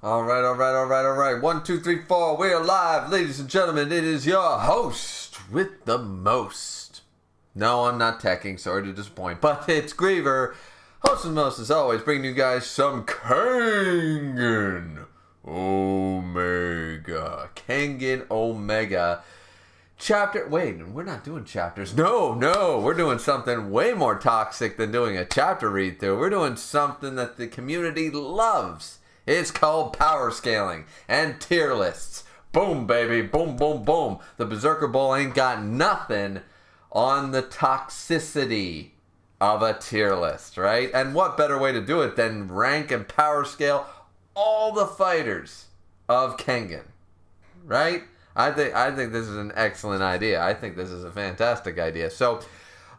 All right, all right, all right, all right. 1, 2, 3, 4. We're live, ladies and gentlemen. It is your host with the most. No, I'm not teching. Sorry to disappoint, but it's Griever, host of the most as always, bringing you guys some Kengan Omega. Kengan Omega. Chapter. Wait, we're not doing chapters. No, we're doing something way more toxic than doing a chapter read through. We're doing something that the community loves. It's called power scaling and tier lists. Boom, baby. Boom, boom, boom. The Berserker Bowl ain't got nothing on the toxicity of a tier list, right? And what better way to do it than rank and power scale all the fighters of Kengan, right? I think this is an excellent idea. I think this is a fantastic idea. So,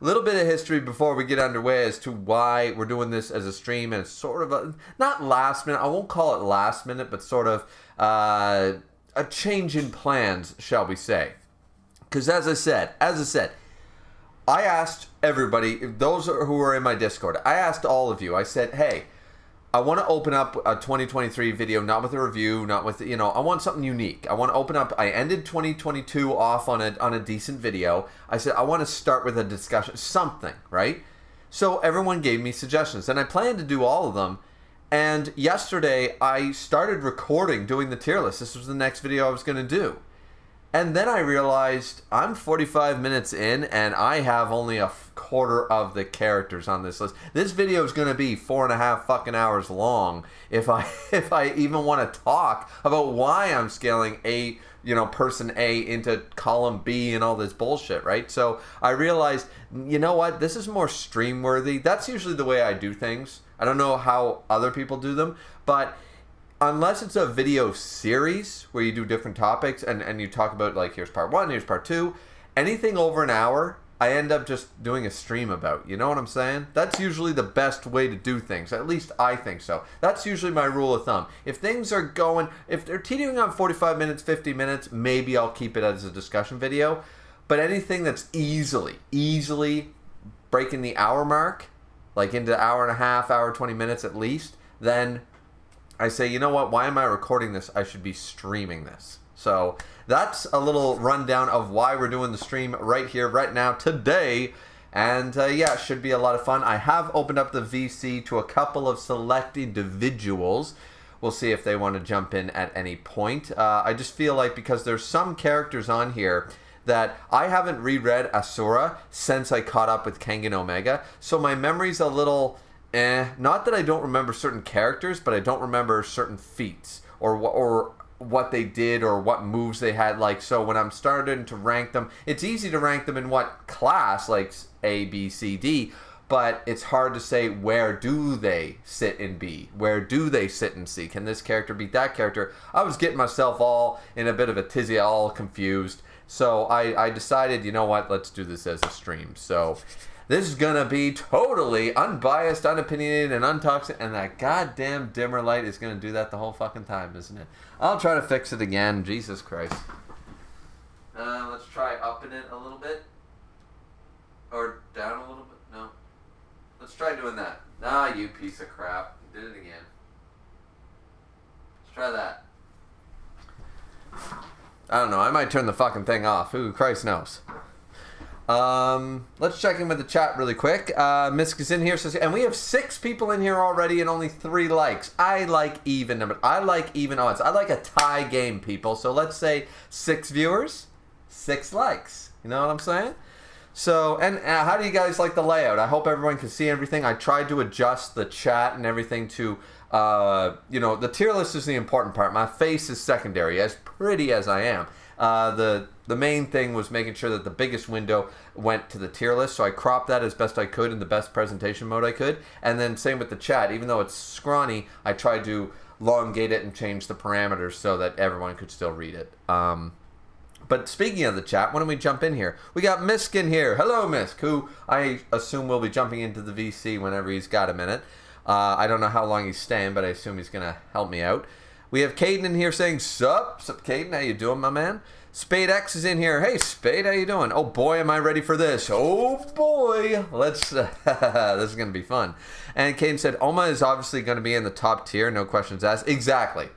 a little bit of history before we get underway as to why we're doing this as a stream, and it's sort of a, not last minute, I won't call it last minute, but sort of a change in plans, shall we say. Because as I said, I asked everybody, those who are in my Discord, I asked all of you, I said, hey, I want to open up a 2023 video, not with a review, not with, I want something unique. I want to open up, I ended 2022 off on a decent video. I said, I want to start with a discussion, something, right? So everyone gave me suggestions, and I planned to do all of them. And yesterday, I started recording, doing the tier list. This was the next video I was going to do. And then I realized I'm 45 minutes in and I have only a quarter of the characters on this list. This video is going to be 4.5 fucking hours long if I even want to talk about why I'm scaling person A into column B and all this bullshit, right? So I realized, you know what? This is more stream worthy. That's usually the way I do things. I don't know how other people do them, but unless it's a video series where you do different topics and you talk about, like, here's part 1, here's part 2, anything over an hour, I end up just doing a stream about. You know what I'm saying? That's usually the best way to do things. At least I think so. That's usually my rule of thumb. If things are going, if they're teetering on 45 minutes, 50 minutes, maybe I'll keep it as a discussion video. But anything that's easily breaking the hour mark, like into hour and a half, hour 20 minutes at least, then I say, you know what, why am I recording this? I should be streaming this. So that's a little rundown of why we're doing the stream right here, right now, today. And yeah, it should be a lot of fun. I have opened up the VC to a couple of select individuals. We'll see if they want to jump in at any point. I just feel like because there's some characters on here that I haven't reread Asura since I caught up with Kengan Omega. So my memory's a little... not that I don't remember certain characters, but I don't remember certain feats or what they did or what moves they had. Like, so when I'm starting to rank them, it's easy to rank them in what class, like A, B, C, D, but it's hard to say where do they sit in B? Where do they sit in C? Can this character beat that character? I was getting myself all in a bit of a tizzy, all confused. So I decided, you know what, let's do this as a stream. So this is going to be totally unbiased, unopinionated, and untoxic, and that goddamn dimmer light is going to do that the whole fucking time, isn't it? I'll try to fix it again. Jesus Christ. Let's try upping it a little bit. Or down a little bit. No. Let's try doing that. Ah, you piece of crap. Did it again. Let's try that. I don't know. I might turn the fucking thing off. Who Christ knows. Let's check in with the chat really quick. Misc is in here, says, and we have 6 people in here already and only 3 likes. I like even numbers. I like even odds. I like a tie game, people. So let's say 6 viewers, 6 likes. You know what I'm saying? So, and how do you guys like the layout? I hope everyone can see everything. I tried to adjust the chat and everything to, the tier list is the important part. My face is secondary, as pretty as I am. The main thing was making sure that the biggest window went to the tier list, so I cropped that as best I could in the best presentation mode I could. And then same with the chat. Even though it's scrawny, I tried to elongate it and change the parameters so that everyone could still read it. But speaking of the chat, why don't we jump in here? We got Misc in here. Hello, Misc, who I assume will be jumping into the VC whenever he's got a minute. I don't know how long he's staying, but I assume he's going to help me out. We have Caden in here saying, Sup, Caden, how you doing, my man? Spade X is in here. Hey, Spade, how you doing? Oh, boy, am I ready for this. Oh, boy. Let's, this is going to be fun. And Caden said, Oma is obviously going to be in the top tier, no questions asked. Exactly.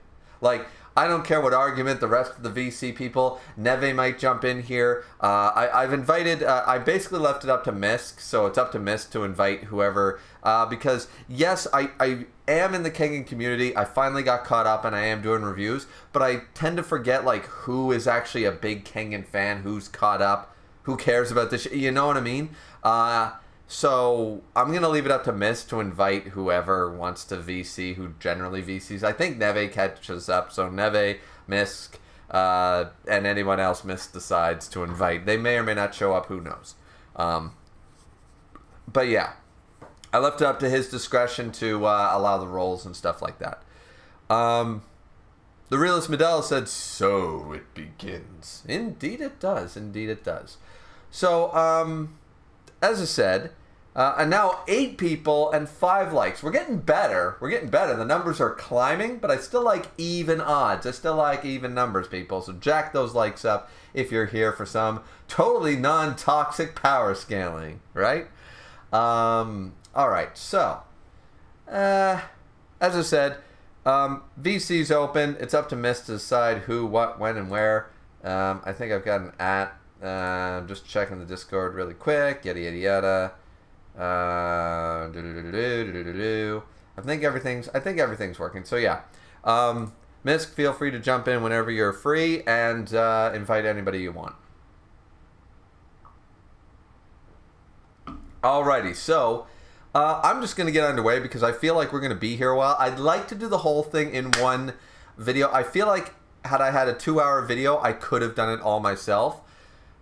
Like, I don't care what argument the rest of the VC people, Neve might jump in here. I've invited, I basically left it up to Misc, so it's up to Misc to invite whoever, because yes, I am in the Kengan community. I finally got caught up and I am doing reviews, but I tend to forget like who is actually a big Kengan fan, who's caught up, who cares about this, you know what I mean? So I'm going to leave it up to Misc to invite whoever wants to VC, who generally VCs. I think Neve catches up, so Neve, Misc, and anyone else Misc decides to invite. They may or may not show up, who knows. But yeah, I left it up to his discretion to allow the roles and stuff like that. The realist Medell said, so it begins. Indeed it does. Indeed it does. So, as I said, and now 8 people and 5 likes. We're getting better. We're getting better. The numbers are climbing, but I still like even odds. I still like even numbers, people. So jack those likes up if you're here for some totally non-toxic power scaling, right? All right. So, as I said, VC's open. It's up to Misc to decide who, what, when, and where. I think I've got an at. Just checking the Discord really quick. Yada yada yada. I think everything's working. So yeah, Misc, feel free to jump in whenever you're free and invite anybody you want. Alrighty, so I'm just gonna get underway because I feel like we're gonna be here a while. I'd like to do the whole thing in one video. I feel like had I had a 2-hour video, I could have done it all myself.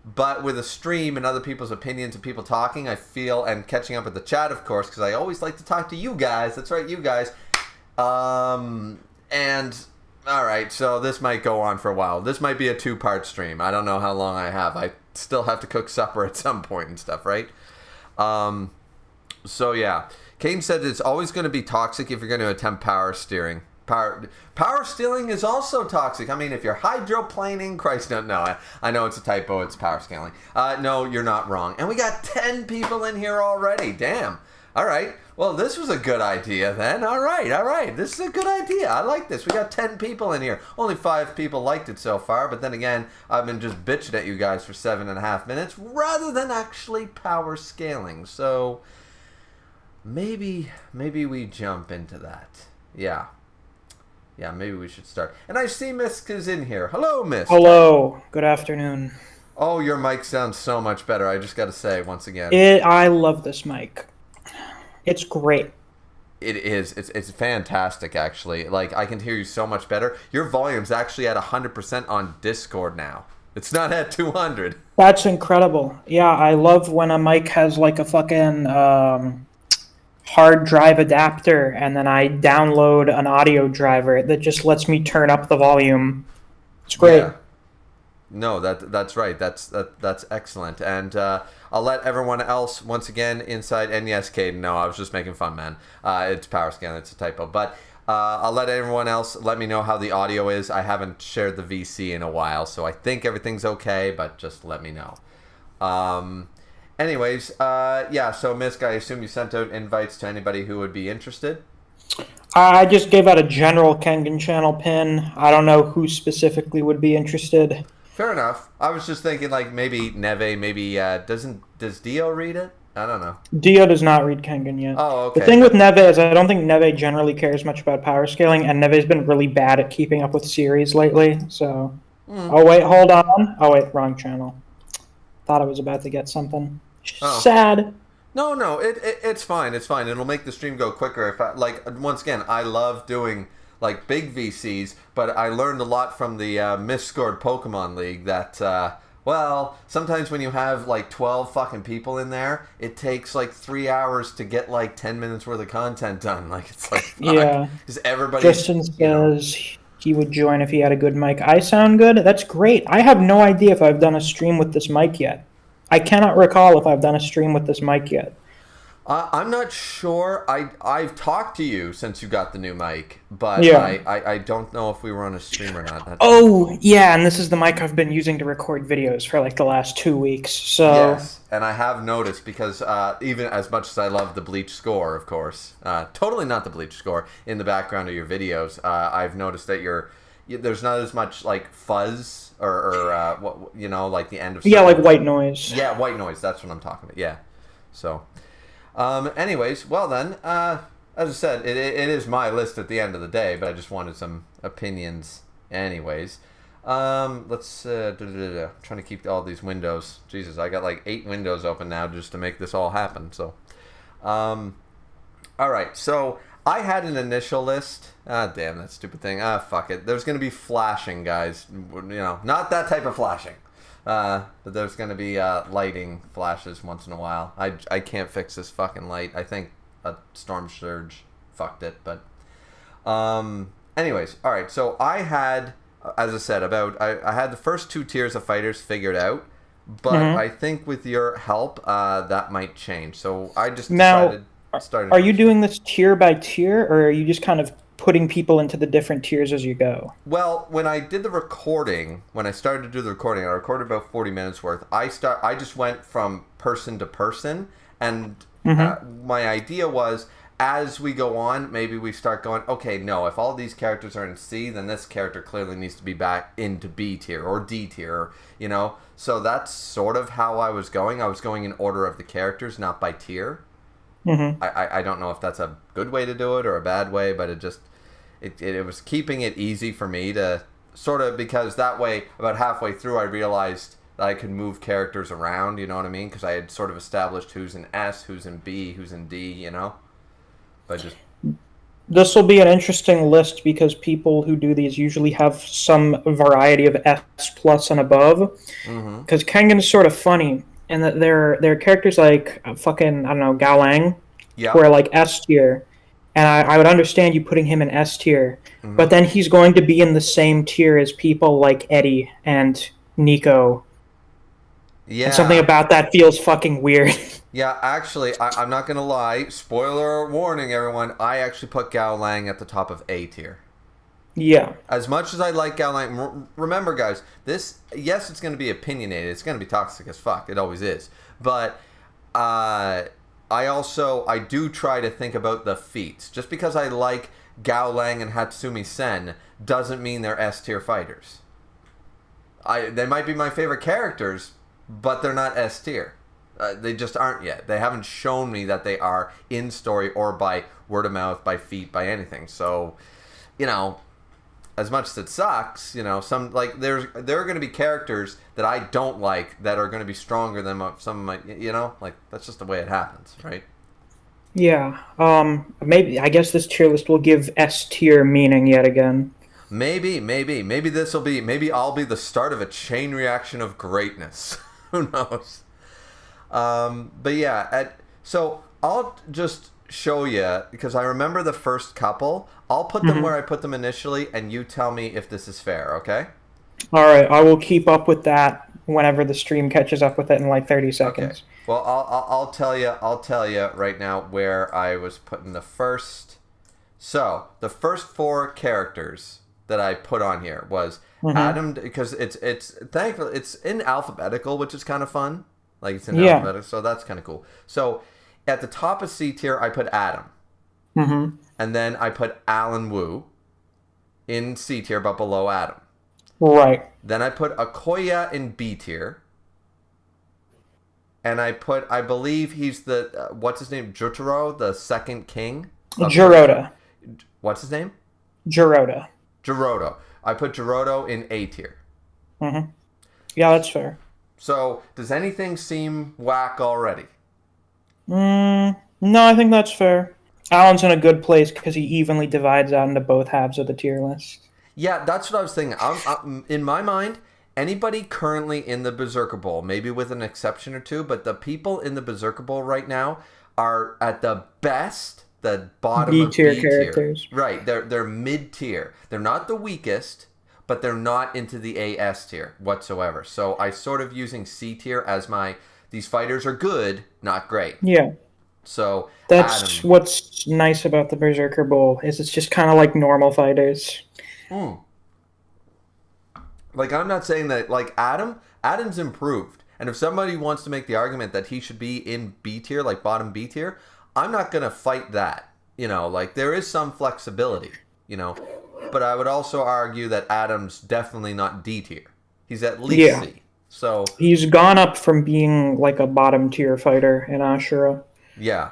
But with a stream and other people's opinions and people talking, I feel, and catching up with the chat, of course, because I always like to talk to you guys. That's right, you guys. And, all right, so this might go on for a while. This might be a 2-part stream. I don't know how long I have. I still have to cook supper at some point and stuff, right? So, yeah. Kane said it's always going to be toxic if you're going to attempt power steering. Power stealing is also toxic. I mean, if you're hydroplaning, Christ, no, I know it's a typo. It's power scaling. No, you're not wrong. And we got 10 people in here already. Damn. All right. Well, this was a good idea then. All right. This is a good idea. I like this. We got 10 people in here. Only 5 people liked it so far. But then again, I've been just bitching at you guys for 7.5 minutes rather than actually power scaling. So maybe we jump into that. Yeah. Yeah, maybe we should start. And I see Misc is in here. Hello, Misc. Hello. Good afternoon. Oh, your mic sounds so much better. I just got to say once again. I love this mic. It's great. It is. It's fantastic, actually. Like, I can hear you so much better. Your volume's actually at 100% on Discord now. It's not at 200. That's incredible. Yeah, I love when a mic has like a fucking hard drive adapter, and then I download an audio driver that just lets me turn up the volume. It's great. Yeah. No, that's right. That's excellent. And I'll let everyone else once again inside. And yes, Caden. No, I was just making fun, man. It's power scan. It's a typo. But I'll let everyone else let me know how the audio is. I haven't shared the VC in a while, so I think everything's okay. But just let me know. Anyways, yeah, so Misc, I assume you sent out invites to anybody who would be interested? I just gave out a general Kengan channel pin. I don't know who specifically would be interested. Fair enough. I was just thinking, like, maybe Neve, maybe, does Dio read it? I don't know. Dio does not read Kengan yet. Oh, okay. The thing with Neve is I don't think Neve generally cares much about power scaling, and Neve's been really bad at keeping up with series lately, so... Oh, wait, hold on. Oh, wait, wrong channel. Thought I was about to get something. Oh. Sad. No, it's fine. It's fine. It'll make the stream go quicker. If I, like, once again, I love doing like big VCs, but I learned a lot from the Misc Pokemon League that well, sometimes when you have like 12 fucking people in there, it takes like 3 hours to get like 10 minutes worth of content done. Like, it's like, fuck. Yeah. Is everybody? Justin says he would join if he had a good mic. I sound good. That's great. I have no idea if I've done a stream with this mic yet. I cannot recall if I've done a stream with this mic yet. I'm not sure. I've talked to you since you got the new mic, but yeah. I don't know if we were on a stream or not. Oh, yeah, and this is the mic I've been using to record videos for like the last 2 weeks. So yes, and I have noticed because even as much as I love the Bleach score, of course, totally not the Bleach score in the background of your videos, I've noticed that your there's not as much like fuzz or what like the end of Yeah, certain, like white noise. yeah, white noise. That's what I'm talking about. Yeah. So, anyways, well then, as I said, it is my list at the end of the day, but I just wanted some opinions, anyways. Let's trying to keep all these windows. Jesus, I got like 8 windows open now just to make this all happen. So, all right. So I had an initial list. Ah, damn that stupid thing. Ah, fuck it. There's gonna be flashing, guys. Not that type of flashing. But there's gonna be lighting flashes once in a while. I can't fix this fucking light. I think a storm surge fucked it. But anyways, all right. So I had, as I said, I had the first 2 tiers of fighters figured out, but I think with your help, that might change. So I just decided. Are you doing this tier by tier, or are you just kind of putting people into the different tiers as you go? Well, when I did the recording, when I started to do the recording, I recorded about 40 minutes worth. I just went from person to person, and my idea was, as we go on, maybe we start going, okay, no, if all these characters are in C, then this character clearly needs to be back into B tier or D tier, So that's sort of how I was going. I was going in order of the characters, not by tier. I don't know if that's a good way to do it or a bad way, but it was keeping it easy for me to sort of, because that way, about halfway through, I realized that I could move characters around, you know what I mean? Because I had sort of established who's in S, who's in B, who's in D, But just... This will be an interesting list because people who do these usually have some variety of S plus and above. Because Kengan is sort of funny. And that there are characters like fucking, I don't know, Gao Lang, who are like S tier. And I would understand you putting him in S tier. But then he's going to be in the same tier as people like Eddie and Nico. Yeah. And something about that feels fucking weird. Yeah, actually, I'm not going to lie. Spoiler warning, everyone. I actually put Gao Lang at the top of A tier. Yeah. As much as I like Gao Lang, remember, guys, yes, it's going to be opinionated. It's going to be toxic as fuck. It always is. But I do try to think about the feats. Just because I like Gao Lang and Hatsumi Sen doesn't mean they're S tier fighters. They might be my favorite characters, but they're not S tier. They just aren't yet. They haven't shown me that they are in story or by word of mouth, by feat, by anything. So, as much as it sucks, some like there are going to be characters that I don't like that are going to be stronger than some of my, like that's just the way it happens, right? Yeah. Maybe I guess this tier list will give S tier meaning yet again. Maybe this will be. Maybe I'll be the start of a chain reaction of greatness. Who knows? But yeah. So I'll just show you, because I remember the first couple. I'll put them where I put them initially, and you tell me if this is fair, okay? All right, I will keep up with that whenever the stream catches up with it in like 30 seconds. Okay. Well, I'll tell you right now where I was putting the first. So the first 4 characters that I put on here was Adam, because it's thankfully it's in alphabetical, which is kind of fun. Like it's in alphabetical, so that's kind of cool. So at the top of C tier, I put Adam. And then I put Alan Wu in C tier, but below Adam. Right. Then I put Okoye in B tier. And I believe he's the, what's his name? Jotaro, the second king? Jiroda. What's his name? Jiroda. I put Jiroda in A tier. Yeah, that's fair. So, does anything seem whack already? No, I think that's fair. Alan's in a good place because he evenly divides out into both halves of the tier list. Yeah, that's what I was thinking. In my mind, anybody currently in the Berserker Bowl, maybe with an exception or two, but the people in the Berserker Bowl right now are at the best, the bottom of B tier characters. Right, they're mid tier. They're not the weakest, but they're not into the AS tier whatsoever. So I sort of using C tier as these fighters are good, not great. Yeah. So that's Adam, what's nice about the Berserker Bowl is it's just kind of like normal fighters. Like, I'm not saying that, like, Adam's improved. And if somebody wants to make the argument that he should be in B tier, like bottom B tier, I'm not going to fight that. Like, there is some flexibility, but I would also argue that Adam's definitely not D tier. He's at least Yeah. C. So, He's gone up from being like a bottom tier fighter in Ashura. yeah.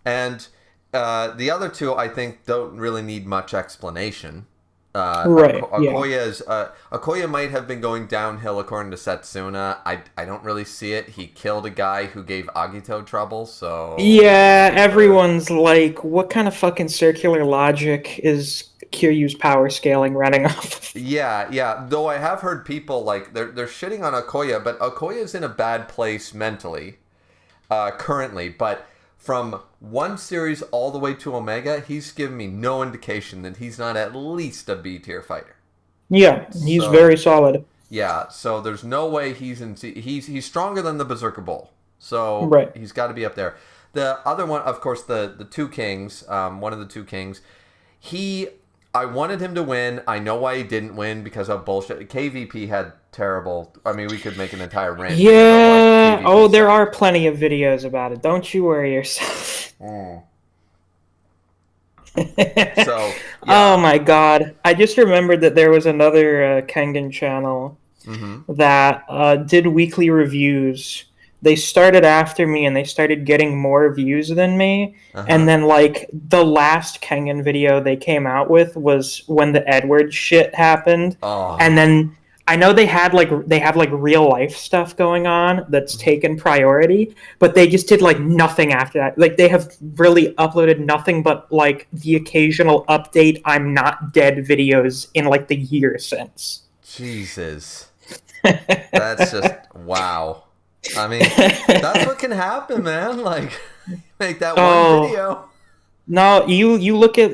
And the other two, I think, don't really need much explanation. Right, yeah. Okoye might have been going downhill according to Setsuna. I don't really see it. He killed a guy who gave Agito trouble, so Yeah, everyone's like, what kind of fucking circular logic is Kiryu's power scaling running off of? yeah. Though I have heard people like they're shitting on Okoye, but Okoye is in a bad place mentally currently. But from one series all the way to Omega, he's given me no indication that he's not at least a B tier fighter. Yeah, he's So, very solid. yeah, so there's no way he's in. He's stronger than the Berserker Bull, so Right. he's got to be up there. The other one, of course, the two kings. One of the two kings. I wanted him to win. I know why he didn't win because of bullshit. KVP had terrible. I mean, we could make an entire rant. Yeah. Oh, there are plenty of videos about it. Don't you worry yourself. Mm. So, yeah. Oh my god. I just remembered that there was another Kengan channel that did weekly reviews. They started after me and they started getting more views than me. And then, like, the last Kengan video they came out with was when the Edward shit happened. Oh. And then I know they have like real life stuff going on that's taken priority, but they just did like nothing after that. Like they have really uploaded nothing but like the occasional update I'm not dead videos in like the year since. Jesus. That's just wow. I mean, that's what can happen, man. Like make that one video. No, you look at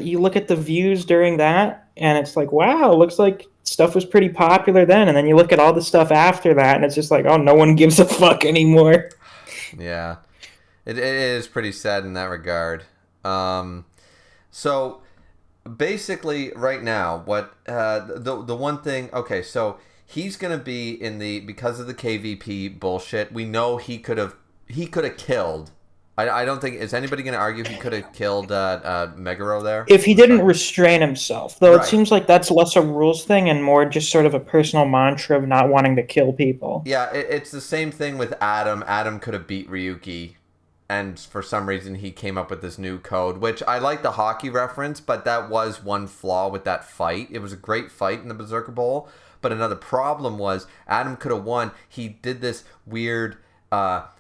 the views during that and it's like, wow, looks like stuff was pretty popular then, and then you look at all the stuff after that and it's just like, oh, no one gives a fuck anymore. Yeah, it is pretty sad in that regard. So basically right now what the one thing, okay, so he's gonna be in the, because of the KVP bullshit, we know he could have killed. I don't think, is anybody going to argue he could have killed Meguro there? If he didn't restrain himself. Though Right. It seems like that's less a rules thing and more just sort of a personal mantra of not wanting to kill people. Yeah, it's the same thing with Adam. Adam could have beat Ryuki, and for some reason he came up with this new code, which I like the hockey reference, but that was one flaw with that fight. It was a great fight in the Berserker Bowl, but another problem was Adam could have won. He did this weird...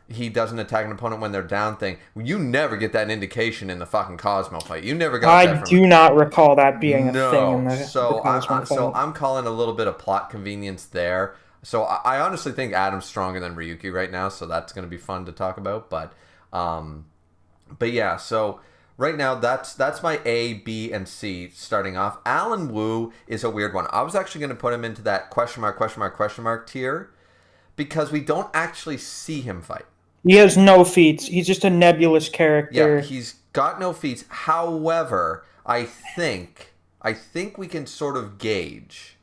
he doesn't attack an opponent when they're down thing. You never get that indication in the fucking Cosmo fight. You never got that from... I do not recall that being a thing in the so Cosmo fight. So I'm calling a little bit of plot convenience there. So I honestly think Adam's stronger than Ryuki right now, so that's going to be fun to talk about. But yeah, so right now that's my A, B, and C starting off. Alan Wu is a weird one. I was actually going to put him into that question mark tier because we don't actually see him fight. He has no feats. He's just a nebulous character. Yeah, he's got no feats. However, I think we can sort of gauge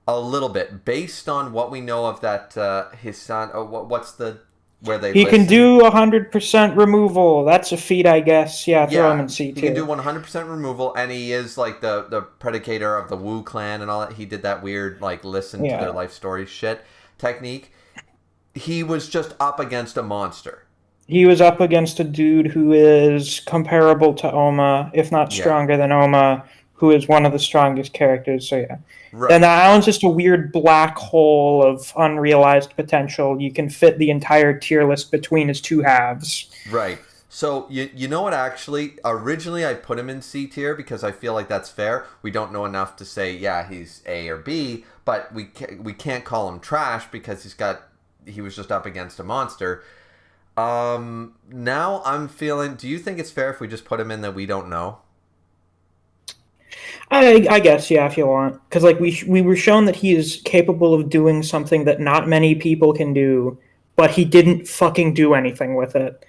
a little bit based on what we know of that his son. What's the where they? He can do 100% removal. That's a feat, I guess. Yeah, throw him in C tier. He can do 100% removal, and he is like the predicator of the Wu clan and all that. He did that weird like listen to their life story shit technique. He was just up against a monster. He was up against a dude who is comparable to Oma, if not stronger than Oma, who is one of the strongest characters. So yeah. Right. And that one's just a weird black hole of unrealized potential. You can fit the entire tier list between his two halves. Right. So you know what, actually, originally I put him in C tier because I feel like that's fair. We don't know enough to say, yeah, he's A or B, but we can't call him trash because he was just up against a monster. Now I'm feeling, do you think it's fair if we just put him in that we don't know? I guess, yeah, if you want. Because like we were shown that he is capable of doing something that not many people can do, but he didn't fucking do anything with it.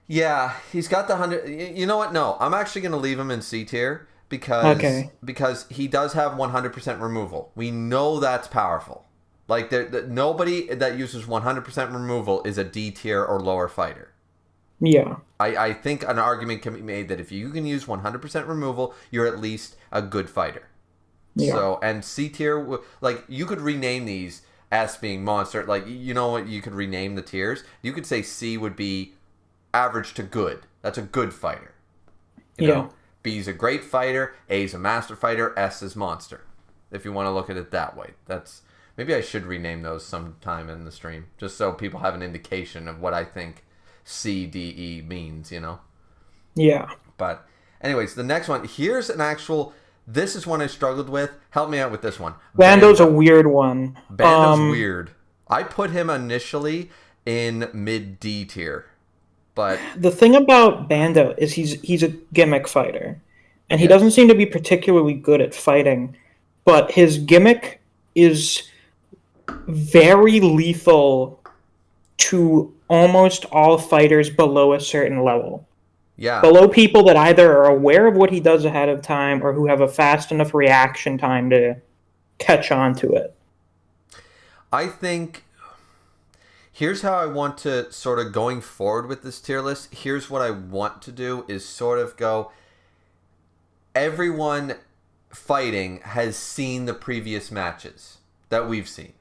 Yeah, he's got the 100... You know what? No, I'm actually going to leave him in C tier because he does have 100% removal. We know that's powerful. Like, nobody that uses 100% removal is a D tier or lower fighter. Yeah. I think an argument can be made that if you can use 100% removal, you're at least a good fighter. Yeah. So, and C tier, like, you could rename these S being monster. Like, you know what? You could rename the tiers. You could say C would be average to good. That's a good fighter. You know? B's a great fighter. A's a master fighter. S is monster. If you want to look at it that way. Maybe I should rename those sometime in the stream. Just so people have an indication of what I think C, D, E means, you know? Yeah. But anyways, the next one. Here's an actual... This is one I struggled with. Help me out with this one. Bando's a weird one. Bando's weird. I put him initially in mid D tier. But the thing about Bando is he's a gimmick fighter. And he doesn't seem to be particularly good at fighting. But his gimmick is very lethal to almost all fighters below a certain level. Yeah. Below people that either are aware of what he does ahead of time or who have a fast enough reaction time to catch on to it. I think here's how I want to sort of going forward with this tier list. Here's what I want to do is sort of go, everyone fighting has seen the previous matches that we've seen.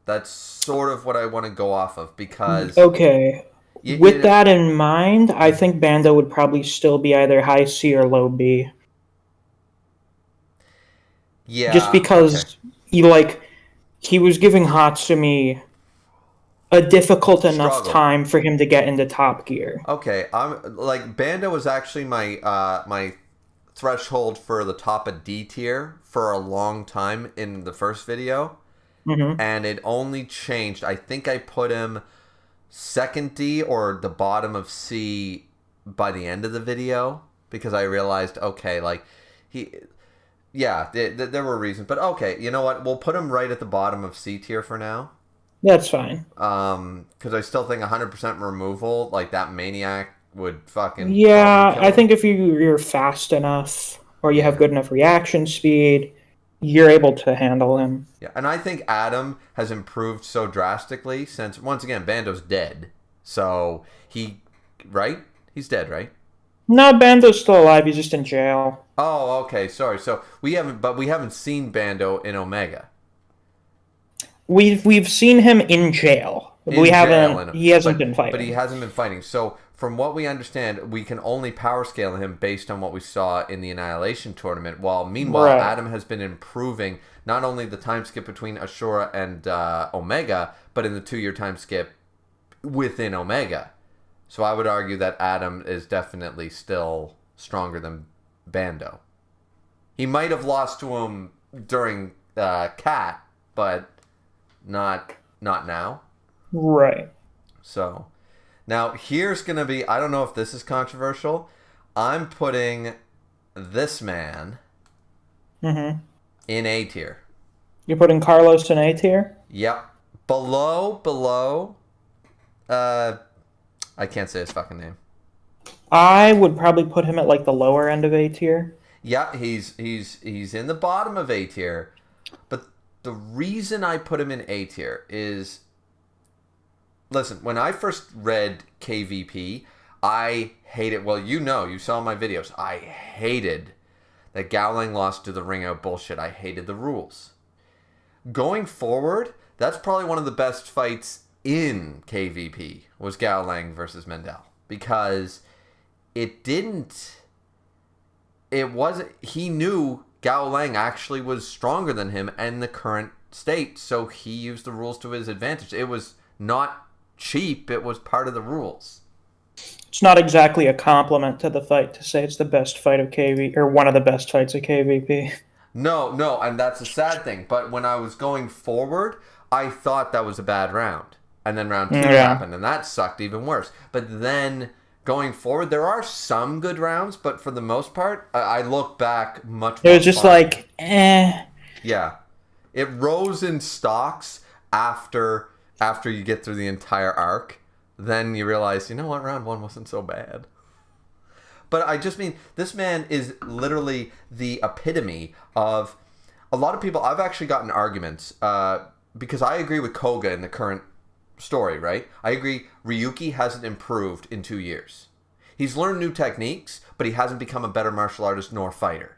That's sort of what I want to go off of because... Okay. With that in mind, I think Bando would probably still be either high C or low B. Yeah. Just because he was giving Hatsumi a difficult enough time for him to get into top gear. Okay, Bando was actually my my threshold for the top of D tier for a long time in the first video. Mm-hmm. And it only changed. I think I put him second D or the bottom of C by the end of the video because I realized, okay, like there were reasons, but okay, you know what? We'll put him right at the bottom of C tier for now. That's fine. Because I still think 100% removal, like that maniac would fucking... Yeah, I think if you're fast enough or you have good enough reaction speed, you're able to handle him. Yeah, and I think Adam has improved so drastically since, once again, Bando's dead. So, right? He's dead, right? No, Bando's still alive. He's just in jail. Oh, okay. Sorry. So, we haven't seen Bando in Omega. We've seen him in jail. He hasn't been fighting. But he hasn't been fighting. So, from what we understand, we can only power scale him based on what we saw in the Annihilation tournament. While meanwhile, Adam has been improving not only the time skip between Ashura and Omega, but in the 2-year time skip within Omega. So I would argue that Adam is definitely still stronger than Bando. He might have lost to him during Cat, but not now. Right. So... Now, here's going to be... I don't know if this is controversial. I'm putting this man in A tier. You're putting Carlos in A tier? Yep. Below... I can't say his fucking name. I would probably put him at, like, the lower end of A tier. Yeah, he's in the bottom of A tier. But the reason I put him in A tier is... Listen, when I first read KVP, I hated... Well, you saw my videos. I hated that Gowling lost to the ring out bullshit. I hated the rules. Going forward, that's probably one of the best fights in KVP, was Gowling versus Mendel. Because it didn't... It wasn't... He knew Gowling actually was stronger than him in the current state, so he used the rules to his advantage. It was not... cheap, it was part of the rules. It's not exactly a compliment to the fight to say it's the best fight of KV, or one of the best fights of KVP. No, and that's a sad thing. But when I was going forward, I thought that was a bad round. And then round 2 happened, and that sucked even worse. But then, going forward, there are some good rounds, but for the most part, I look back much more. It was just fun. Like, eh. Yeah. It rose in stocks after you get through the entire arc, then you realize, you know what, round 1 wasn't so bad. But I just mean, this man is literally the epitome of... A lot of people... I've actually gotten arguments, because I agree with Koga in the current story, right? I agree. Ryuki hasn't improved in 2 years. He's learned new techniques, but he hasn't become a better martial artist nor fighter.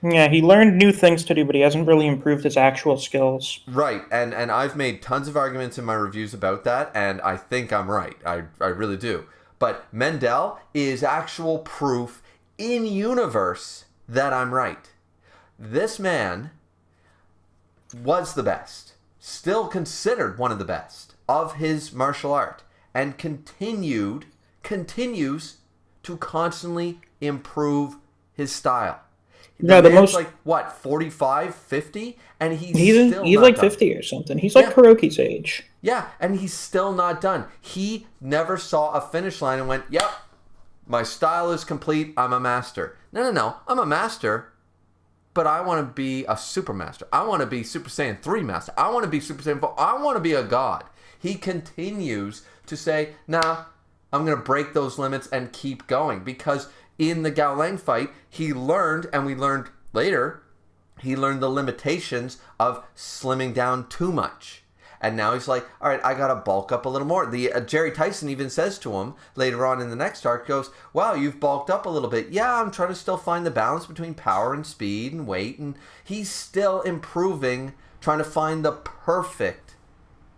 Yeah, he learned new things to do, but he hasn't really improved his actual skills. Right, and I've made tons of arguments in my reviews about that, and I think I'm right. I really do. But Mendel is actual proof in universe that I'm right. This man was the best, still considered one of the best of his martial art, and continues to constantly improve his style. No, the most like what, 45, 50, and he's he's like 50 or something. He's like Kuroki's age. Yeah, and he's still not done. He never saw a finish line and went, "Yep, my style is complete. I'm a master." No. I'm a master, but I want to be a super master. I want to be Super Saiyan 3 master. I want to be Super Saiyan 4. I want to be a god. He continues to say, "Nah, I'm going to break those limits and keep going," because in the Gao Lang fight, he learned, and we learned later, he learned the limitations of slimming down too much. And now he's like, all right, I got to bulk up a little more. The Jerry Tyson even says to him later on in the next arc, goes, wow, you've bulked up a little bit. Yeah, I'm trying to still find the balance between power and speed and weight. And he's still improving, trying to find the perfect,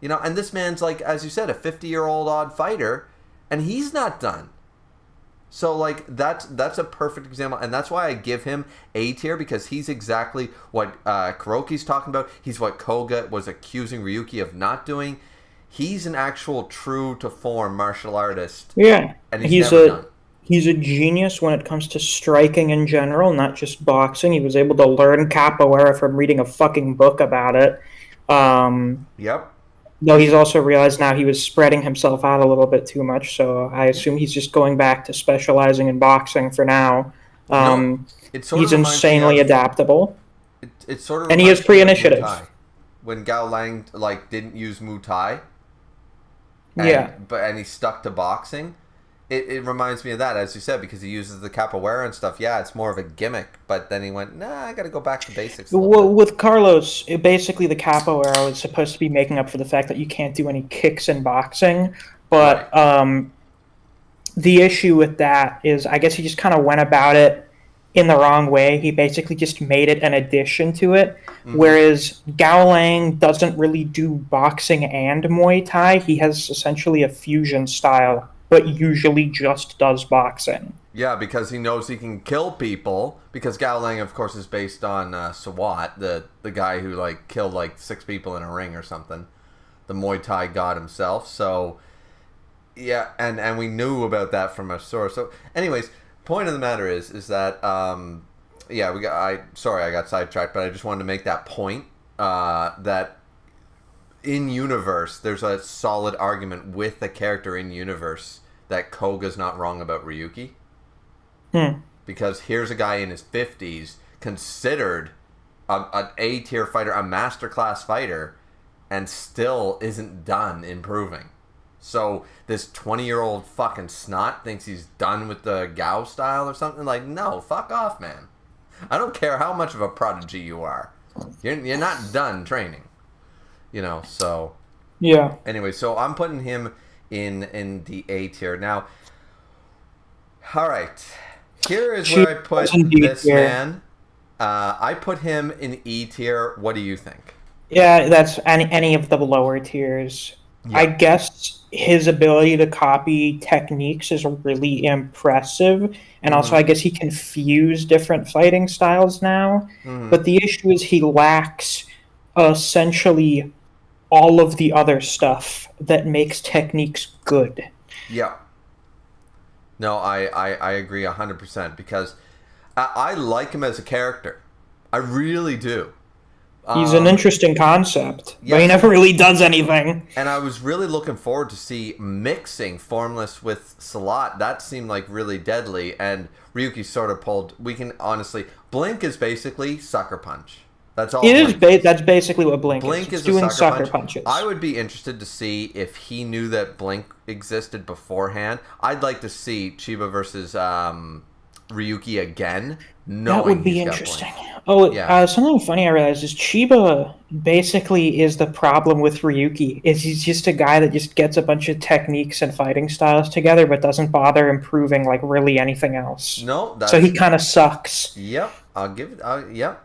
and this man's like, as you said, a 50-year-old odd fighter, and he's not done. So, like, that's a perfect example, and that's why I give him A tier, because he's exactly what Kuroki's talking about. He's what Koga was accusing Ryuki of not doing. He's an actual true-to-form martial artist. Yeah, and he's never done. He's a genius when it comes to striking in general, not just boxing. He was able to learn capoeira from reading a fucking book about it. Yep. Though he's also realized now he was spreading himself out a little bit too much, so I assume he's just going back to specializing in boxing for now. He's insanely adaptable. It sort of and he has pre-initiative. When Gao Lang didn't use Muay Thai, and he stuck to boxing. It reminds me of that, as you said, because he uses the capoeira and stuff. Yeah, it's more of a gimmick, but then he went, nah, I got to go back to basics. Well, with Carlos, basically the capoeira was supposed to be making up for the fact that you can't do any kicks in boxing, but the issue with that is I guess he just kind of went about it in the wrong way. He basically just made it an addition to it, whereas Gao Lang doesn't really do boxing and Muay Thai. He has essentially a fusion style, but usually just does boxing. Yeah, because he knows he can kill people. Because Gao Lang, of course, is based on Sawat, the guy who killed 6 people in a ring or something, the Muay Thai god himself. So yeah, and we knew about that from a source. So, anyways, point of the matter is that I got sidetracked, but I just wanted to make that point that. In universe, there's a solid argument with the character in universe that Koga's not wrong about Ryuki. Because here's a guy in his 50s, considered an A-tier fighter, a masterclass fighter, and still isn't done improving. So this 20-year-old fucking snot thinks he's done with the Gao style or something? No, fuck off, man. I don't care how much of a prodigy you are. You're not done training. So yeah. Anyway, so I'm putting him in the A tier now. All right, here is where I put this man. I put him in E tier. What do you think? Yeah, that's any of the lower tiers. Yeah. I guess his ability to copy techniques is really impressive, and also I guess he can fuse different fighting styles now. But the issue is he lacks essentially all of the other stuff that makes techniques good. Yeah. No, I agree 100%, because I like him as a character. I really do. He's an interesting concept, but he never really does anything. And I was really looking forward to see mixing Formless with Salat. That seemed really deadly, and Ryuki sort of pulled. We can honestly, Blink is basically Sucker Punch. That's all. That's basically what Blink is. It's doing sucker punches. I would be interested to see if he knew that Blink existed beforehand. I'd like to see Chiba versus Ryuki again, That knowing would be he's got interesting. points. Oh, Yeah. something funny I realized is Chiba basically is the problem with Ryuki. Is he's just a guy that just gets a bunch of techniques and fighting styles together, but doesn't bother improving like really anything else. No, So he that's kind of sucks. yep. I'll give it. Yep.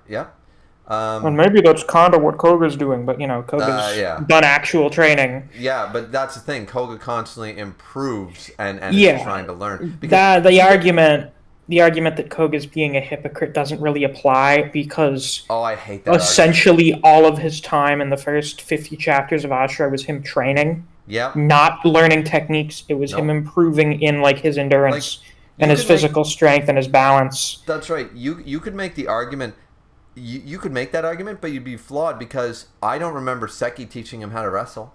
And Um, maybe that's kind of what Koga's doing, but Koga's yeah. done actual training. Yeah, but that's the thing. Koga constantly improves and is Yeah, trying to learn because that even the argument that Koga's being a hypocrite doesn't really apply because oh, I hate that argument. essentially all of his time in the first 50 chapters of Ashura was him training, Yep. not learning techniques. It was him Nope. improving in like his Like endurance and you his could make physical strength and his balance. that's right. You could make the argument. You could make that argument, but you'd be flawed because I don't remember Seki teaching him how to wrestle.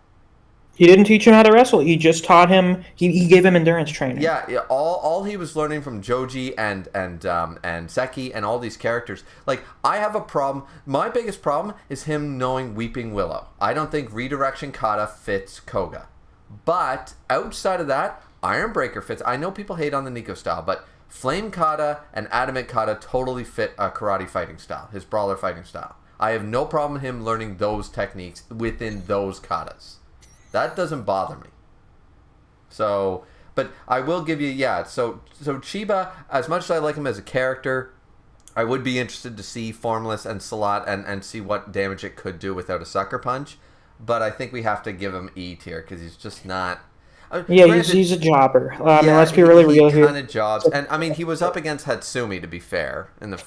He didn't teach him how to wrestle. He just taught him. He gave him endurance training. Yeah. All he was learning from Joji and Seki and all these characters. Like I have a problem. My biggest problem is him knowing Weeping Willow. I don't think Redirection Kata fits Koga, but outside of that, Iron Breaker fits. I know people hate on the Nico style, but Flame Kata and Adamant Kata totally fit a karate fighting style, his brawler fighting style. I have no problem with him learning those techniques within those katas. That doesn't bother me. So, but I will give you, yeah. So Chiba, as much as I like him as a character, I would be interested to see Formless and Salat and see what damage it could do without a sucker punch. But I think we have to give him E tier because he's just not. Yeah, Granted, he's a jobber. I mean, yeah, let's be really real he here. kind of jobs, and I mean he was up against Hatsumi to be fair in The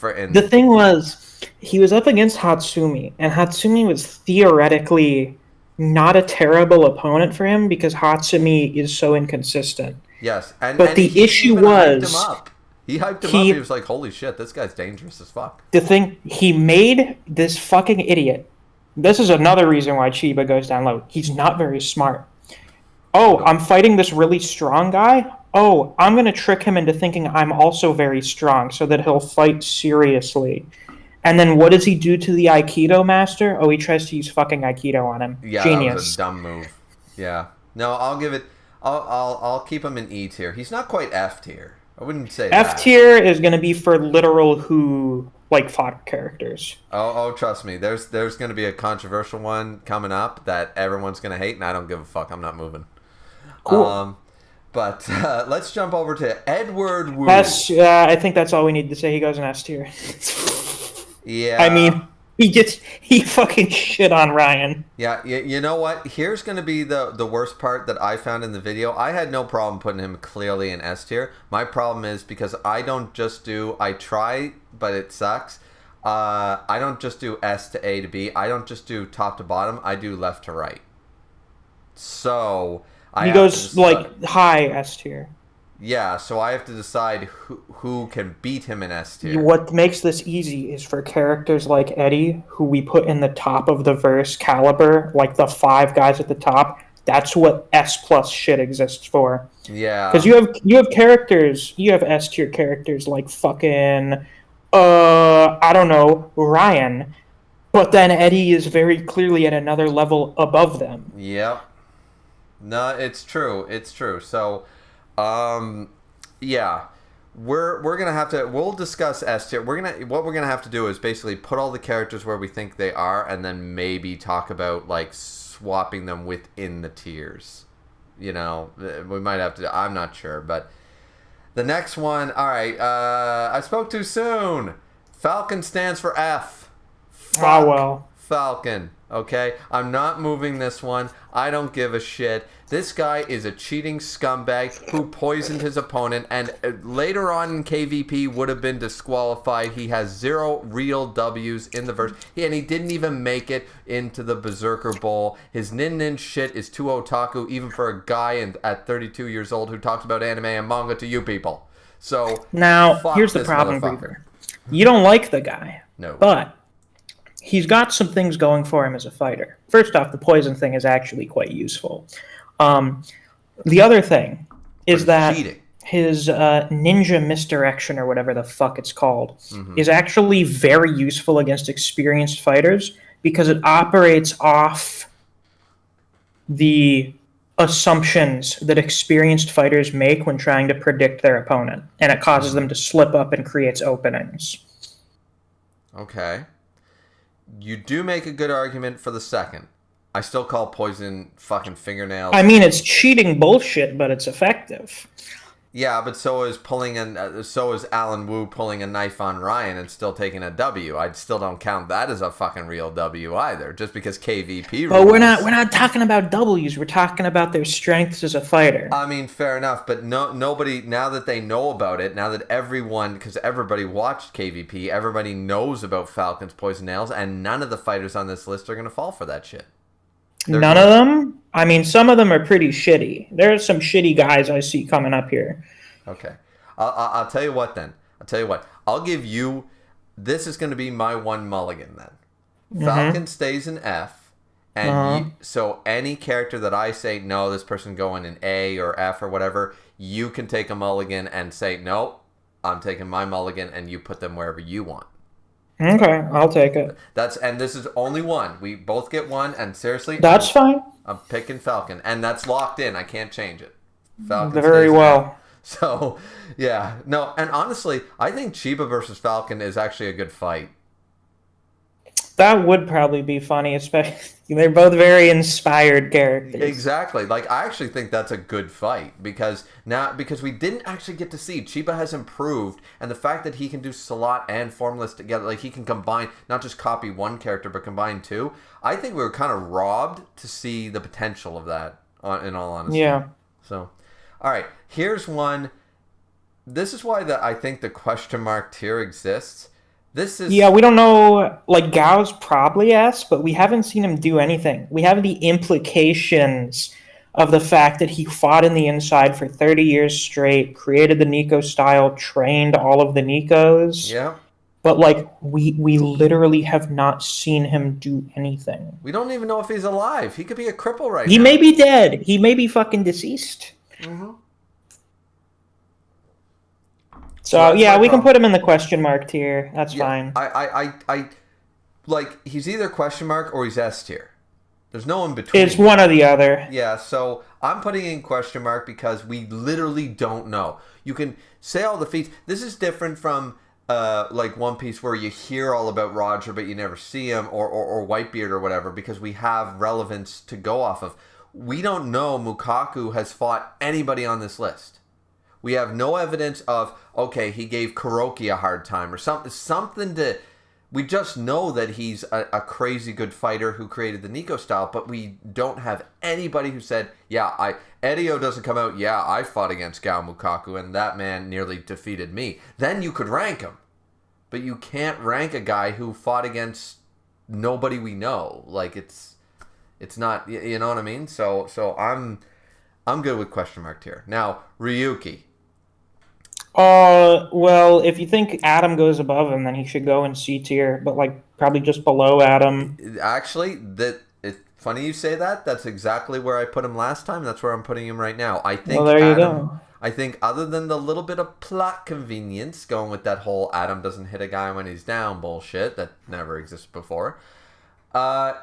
thing was, he was up against Hatsumi, and Hatsumi was theoretically not a terrible opponent for him because Hatsumi is so inconsistent. yes, But and the he issue even hyped him was, up. He hyped him up. He was like, "Holy shit, this guy's dangerous as fuck." the thing, he made this fucking idiot. This is another reason why Chiba goes down low. He's not very smart. Oh, I'm fighting this really strong guy. Oh, I'm going to trick him into thinking I'm also very strong so that he'll fight seriously. And then what does he do to the Aikido master? Oh, he tries to use fucking Aikido on him. Yeah, Genius. that was a dumb move. Yeah, no, I'll give it. I'll keep him in E tier. He's not quite F tier. I wouldn't say that. F tier is going to be for literal who like fodder characters. Oh, trust me. There's going to be a controversial one coming up that everyone's going to hate, and I don't give a fuck. I'm not moving. Cool. But let's jump over to Edward Wu. I think that's all we need to say. He goes in S tier. Yeah. I mean, he fucking shit on Ryan. Yeah, you know what? Here's going to be the worst part that I found in the video. I had no problem putting him clearly in S tier. My problem is because I try, but it sucks. I don't just do S to A to B. I don't just do top to bottom. I do left to right. So He goes like high S tier. Yeah, so I have to decide who can beat him in S tier. What makes this easy is for characters like Eddie, who we put in the top of the verse caliber, like the 5 guys at the top. That's what S plus shit exists for. Yeah, because you have characters, you have S tier characters like fucking I don't know, Ryan, but then Eddie is very clearly at another level above them. Yep. No, it's true. It's true. So. Yeah, we're gonna have to. We'll discuss S tier. What we're gonna have to do is basically put all the characters where we think they are, and then maybe talk about like swapping them within the tiers. You know, we might have to. I'm not sure, but the next one. All right. I spoke too soon. Falcon stands for F. Ah, well. Falcon. Okay, I'm not moving this one. I don't give a shit. This guy is a cheating scumbag who poisoned his opponent and later on in KVP would have been disqualified. He has 0 real W's in the verse, and he didn't even make it into the Berserker Bowl. His nin shit is too otaku, even for a guy at 32 years old who talks about anime and manga to you people. So now here's the problem, Griever. You don't like the guy, no, but he's got some things going for him as a fighter. First off, the poison thing is actually quite useful. The other thing is that his ninja misdirection, or whatever the fuck it's called, is actually very useful against experienced fighters because it operates off the assumptions that experienced fighters make when trying to predict their opponent, and it causes them to slip up and creates openings. Okay. You do make a good argument for the second. I still call poison fucking fingernails. I mean, it's cheating bullshit, but it's effective. Yeah, but so is Alan Wu pulling a knife on Ryan and still taking a W. I still don't count that as a fucking real W either, just because KVP rules. But we're not talking about Ws. We're talking about their strengths as a fighter. I mean, fair enough, but nobody, now that they know about it, now that everyone, because everybody watched KVP, everybody knows about Falcon's poison nails, and none of the fighters on this list are going to fall for that shit. None of them? I mean, some of them are pretty shitty. There are some shitty guys I see coming up here. Okay. I'll tell you what then. I'll give you... This is going to be my one mulligan then. Falcon stays in F. And so any character that I say, no, this person going in A or F or whatever, you can take a mulligan and say, no, I'm taking my mulligan, and you put them wherever you want. Okay, I'll take it. And this is only one. We both get one, and seriously, that's fine. I'm picking Falcon, and that's locked in. I can't change it. Falcon very well. So, yeah, no, and honestly, I think Chiba versus Falcon is actually a good fight. That would probably be funny, especially they're both very inspired characters. Exactly. Like, I actually think that's a good fight because we didn't actually get to see. Chiba has improved, and the fact that he can do Salat and Formless together, like he can combine, not just copy one character, but combine two. I think we were kind of robbed to see the potential of that, in all honesty. Yeah. So, all right, here's one. This is why I think the question mark tier exists. Yeah, we don't know, like, Gao's probably S, but we haven't seen him do anything. We have the implications of the fact that he fought in the inside for 30 years straight, created the Nico style, trained all of the Nikos. Yeah. But, like, we literally have not seen him do anything. We don't even know if he's alive. He could be a cripple right now. He may be dead. He may be fucking deceased. Mm-hmm. So yeah, we can put him in the question mark tier. That's fine. I like, he's either question mark or he's S tier. There's no in between. It's one or the other. Yeah, so I'm putting in question mark because we literally don't know. You can say all the feats. This is different from like One Piece, where you hear all about Roger but you never see him, or Whitebeard or whatever, because we have relevance to go off of. We don't know Mukaku has fought anybody on this list. We have no evidence of, okay, he gave Kuroki a hard time or something to... We just know that he's a crazy good fighter who created the Nico style, but we don't have anybody who said, yeah, Edio doesn't come out, yeah, I fought against Gao Mukaku and that man nearly defeated me. Then you could rank him. But you can't rank a guy who fought against nobody we know. Like, it's not, you know what I mean? So I'm good with question mark tier. Now, Ryuki. Well, if you think Adam goes above him, then he should go in C tier, but like probably just below Adam. Actually, it's funny you say that. That's exactly where I put him last time. That's where I'm putting him right now. I think. Well, there you go. I think other than the little bit of plot convenience going with that whole Adam doesn't hit a guy when he's down bullshit that never existed before.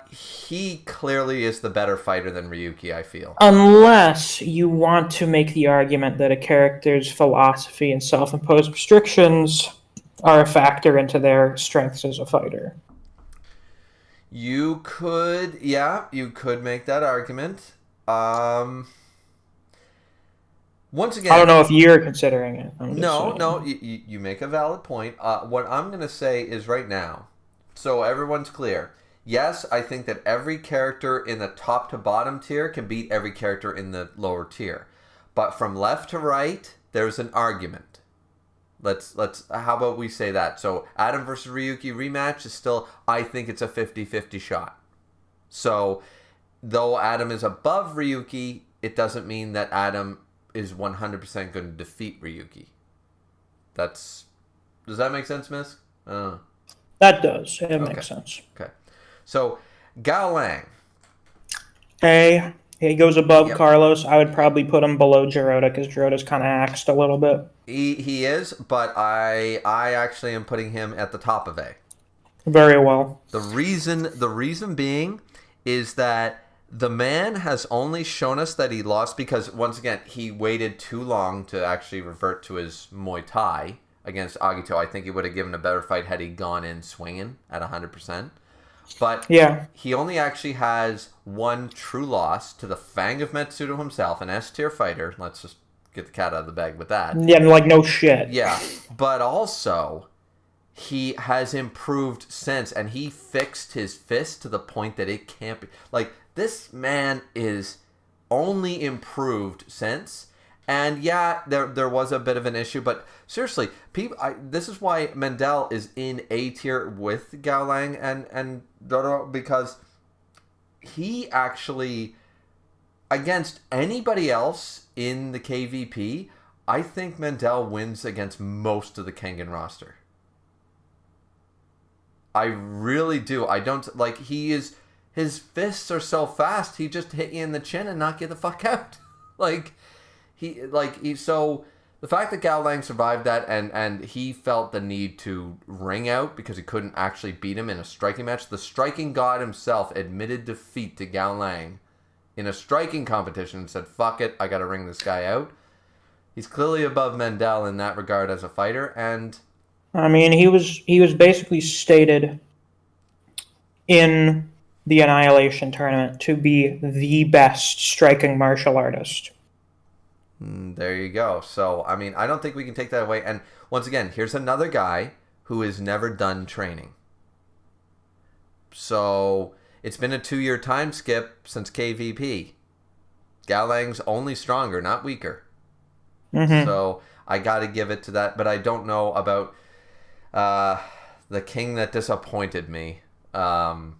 He clearly is the better fighter than Ryuki, I feel. Unless you want to make the argument that a character's philosophy and self-imposed restrictions are a factor into their strengths as a fighter. You could make that argument. Once again, I don't know if you're considering it. No, you make a valid point. What I'm going to say is right now, so everyone's clear. Yes, I think that every character in the top to bottom tier can beat every character in the lower tier. But from left to right, there's an argument. How about we say that? So Adam versus Ryuki rematch is still, I think it's a 50-50 shot. So though Adam is above Ryuki, it doesn't mean that Adam is 100% going to defeat Ryuki. Does that make sense, Misc? That does. It makes sense. Okay. So, Gao Lang. A. He goes above Carlos. I would probably put him below Giroda because Giroda's kind of axed a little bit. He is, but I actually am putting him at the top of A. Very well. The reason being is that The man has only shown us that he lost because, once again, he waited too long to actually revert to his Muay Thai against Agito. I think he would have given a better fight had he gone in swinging at 100%. But Yeah. he only actually has one true loss to the Fang of Metsudo himself, an S-tier fighter. Let's just get the cat out of the bag with that. Yeah, like no shit. Yeah, but also he has improved since, and he fixed his fist to the point that it can't be like this man is only improved since. And yeah, there was a bit of an issue, but seriously, this is why Mendel is in A tier with Gao Lang and Dodo, because he actually, against anybody else in the KVP, I think Mendel wins against most of the Kengan roster. I really do. I don't like his fists are so fast. He just hit you in the chin and knock you the fuck out. So the fact that Gao Lang survived that and he felt the need to ring out because he couldn't actually beat him in a striking match. The striking god himself admitted defeat to Gao Lang in a striking competition and said, "Fuck it, I got to ring this guy out." He's clearly above Mendel in that regard as a fighter, and I mean, he was basically stated in the Annihilation tournament to be the best striking martial artist. there you go. So, I mean, I don't think we can take that away. And once again, here's another guy who has never done training. So, it's been a 2-year time skip since KVP. Gao Lang's only stronger, not weaker. Mm-hmm. So, I got to give it to that. But I don't know about the king that disappointed me. But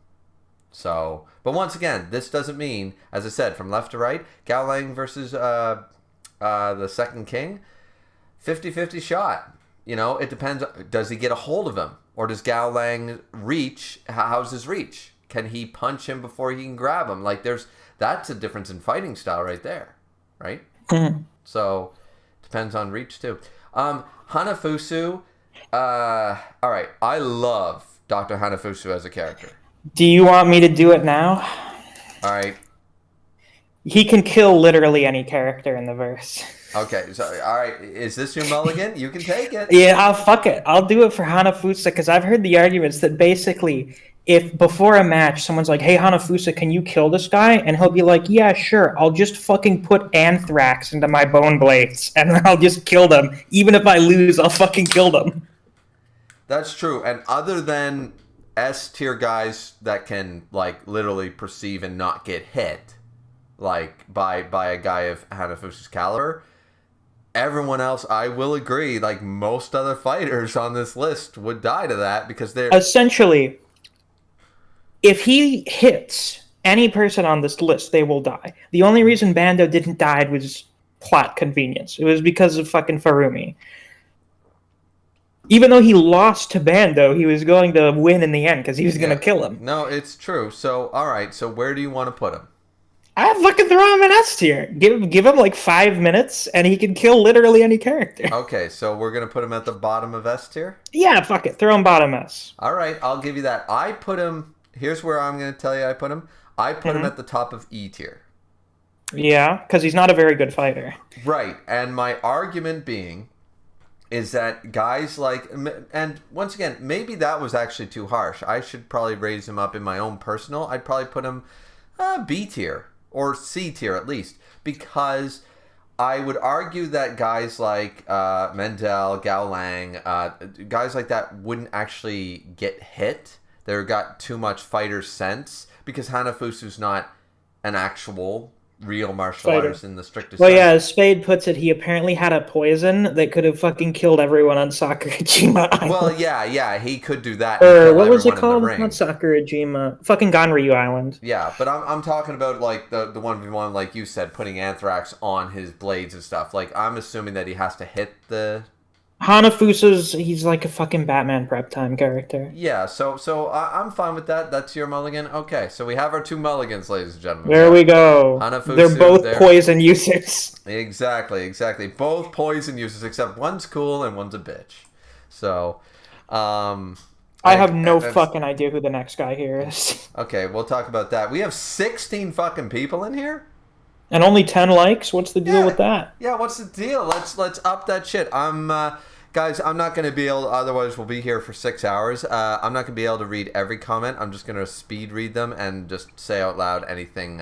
once again, this doesn't mean, as I said, from left to right, Gao Lang versus the second king, 50-50 shot. You know, it depends. Does he get a hold of him? Or does Gao Lang reach? How's his reach? Can he punch him before he can grab him? That's a difference in fighting style right there. Right? Mm-hmm. So, depends on reach too. Hanafusu, all right. I love Dr. Hanafusu as a character. Do you want me to do it now? All right. He can kill literally any character in the verse. Okay, so all right, is this your mulligan? You can take it. Yeah, fuck it. I'll do it for Hanafusa because I've heard the arguments that basically, if before a match someone's like, "Hey Hanafusa, can you kill this guy?" and he'll be like, "Yeah, sure. I'll just fucking put anthrax into my bone blades and I'll just kill them. Even if I lose, I'll fucking kill them." That's true. And other than S tier guys that can literally perceive and not get hit, by a guy of Hanafusa's caliber, everyone else, I will agree, most other fighters on this list would die to that because they're essentially, if he hits any person on this list, they will die. The only reason Bando didn't die was plot convenience. It was because of fucking Farumi. Even though he lost to Bando, he was going to win in the end because he was going to kill him. No, it's true. So, all right. So, where do you want to put him? I fucking throw him in S tier. Give him 5 minutes, and he can kill literally any character. Okay, so we're gonna put him at the bottom of S tier. Yeah, fuck it. Throw him bottom S. All right, I'll give you that. I put him. Here's where I'm gonna tell you. I put him. I put him at the top of E tier. Yeah, because he's not a very good fighter. Right, and my argument being is that guys and once again, maybe that was actually too harsh. I should probably raise him up in my own personal. I'd probably put him B tier. Or C tier at least, because I would argue that guys like Mendel, Gao Lang, guys like that wouldn't actually get hit. They've got too much fighter sense because Hanafusu's not an actual real martial artist in the strictest sense. Yeah, as Spade puts it, he apparently had a poison that could have fucking killed everyone on Sakurajima Island. Well, yeah, he could do that. Or what was it called? Not Sakurajima. Fucking Ganryu Island. Yeah, but I'm talking about the 1v1, like you said, putting anthrax on his blades and stuff. I'm assuming that he has to hit the... Hanafusa's, he's like a fucking Batman prep time character. Yeah, so I'm fine with that. That's your mulligan. Okay, so we have our 2 mulligans, ladies and gentlemen. There we go. Hanafusu, they're both poison users. Exactly. Both poison users, except one's cool and one's a bitch. So, I'll I have no fucking idea who the next guy here is. Okay, we'll talk about that. We have 16 fucking people in here. And only 10 likes? What's the deal Yeah. with that? Yeah, what's the deal? Let's up that shit. Guys, I'm not going to be able, otherwise we'll be here for 6 hours. I'm not going to be able to read every comment. I'm just going to speed read them and just say out loud anything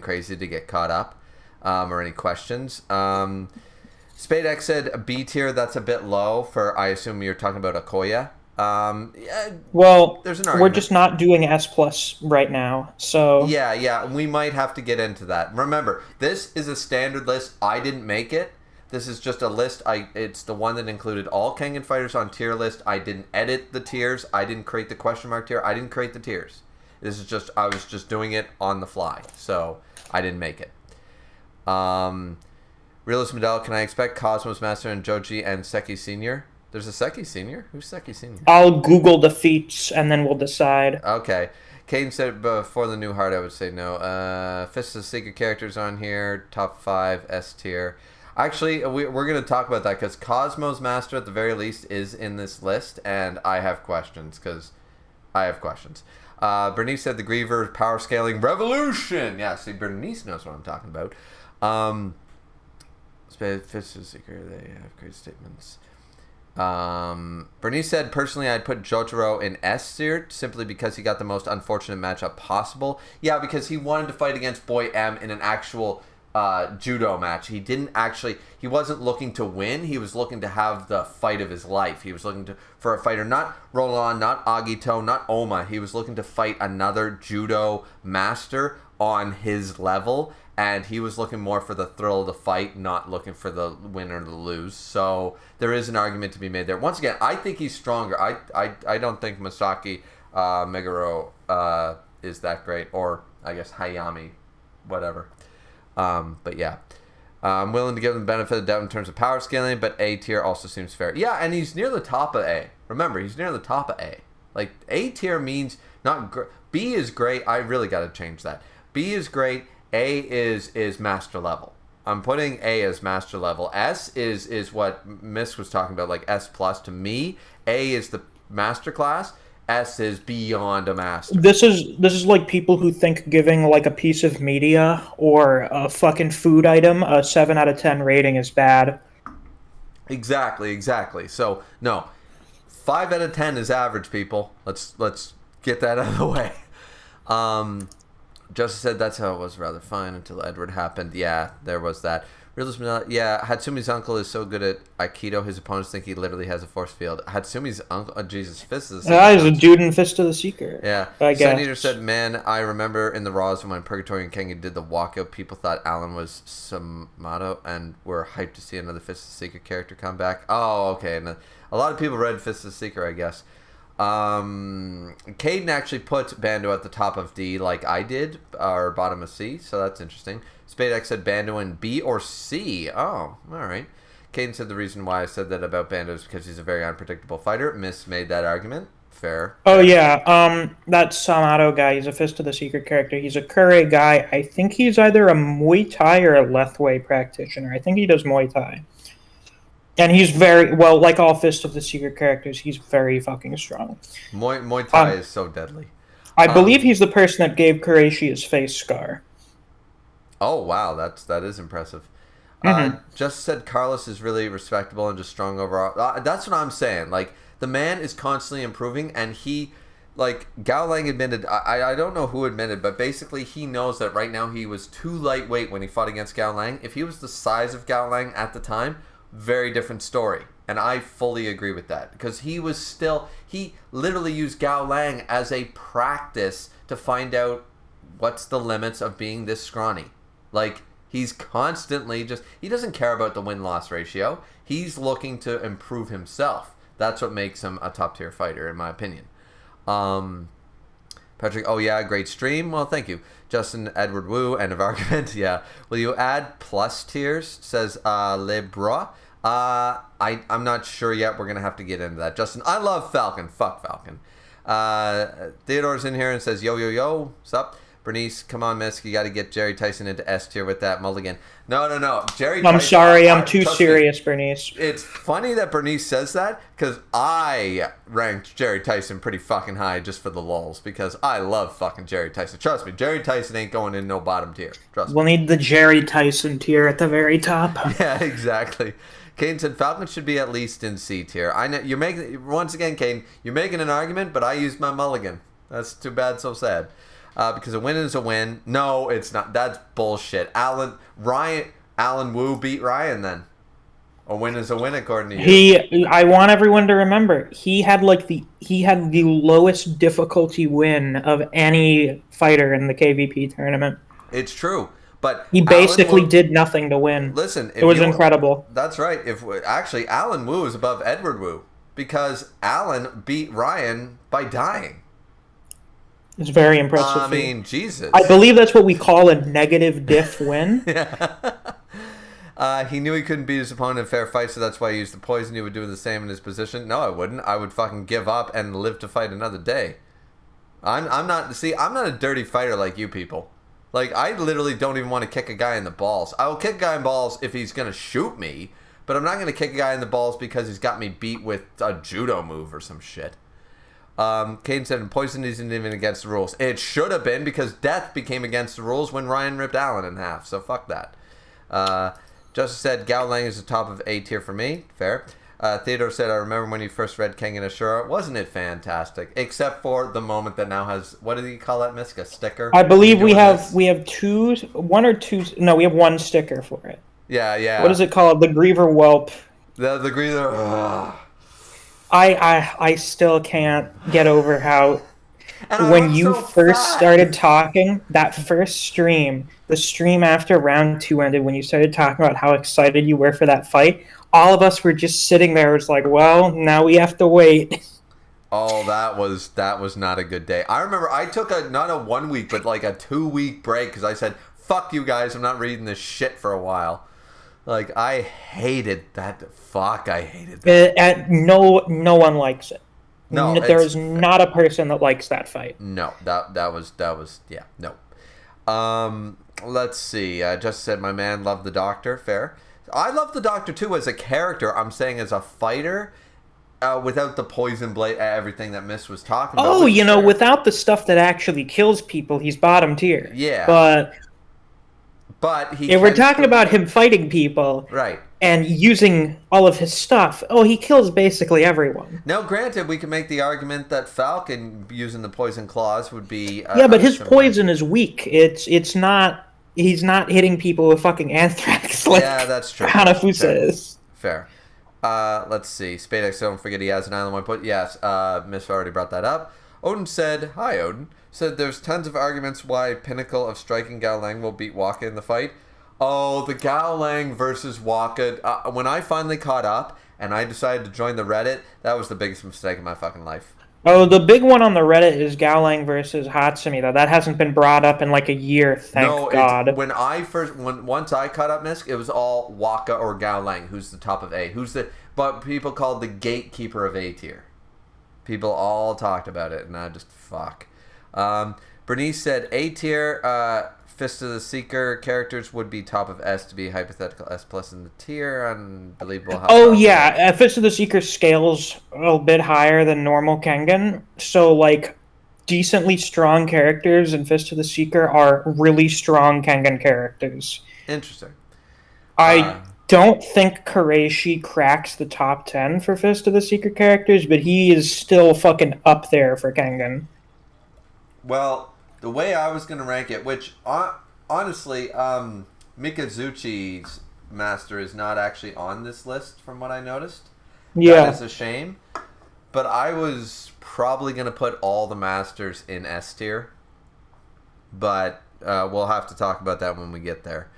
crazy to get caught up, or any questions. SpadeX said B tier, that's a bit low for, I assume you're talking about Akoya. Yeah, well, there's an we're argument. just not doing S plus right now, so Yeah, we might have to get into that. Remember, this is a standard list. I didn't make it. This is just a list. It's the one that included all Kengan fighters on tier list. I didn't edit the tiers. I didn't create the question mark tier. I didn't create the tiers. This is just, I was just doing it on the fly, so I didn't make it. Realist Medell, can I expect Cosmos Master and Joji and Seki Senior? There's a Seki Senior? Who's Seki Senior? I'll Google the feats and then we'll decide. Okay. Caden said before the new heart, I would say no. Fist of Secret characters on here. Top 5 S tier. Actually, we're going to talk about that because Cosmos Master at the very least is in this list, and I have questions Bernice said the Griever power scaling revolution. Yeah, see, Bernice knows what I'm talking about. Fist of Secret, they have great statements. Bernice said, personally, I'd put Jotaro in S tier simply because he got the most unfortunate matchup possible. Yeah, because he wanted to fight against Boy M in an actual judo match. He wasn't looking to win. He was looking to have the fight of his life. He was looking for a fighter, not Roland, not Agito, not Oma. He was looking to fight another judo master on his level. And he was looking more for the thrill of the fight, not looking for the win or the lose. So there is an argument to be made there. Once again, I think he's stronger. I don't think Masaki Meguro is that great. Or, I guess, Hayami. Whatever. But yeah. I'm willing to give him the benefit of the doubt in terms of power scaling, but A tier also seems fair. Yeah, and he's near the top of A. Remember, he's near the top of A. Like, A tier means not... B is great. I really got to change that. B is great. A is master level. I'm putting A as master level. S is what Misc was talking about, like S plus. To me, A is the master class. S is beyond a master. This is like people who think giving like a piece of media or a fucking food item a 7 out of 10 rating is bad. Exactly. So no, 5 out of 10 is average, people. Let's get that out of the way. Justice said that's how it was rather fine until Edward happened. Yeah, there was that. Realist Manila, yeah, Hatsumi's uncle is so good at Aikido, his opponents think he literally has a force field. Hatsumi's uncle, oh, Jesus, Fist of the Seeker. He's a dude in Fist of the Seeker. Yeah. I guess. Sun Eater said, man, I remember in the Raws when Purgatory and Kengan did the walkout, people thought Alan was Samato and were hyped to see another Fist of the Seeker character come back. Oh, okay. And a lot of people read Fist of the Seeker, I guess. Caden actually put Bando at the top of D like I did, or bottom of C, so that's interesting. SpadeX said Bando in B or C. Oh, alright. Caden said the reason why I said that about Bando is because he's a very unpredictable fighter. Miss made that argument. Fair. Oh, yeah. That Samato guy, he's a Fist of the Secret character. He's a Kure guy. I think he's either a Muay Thai or a Lethwei practitioner. I think he does Muay Thai. And he's very, well, like all Fist of the Secret characters, he's very fucking strong. Muay Thai is so deadly. I believe he's the person that gave Kureishi his face scar. Oh, wow. That is impressive. Just said Carlos is really respectable and just strong overall. That's what I'm saying. Like, the man is constantly improving, and he, like, Gao Lang admitted, I don't know who admitted, but basically he knows that right now he was too lightweight when he fought against Gao Lang. If he was the size of Gao Lang at the time, very different story. And I fully agree with that. Because he literally used Gao Lang as a practice to find out what's the limits of being this scrawny. Like, he's constantly he doesn't care about the win-loss ratio. He's looking to improve himself. That's what makes him a top-tier fighter, in my opinion. Patrick, oh yeah, great stream. Well, thank you. Justin Edward Wu, end of argument. Yeah. Will you add plus tiers? Says Lebra. I'm not sure yet. We're going to have to get into that. Justin, I love Falcon. Fuck Falcon. Theodore's in here and says, yo, yo, yo. What's up? Bernice, come on, Misc, you got to get Jerry Tyson into S tier with that mulligan. No. Jerry I'm Tyson, sorry, I'm too serious, Bernice. It's funny that Bernice says that because I ranked Jerry Tyson pretty fucking high just for the lulz because I love fucking Jerry Tyson. Trust me, Jerry Tyson ain't going in no bottom tier. Trust me. We'll need the Jerry Tyson tier at the very top. Yeah, exactly. Kane said Falcon should be at least in C tier. I know you're making once again, Kane. You're making an argument, but I used my mulligan. That's too bad, so sad. Because a win is a win. No, it's not. That's bullshit. Alan Wu beat Ryan then. A win is a win according to you. I want everyone to remember he had the lowest difficulty win of any fighter in the KVP tournament. It's true. But he basically did nothing to win. Listen, it was incredible. That's right. Actually, Alan Wu is above Edward Wu because Alan beat Ryan by dying. It's very impressive. I mean, Jesus. I believe that's what we call a negative diff win. Yeah. He knew he couldn't beat his opponent in fair fight, so that's why he used the poison. He would do the same in his position. No, I wouldn't. I would fucking give up and live to fight another day. I'm not a dirty fighter like you people. Like, I literally don't even want to kick a guy in the balls. I will kick a guy in balls if he's going to shoot me, but I'm not going to kick a guy in the balls because he's got me beat with a judo move or some shit. Kane said, poison isn't even against the rules. It should have been because death became against the rules when Ryan ripped Allen in half, so fuck that. Justice said, Gao Lang is the top of A tier for me. Fair. Theodore said, I remember when you first read Kengan Ashura. Wasn't it fantastic? Except for the moment that now has, what did he call that, Misc? A sticker? I believe we have one sticker for it. Yeah. What is it called? The Griever Whelp. The Griever. I still can't get over how when you first started talking, that first stream, the stream after round 2 ended, when you started talking about how excited you were for that fight, all of us were just sitting there. It's like, well, now we have to wait. Oh, that was not a good day. I remember I took not a 1 week, but like a 2 week break because I said, fuck you guys, I'm not reading this shit for a while. Like, I hated that. Fuck, I hated that. No one likes it. No, there's not a person that likes that fight. No, that was yeah, no. Let's see. Just said my man loved the Doctor. Fair. I love the Doctor too as a character. I'm saying as a fighter, without the poison blade, everything that Misc was talking about. Oh, without the stuff that actually kills people, he's bottom tier. Yeah. But if we're talking about him fighting people, right, and using all of his stuff, he kills basically everyone. Now, granted, we can make the argument that Falcon using the poison claws would be. But his poison is weak. It's not. He's not hitting people with fucking anthrax like that's true. Hanafusa is. Fair. Let's see. Spadex, don't forget he has an island 1 point. Yes, Misc already brought that up. Odin said, hi, Odin. Said there's tons of arguments why Pinnacle of Striking Gao Lang will beat Waka in the fight. Oh, the Gao Lang versus Waka. When I finally caught up and I decided to join the Reddit, that was the biggest mistake in my fucking life. Oh, the big one on the Reddit is Gao Lang versus Hatsumi, though. That hasn't been brought up in like a year, thank God. Once I caught up, Misc, it was all Waka or Gao Lang. Who's the top of A? But people called the gatekeeper of A tier. People all talked about it, and I just, fuck. Bernice said A tier, Fist of the Seeker characters would be top of S to be hypothetical S plus in the tier. Unbelievable. Fist of the Seeker scales a little bit higher than normal Kengan. So, like, decently strong characters in Fist of the Seeker are really strong Kengan characters. Interesting. I don't think Kureishi cracks the top 10 for Fist of the Seeker characters, but he is still fucking up there for Kengan. Well, the way I was going to rank it, which, honestly, Mikazuchi's master is not actually on this list from what I noticed. Yeah. That is a shame. But I was probably going to put all the masters in S tier. But we'll have to talk about that when we get there.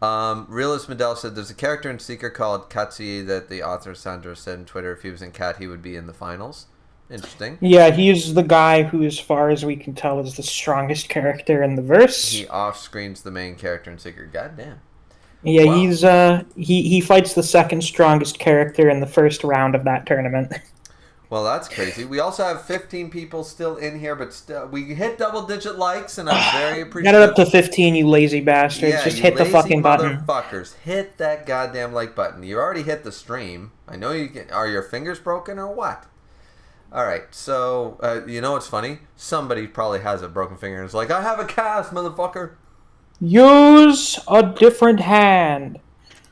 Realist Medell said there's a character in Seeker called Katsuye that the author Sandra said on Twitter if he was in Cat he would be in the finals. Interesting. Yeah, he's the guy who, as far as we can tell, is the strongest character in the verse. He off-screens the main character in Seeker. Goddamn. Yeah, wow. He fights the second strongest character in the first round of that tournament. Well, that's crazy. We also have 15 people still in here, but still, we hit double-digit likes, and I'm very Get it up to appreciative. 15, you lazy bastards. Yeah, Just you hit the lazy fucking button. motherfuckers. Hit that goddamn like button. You already hit the stream. I know you can. Are your fingers broken or what? All right, so you know what's funny? Somebody probably has a broken finger and is like, I have a cast, motherfucker. Use a different hand.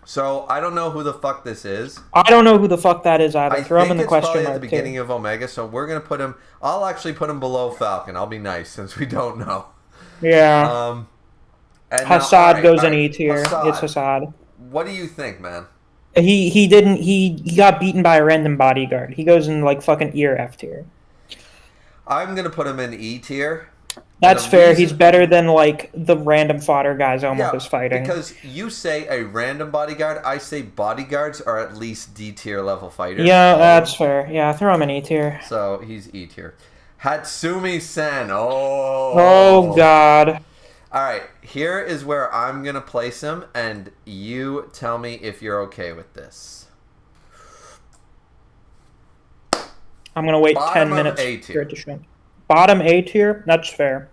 So I don't know who the fuck this is. I don't know who the fuck that is either. I Throw him in think the it's question probably at the mark, beginning too. of Omega, so we're gonna put him. I'll actually put him below Falcon. I'll be nice since we don't know. Yeah. Um, and now, Hassad goes all in right, E tier. It's Hassad. Hassad. What do you think, man? He didn't he got beaten by a random bodyguard. He goes in like fucking ear F tier. I'm gonna put him in E tier, and the That's fair. He's reason, better than like the random fodder guys Elmo yeah, is fighting. because you say a random bodyguard, I say bodyguards are at least D tier level fighters. Yeah, All of that's them. fair. Yeah, throw him in E tier. So he's E tier. Hatsumi Sen. Oh Oh. god. All right, here is where I'm going to place him, and you tell me if you're okay with this. I'm gonna wait Bottom 10 of minutes A for tier. it to shrink. Bottom A tier? That's fair.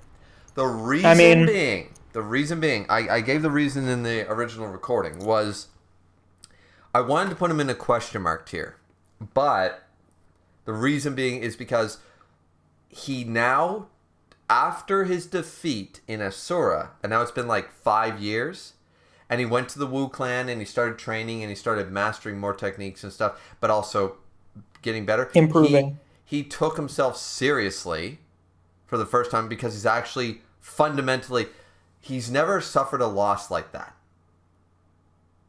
The reason mean- being, I gave the reason in the original recording, was I wanted to put him in a question mark tier. But the reason being is because he now, after his defeat in Asura, and now it's been like 5 years, and he went to the Wu Clan and he started training and he started mastering more techniques and stuff, but also getting better. Improving. He took himself seriously for the first time because he's actually fundamentally, he's never suffered a loss like that.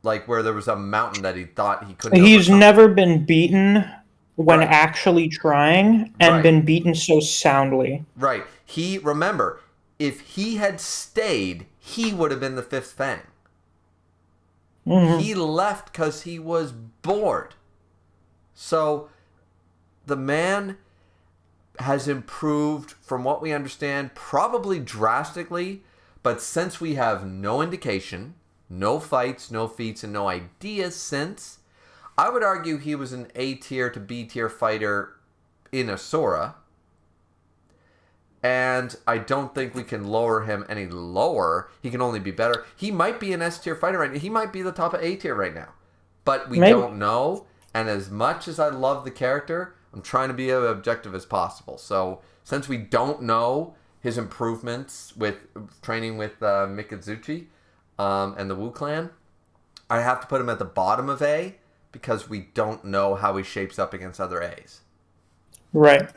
Like where there was a mountain that he thought he couldn't He's overcome. never been beaten when Right. actually trying and Right. been beaten so soundly. Right. Remember, if he had stayed, he would have been the fifth Fang. Mhm. He left because he was bored. So the man has improved, from what we understand, probably drastically. But since we have no indication, no fights, no feats, and no ideas since, I would argue he was an A tier to B tier fighter in Asura. And I don't think we can lower him any lower. He can only be better. He might be an S tier fighter right now. He might be the top of A tier right now. But we Maybe. don't know. And as much as I love the character, I'm trying to be as objective as possible. So since we don't know his improvements with training with Mikazuchi and the Wu Clan, I have to put him at the bottom of A because we don't know how he shapes up against other A's. Right.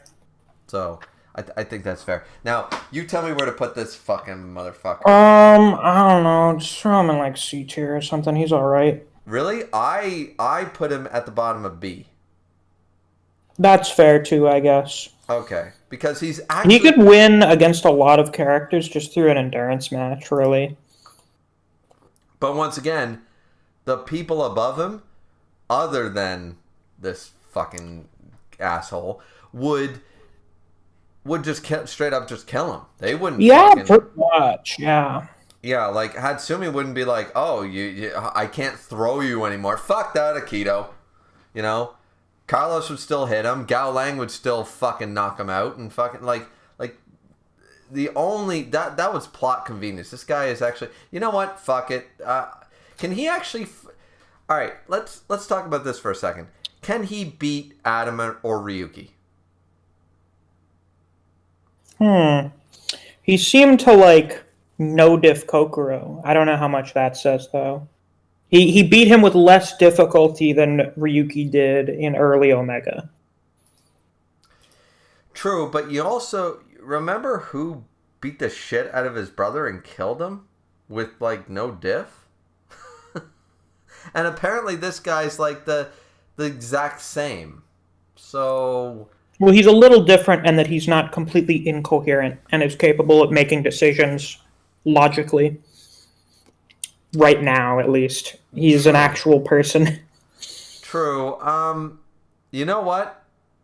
So I think that's fair. Now, you tell me where to put this fucking motherfucker. I don't know. Just throw him in like C tier or something. He's alright. Really? I put him at the bottom of B. That's fair too, I guess. Okay. Because he's actually... He could win against a lot of characters just through an endurance match, really. But once again, the people above him, other than this fucking asshole, would just straight up just kill him. They wouldn't. Yeah, fucking, pretty much. Yeah. yeah. Like Hatsumi wouldn't be like, oh, I can't throw you anymore. Fuck that, Aikido. You know, Carlos would still hit him. Gao Lang would still fucking knock him out, and fucking like the only that was plot convenience. This guy is actually. You know what? Fuck it. Can he actually? All right. Let's talk about this for a second. Can he beat Adam or Ryuki? He seemed to like no diff Kokoro. I don't know how much that says though. He beat him with less difficulty than Ryuki did in early Omega. True, but you also remember who beat the shit out of his brother and killed him with like no diff? And apparently this guy's like the exact same. So Well, he's a little different in that he's not completely incoherent and is capable of making decisions logically. Right now, at least. He's an actual person. true. You know what?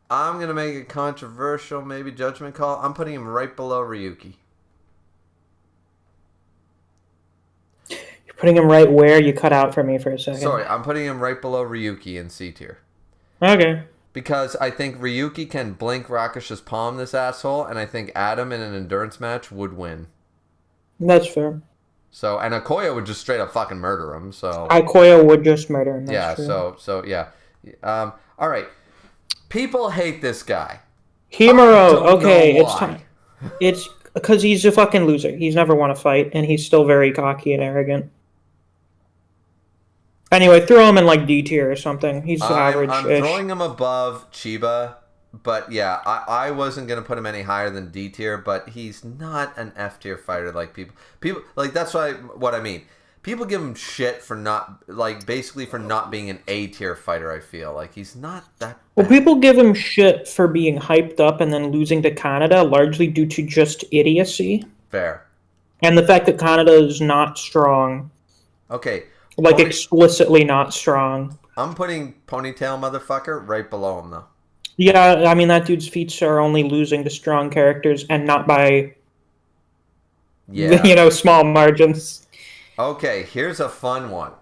I'm gonna make a controversial, maybe judgment call. I'm putting him right below Ryuki. You're putting him right where? You cut out for me for a second. Sorry, I'm putting him right below Ryuki in C tier. Okay. Because I think Ryuki can blink Rakash's palm, this asshole, and I think Adam in an endurance match would win. That's fair. So, and Okoye would just straight up fucking murder him. So Okoye would just murder him. That's true. So yeah. All right. People hate this guy. Himuro, okay, it's time. It's because he's a fucking loser. He's never won a fight, and he's still very cocky and arrogant. Anyway, throw him in like D tier or something. He's average. I'm throwing him above Chiba, but yeah, I wasn't gonna put him any higher than D tier. But he's not an F tier fighter like people. Like that's what I mean. People give him shit for not basically for not being an A tier fighter. I feel like he's not that bad. Well, people give him shit for being hyped up and then losing to Canada, largely due to just idiocy. Fair. And the fact that Canada is not strong. Okay. Like, explicitly not strong. I'm putting Ponytail Motherfucker right below him, though. Yeah, I mean, that dude's feats are only losing to strong characters and not by, small margins. Okay, here's a fun one.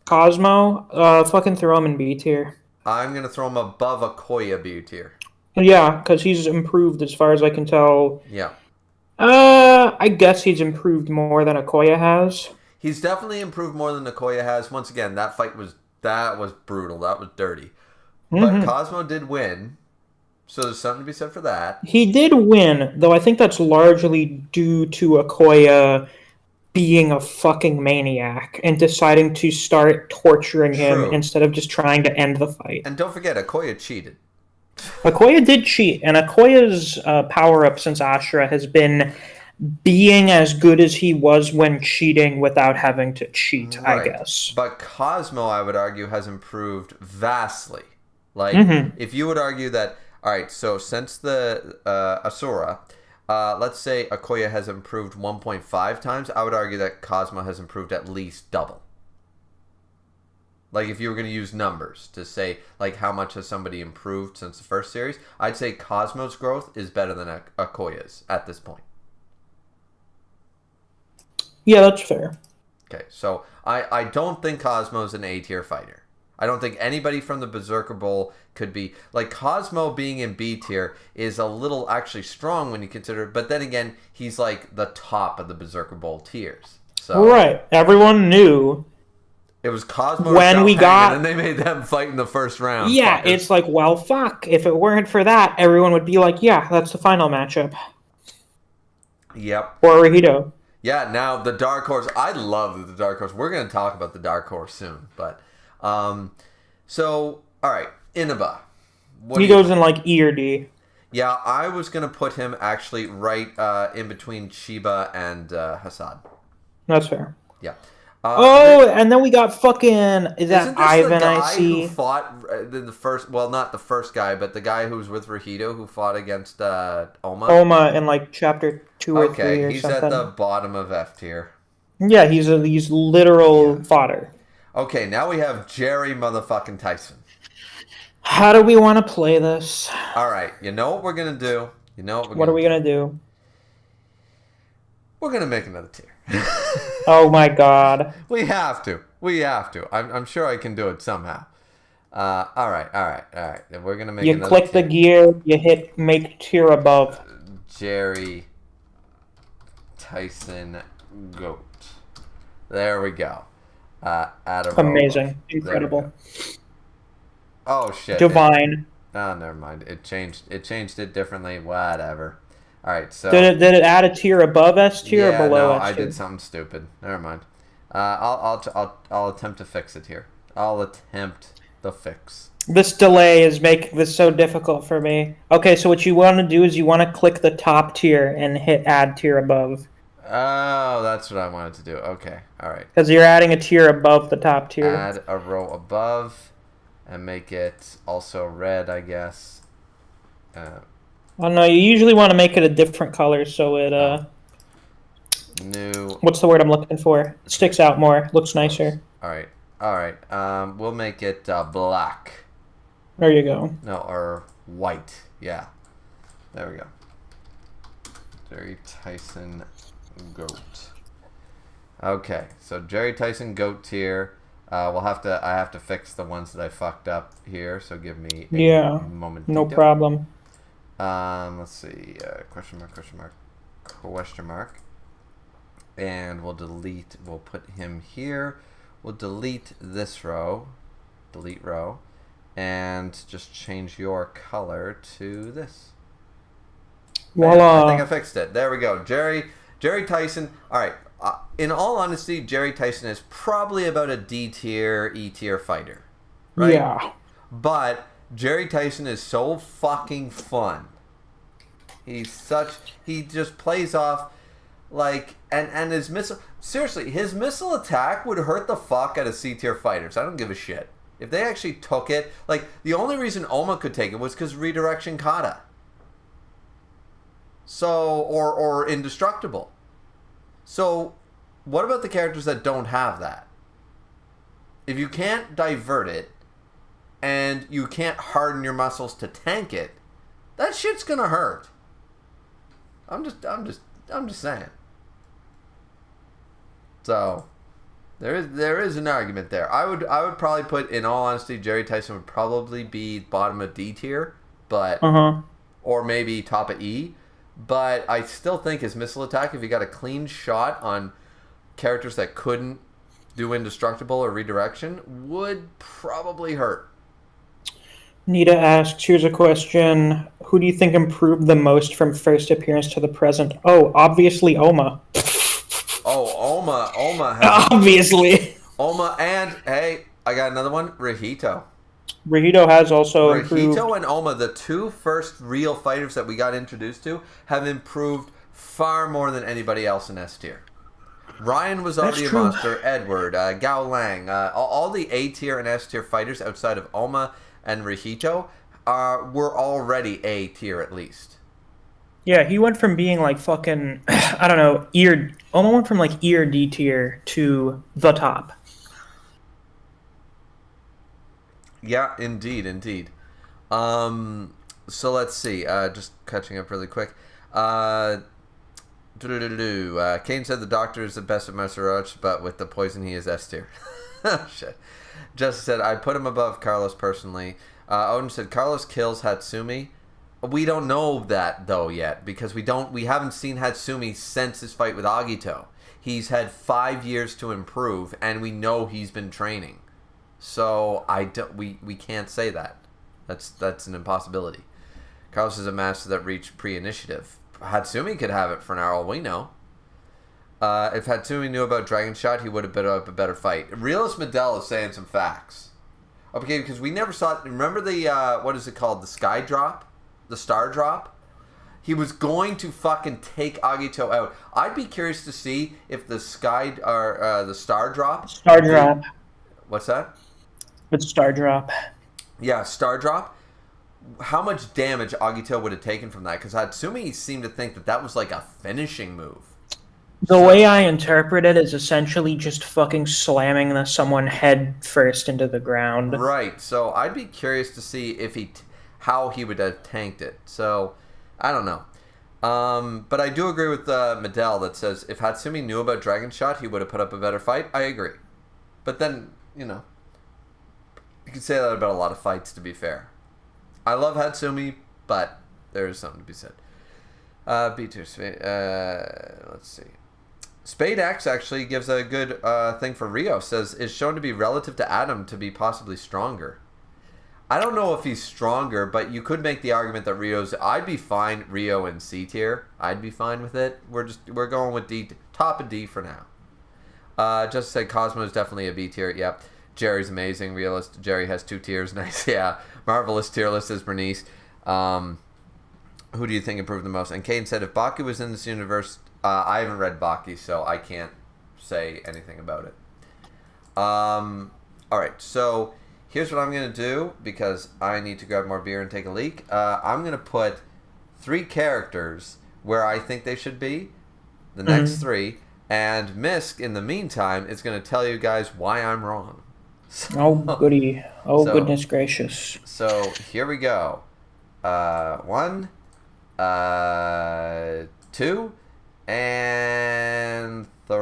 Cosmo, fucking throw him in B tier. I'm going to throw him above Okoye B tier. Yeah, because he's improved as far as I can tell. Yeah. I guess he's improved more than Okoye has. He's definitely improved more than Okoye has. Once again, that fight was brutal. That was dirty. Mm-hmm. But Cosmo did win, so there's something to be said for that. He did win, though I think that's largely due to Okoye being a fucking maniac and deciding to start torturing him instead of just trying to end the fight. And don't forget, Okoye cheated. Okoye did cheat, and Okoye's power-up since Ashura has been being as good as he was when cheating without having to cheat, right. I guess. But Cosmo, I would argue, has improved vastly. Like, if you would argue that, all right, so since the Asura, let's say Okoye has improved 1.5 times, I would argue that Cosmo has improved at least double. Like, if you were going to use numbers to say, like, how much has somebody improved since the first series, I'd say Cosmo's growth is better than Okoye's at this point. Yeah, that's fair. Okay, so I don't think Cosmo's an A-tier fighter. I don't think anybody from the Berserker Bowl could be... Like, Cosmo being in B-tier is a little actually strong when you consider... But then again, he's like the top of the Berserker Bowl tiers. So right. Everyone knew... It was Cosmo when we got... and they made them fight in the first round. Yeah, fuckers. It's like, well, fuck. If it weren't for that, everyone would be like, yeah, that's the final matchup. Yep. Or Rahito. Yeah, now the Dark Horse. I love the Dark Horse. We're going to talk about the Dark Horse soon. But, so, all right, Inaba. He goes in like E or D. Yeah, I was going to put him actually right in between Chiba and Hassad. That's fair. Yeah. And then we got fucking... Is that Ivan the guy I see? who fought the first... Well, not the first guy, but the guy who was with Rahito who fought against Oma? Oma in like chapter 2 or 3 or something. Okay, he's at the bottom of F tier. Yeah, he's literal fodder. Okay, now we have Jerry motherfucking Tyson. How do we want to play this? All right, you know what we're going to do? What are we going to do? We're going to make another tier. Oh my god. We have to. I'm sure I can do it somehow. All right. Then we're going to make another tier. You click the gear, you hit make tier above. Jerry Tyson GOAT. There we go. Amazing. Incredible. Oh shit. Divine. Never mind. It changed it differently. Whatever. All right, so did it add a tier above S tier or below S tier? I did something stupid. Never mind. I'll attempt to fix it here. I'll attempt the fix. This delay is making this so difficult for me. Okay, so what you want to do is you want to click the top tier and hit add tier above. Oh, that's what I wanted to do. Okay, all right. Because you're adding a tier above the top tier. Add a row above and make it also red, I guess. Oh no, you usually want to make it a different color so it new. What's the word I'm looking for? It sticks out more, looks nicer. All right. We'll make it black. There you go. No, or white. Yeah. There we go. Jerry Tyson GOAT. Okay, so Jerry Tyson GOAT tier. I have to fix the ones that I fucked up here. So give me a Yeah, moment. no problem. Let's see. Question mark. Question mark. Question mark. And we'll delete. We'll put him here. We'll delete this row. Delete row. And just change your color to this. Voila. I think I fixed it. There we go. Jerry Tyson. All right. In all honesty, Jerry Tyson is probably about a D tier, E tier fighter, right? Yeah. But Jerry Tyson is so fucking fun. He just plays off like, and his missile. Seriously, his missile attack would hurt the fuck out of C tier fighters. I don't give a shit. If they actually took it, like, the only reason Oma could take it was because redirection kata. So, or indestructible. So, what about the characters that don't have that? If you can't divert it, and you can't harden your muscles to tank it, that shit's gonna hurt. I'm just saying. So, there is an argument there. I would probably put, in all honesty, Jerry Tyson would probably be bottom of D tier, but or maybe top of E. But I still think his missile attack, if he got a clean shot on characters that couldn't do indestructible or redirection, would probably hurt. Nita asks, here's a question. Who do you think improved the most from first appearance to the present? Oh, obviously Oma. Oh, Oma has... Obviously. Oma, and, hey, I got another one, Rahito. Rahito has also improved. Rahito and Oma, the two first real fighters that we got introduced to, have improved far more than anybody else in S tier. Ryan was already a monster. Edward, Gao Lang, all the A tier and S tier fighters outside of Oma and Rahito were already A tier at least. Yeah, he went from being like fucking, I don't know, Oma went from like E or D tier to the top. Yeah, indeed. So let's see. Just catching up really quick. Kane said the Doctor is the best at martial arts, but with the poison he is S tier. Shit. Justice said, I'd put him above Carlos personally. Odin said, Carlos kills Hatsumi. We don't know that, though, yet, because we haven't seen Hatsumi since his fight with Agito. He's had 5 years to improve, and we know he's been training. So we can't say that. That's an impossibility. Carlos is a master that reached pre-initiative. Hatsumi could have it for now, all we know. If Hatsumi knew about Dragon Shot, he would have been up a better fight. Realist Medell is saying some facts. Okay, because we never saw it. Remember the, what is it called? The Sky Drop? The Star Drop? He was going to fucking take Agito out. I'd be curious to see if the Sky, or the Star Drop... Star Drop. What's that? It's Star Drop. Yeah, Star Drop. How much damage Agito would have taken from that? Because Hatsumi seemed to think that was like a finishing move. The way I interpret it is essentially just fucking slamming someone head first into the ground. Right. So I'd be curious to see if how he would have tanked it. So I don't know. But I do agree with Medell that says if Hatsumi knew about Dragon Shot, he would have put up a better fight. I agree. But then, you could say that about a lot of fights, to be fair. I love Hatsumi, but there is something to be said. B2, let's see. Spade X actually gives a good thing for Rio. Says, is shown to be relative to Adam to be possibly stronger. I don't know if he's stronger, but you could make the argument that I'd be fine Rio in C tier. I'd be fine with it. We're going with D, top of D for now. Just said Cosmo is definitely a B tier. Yep. Jerry's amazing. Realist. Jerry has 2 tiers. Nice. Yeah. Marvelous tier list is Bernice. Who do you think improved the most? And Kane said, if Baki was in this universe, I haven't read Baki, so I can't say anything about it. All right. So here's what I'm going to do, because I need to grab more beer and take a leak. I'm going to put 3 characters where I think they should be, the next 3, and Misc, in the meantime, is going to tell you guys why I'm wrong. Oh, goody. Oh, goodness gracious. So, here we go. 1, 2, and 3.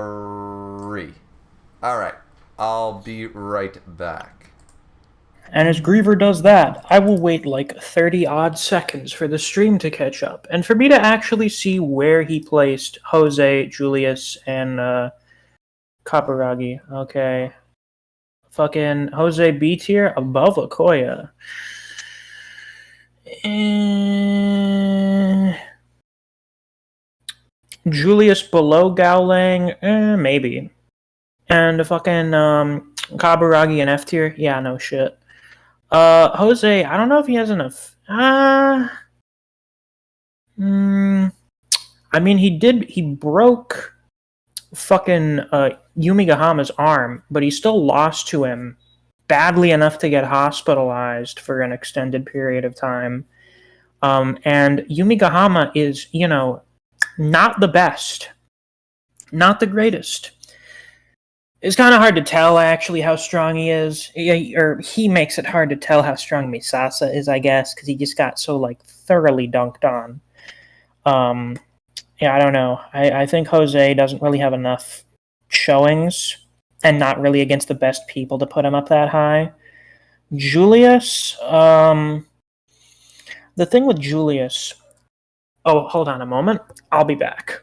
All right. I'll be right back. And as Griever does that, I will wait like 30 odd seconds for the stream to catch up and for me to actually see where he placed Jose, Julius, and Kaparagi. Okay. Fucking Jose B tier above Okoya. Julius below Gowlang, maybe. And fucking Kaburagi in F tier, yeah, no shit. Jose, I don't know if he has enough. I mean, he broke fucking Yumigahama's arm, but he still lost to him badly enough to get hospitalized for an extended period of time. And Yumigahama is, not the best, not the greatest. It's kind of hard to tell, actually, how strong he is. Or he makes it hard to tell how strong Misasa is, I guess, because he just got so, thoroughly dunked on. Yeah, I don't know. I think Jose doesn't really have enough showings, and not really against the best people to put him up that high. Julius, the thing with Julius... Oh, hold on a moment. I'll be back.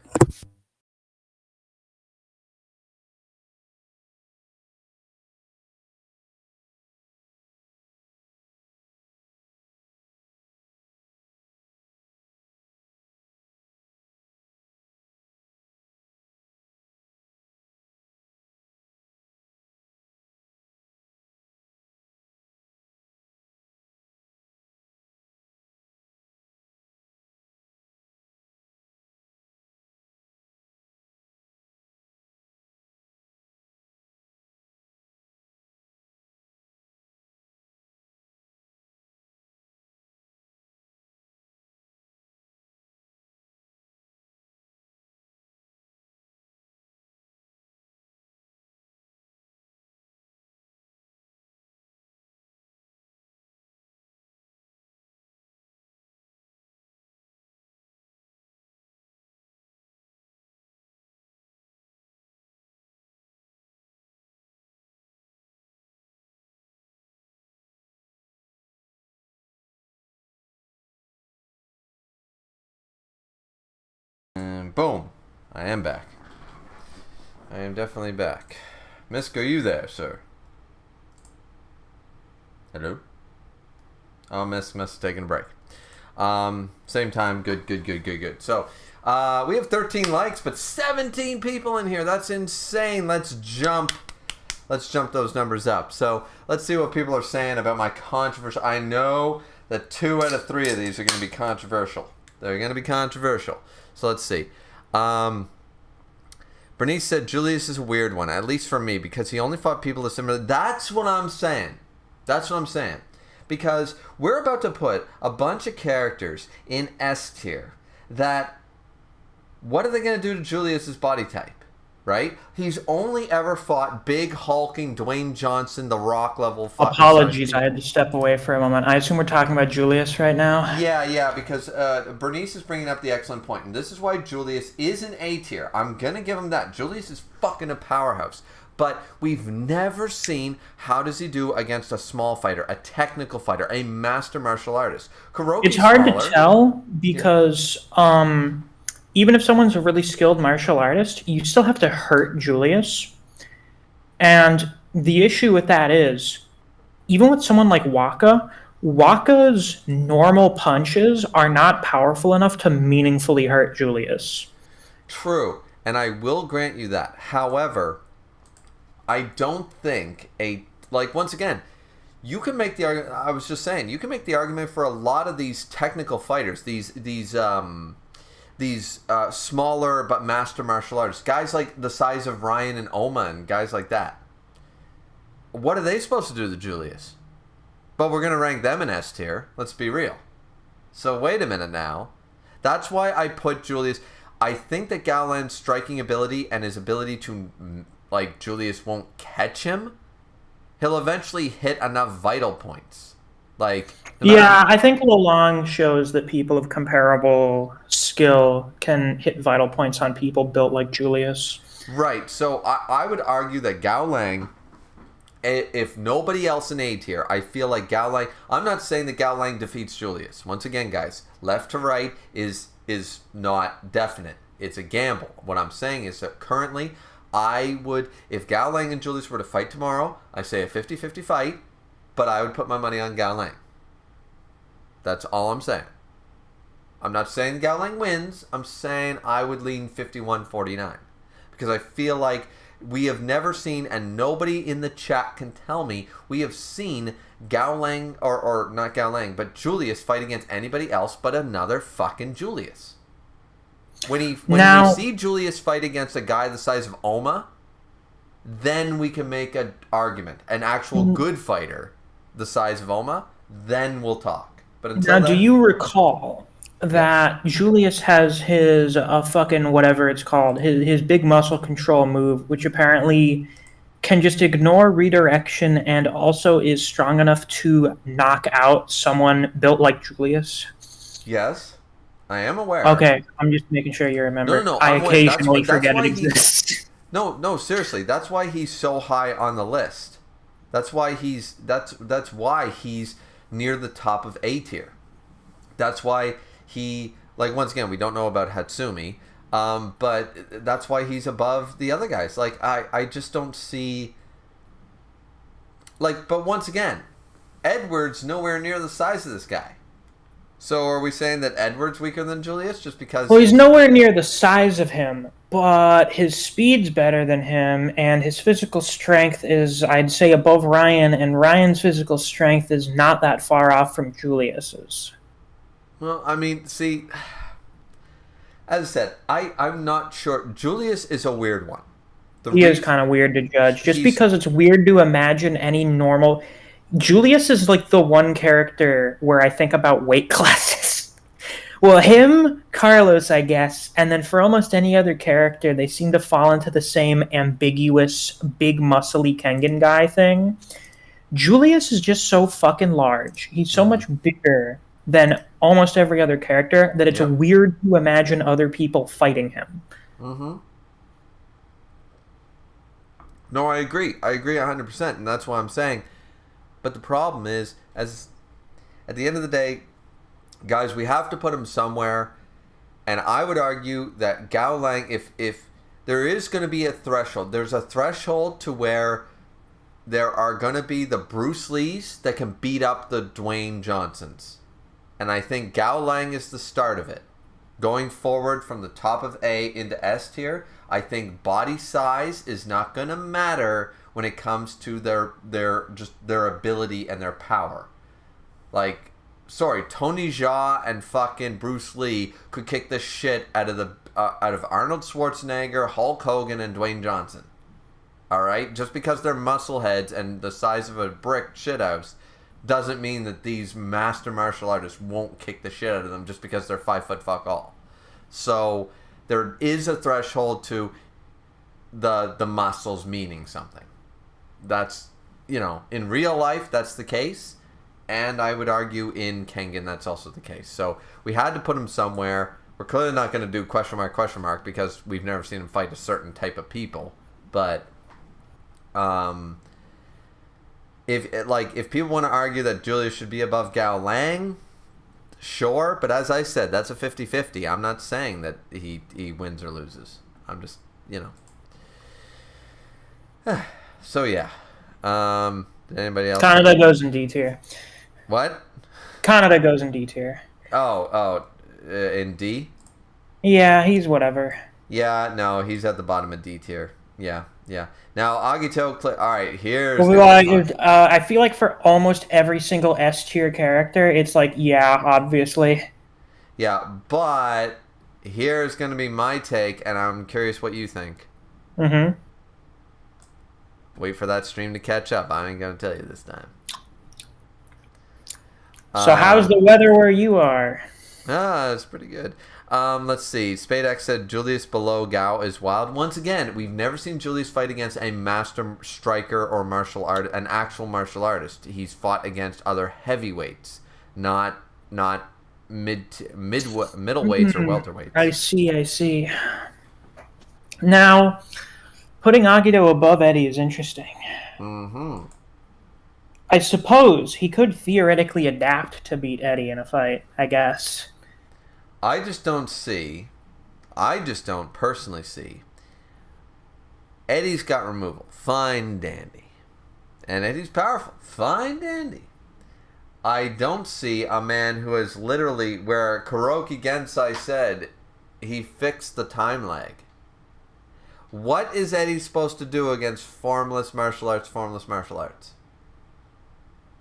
And boom, I am back. I am definitely back. Misc, are you there, sir? Hello? Oh, Misc must have taken a break. Same time, good. So, we have 13 likes, but 17 people in here. That's insane. Let's jump those numbers up. So, let's see what people are saying about my controversial. I know that 2 out of 3 of these are going to be controversial. They're going to be controversial. So let's see. Bernice said Julius is a weird one, at least for me, because he only fought people that similar. That's what I'm saying. Because we're about to put a bunch of characters in S tier that, what are they going to do to Julius's body type? Right? He's only ever fought big, hulking Dwayne Johnson, The Rock level. Apologies, I had to step away for a moment. I assume we're talking about Julius right now? Yeah, because Bernice is bringing up the excellent point, and this is why Julius is an A tier. I'm going to give him that. Julius is fucking a powerhouse. But we've never seen how does he do against a small fighter, a technical fighter, a master martial artist. It's hard to tell because... even if someone's a really skilled martial artist, you still have to hurt Julius. And the issue with that is, even with someone like Waka's normal punches are not powerful enough to meaningfully hurt Julius. True, and I will grant you that. However, I don't think once again, you can make the argument, I was just saying, you can make the argument for a lot of these technical fighters, these smaller but master martial artists, guys like the size of Ryan and Oma and guys like that. What are they supposed to do to Julius? But we're going to rank them in S tier. Let's be real. So wait a minute now. That's why I put Julius. I think that Gowland's striking ability and his ability to, Julius won't catch him. He'll eventually hit enough vital points. I think Long shows that people of comparable skill can hit vital points on people built like Julius. Right. So I would argue that Gowlang if nobody else in A tier, I feel like Gao Lang. I'm not saying that Gao Lang defeats Julius. Once again, guys, left to right is not definite. It's a gamble. What I'm saying is that currently, I would, if Gao Lang and Julius were to fight tomorrow, I say a 50-50 fight, but I would put my money on Gao Lang. That's all I'm saying. I'm not saying Gao Lang wins. I'm saying I would lean 51-49 because I feel like we have never seen, and nobody in the chat can tell me, we have seen Gao Lang, or not Gao Lang, but Julius fight against anybody else but another fucking Julius. When we see Julius fight against a guy the size of Oma, then we can make an argument. An actual good fighter the size of Oma, then we'll talk. But until now, do you recall that Julius has his fucking whatever it's called, his big muscle control move, which apparently can just ignore redirection and also is strong enough to knock out someone built like Julius? Yes, I am aware. Okay, I'm just making sure you remember. No, I occasionally forget it exists. No, seriously, that's why he's so high on the list. That's why he's near the top of A tier. That's why he, like, once again, we don't know about Hatsumi, but that's why he's above the other guys. Like, I just don't see, like, but once again, Edward's nowhere near the size of this guy. So are we saying that Edward's weaker than Julius just because... Well, he's nowhere near the size of him, but his speed's better than him, and his physical strength is, I'd say, above Ryan, and Ryan's physical strength is not that far off from Julius's. Well, I mean, see, as I said, I'm not sure. Julius is a weird one. He is kind of weird to judge, just because it's weird to imagine any normal... Julius is like the one character where I think about weight classes. Well, him, Carlos, I guess, and then for almost any other character, they seem to fall into the same ambiguous, big, muscly Kengan guy thing. Julius is just so fucking large. He's so much bigger than almost every other character that it's weird to imagine other people fighting him. Mm-hmm. No, I agree. I agree 100%, and that's why I'm saying... But the problem is, as at the end of the day, guys, we have to put him somewhere. And I would argue that Gao Lang, if there is going to be a threshold, there's a threshold to where there are going to be the Bruce Lees that can beat up the Dwayne Johnsons. And I think Gao Lang is the start of it. Going forward from the top of A into S tier, I think body size is not going to matter when it comes to their ability and their power. Like, sorry, Tony Jaa and fucking Bruce Lee could kick the shit out of Arnold Schwarzenegger, Hulk Hogan, and Dwayne Johnson. All right, just because they're muscle heads and the size of a brick shithouse doesn't mean that these master martial artists won't kick the shit out of them just because they're 5 foot fuck all. So there is a threshold to the muscles meaning something. That's, in real life, that's the case. And I would argue in Kengan, that's also the case. So we had to put him somewhere. We're clearly not going to do question mark, because we've never seen him fight a certain type of people. But if people want to argue that Julius should be above Gao Lang, sure. But as I said, that's a 50-50. I'm not saying that he wins or loses. I'm just, So yeah, did anybody else? Canada goes in D tier. What? Canada goes in D tier. In D? Yeah, he's whatever. Yeah, no, he's at the bottom of D tier. Yeah. Now Agito, all right, here's. I feel like for almost every single S tier character, it's like, yeah, obviously. Yeah, but here's gonna be my take, and I'm curious what you think. Mm-hmm. Wait for that stream to catch up. I ain't gonna tell you this time. So how's the weather where you are? It's pretty good. Let's see. Spadex said Julius below Gao is wild. Once again, we've never seen Julius fight against a master striker or an actual martial artist. He's fought against other heavyweights, not middleweights or welterweights. I see. Now, putting Agito above Eddie is interesting. Mm-hmm. I suppose he could theoretically adapt to beat Eddie in a fight, I guess. I just don't see. I just don't personally see. Eddie's got removal. Fine dandy. And Eddie's powerful. Fine dandy. I don't see a man who is literally, where Kuroki Gensai said he fixed the time lag. What is Eddie supposed to do against formless martial arts?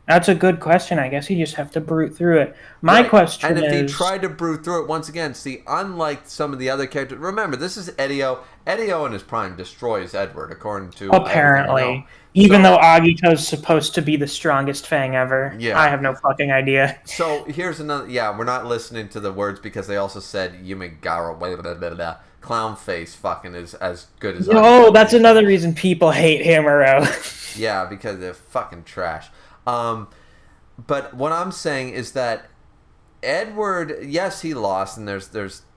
That's a good question. I guess you just have to brute through it. My question is... And if is... he tried to brute through it, once again, see, unlike some of the other characters... Remember, this is Eddie-O. Eddie-O in his prime destroys Edward, according to... Apparently. Even though Agito's supposed to be the strongest Fang ever. Yeah. I have no fucking idea. So, here's another... Yeah, we're not listening to the words because they also said Yumigara, blah, blah, blah, blah. Clown face fucking is as good as... Oh, that's another reason people hate Himuro. Yeah, because they're fucking trash. But what I'm saying is that Edward, yes, he lost, and there's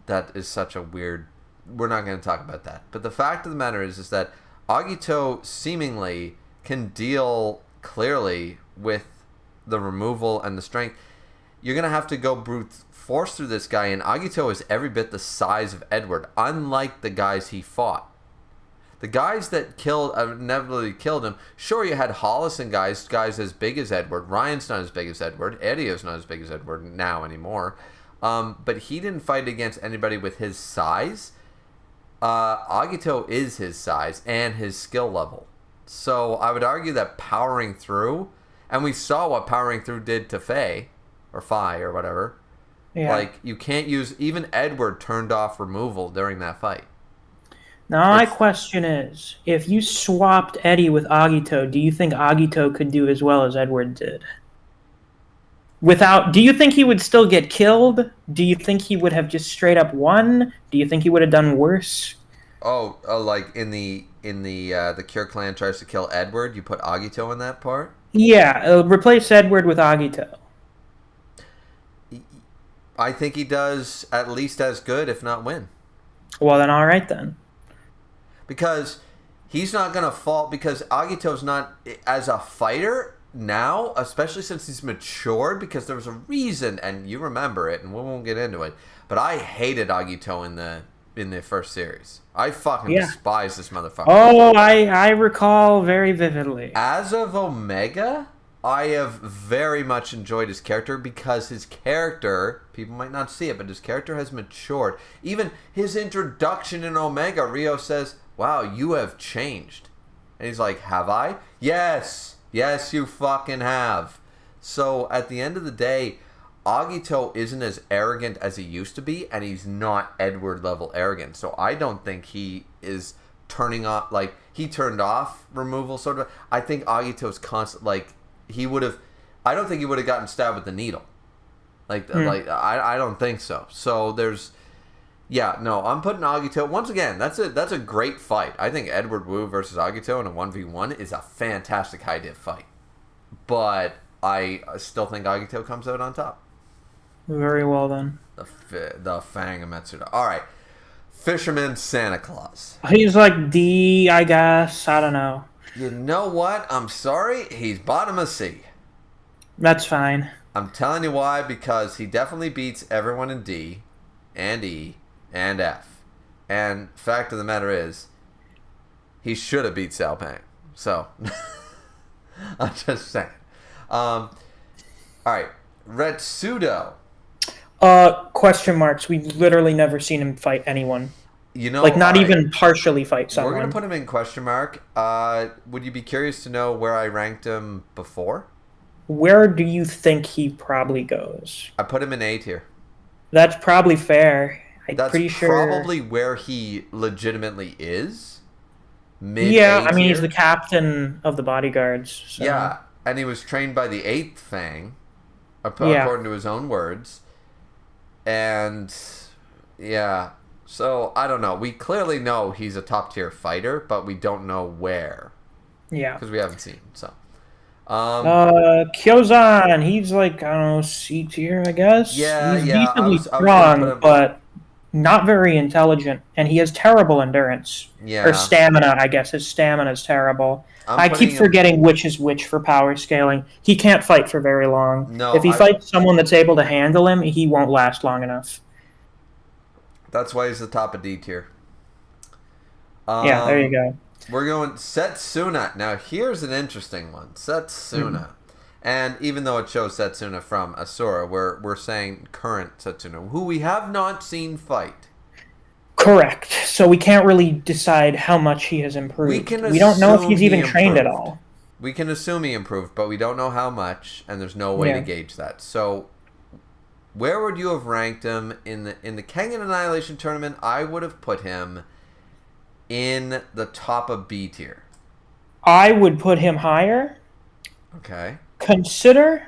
that is such a weird... We're not going to talk about that. But the fact of the matter is that Agito seemingly can deal clearly with the removal and the strength. You're going to have to go brute force through this guy, and Agito is every bit the size of Edward, unlike the guys he fought. The guys that inevitably killed him, sure, you had Hollis and guys as big as Edward. Ryan's not as big as Edward. Eddie's not as big as Edward now anymore. But he didn't fight against anybody with his size. Agito is his size and his skill level. So I would argue that powering through, and we saw what powering through did to Faye, or Fi, or whatever. Yeah. Like, you can't use... Even Edward turned off removal during that fight. Now, my question is, if you swapped Eddie with Agito, do you think Agito could do as well as Edward did? Do you think he would still get killed? Do you think he would have just straight up won? Do you think he would have done worse? Oh, like in the Cure Clan tries to kill Edward, you put Agito in that part? Yeah, replace Edward with Agito. I think he does at least as good, if not win. Well, then all right then. Because he's not going to fall, because Agito's not, as a fighter now, especially since he's matured, because there was a reason, and you remember it, and we won't get into it, but I hated Agito in the first series. I fucking despise this motherfucker. Oh, I recall very vividly. As of Omega, I have very much enjoyed his character, because his character, people might not see it, but his character has matured. Even his introduction in Omega, Rio says, "Wow, you have changed." And he's like, "Have I?" "Yes. Yes, you fucking have." So at the end of the day, Agito isn't as arrogant as he used to be, and he's not Edward level arrogant. So I don't think he is turning off, like, he turned off removal sort of. I think Agito's constant, like, he would have, I don't think he would have gotten stabbed with the needle. I don't think so. So there's, yeah, no, I'm putting Agito, once again, that's a great fight. I think Edward Wu versus Agito in a 1v1 is a fantastic high div fight. But I still think Agito comes out on top. Very well then. The Fang of Matsuda. All right. Fisherman Santa Claus. He's like D, I guess. I don't know. You know what? I'm sorry. He's bottom of C. That's fine. I'm telling you why. Because he definitely beats everyone in D and E and F. And fact of the matter is, he should have beat Sao Pang. So, I'm just saying. All right. Retsudo. Question marks. We've literally never seen him fight anyone. You know, like, not even partially fight someone. We're going to put him in question mark. Would you be curious to know where I ranked him before? Where do you think he probably goes? I put him in A tier. That's probably fair. That's pretty sure. Probably where he legitimately is. Mid yeah, A-tier. I mean, he's the captain of the bodyguards. So. Yeah, and he was trained by the 8th Fang, according to his own words. And, yeah, so, I don't know. We clearly know he's a top-tier fighter, but we don't know where. Yeah. Because we haven't seen him, so. Kyozan, he's like, I don't know, C tier, I guess. Yeah, he's decently strong, but not very intelligent, and he has terrible endurance. Or Yeah, stamina, I guess. His stamina is terrible. I'm I keep putting him. forgetting which is which for power scaling. He can't fight for very long. No, If he I. fights someone that's able to handle him, he won't last long enough. That's why he's the top of D tier. Yeah, there you Um, go. we're going Setsuna. Now here's an interesting one. Mhm. Setsuna. And even though it shows Setsuna from Asura, we're saying current Setsuna, who we have not seen fight. Correct. So we can't really decide how much he has We improved. can We don't know if assume he's he even trained at improved. all. We can assume he improved, but we don't know how much, and there's no way to Yeah. gauge that. So, where would you have ranked him in the Kengan Annihilation tournament? I would have put him in the top of B tier. I would put him higher. Okay. Consider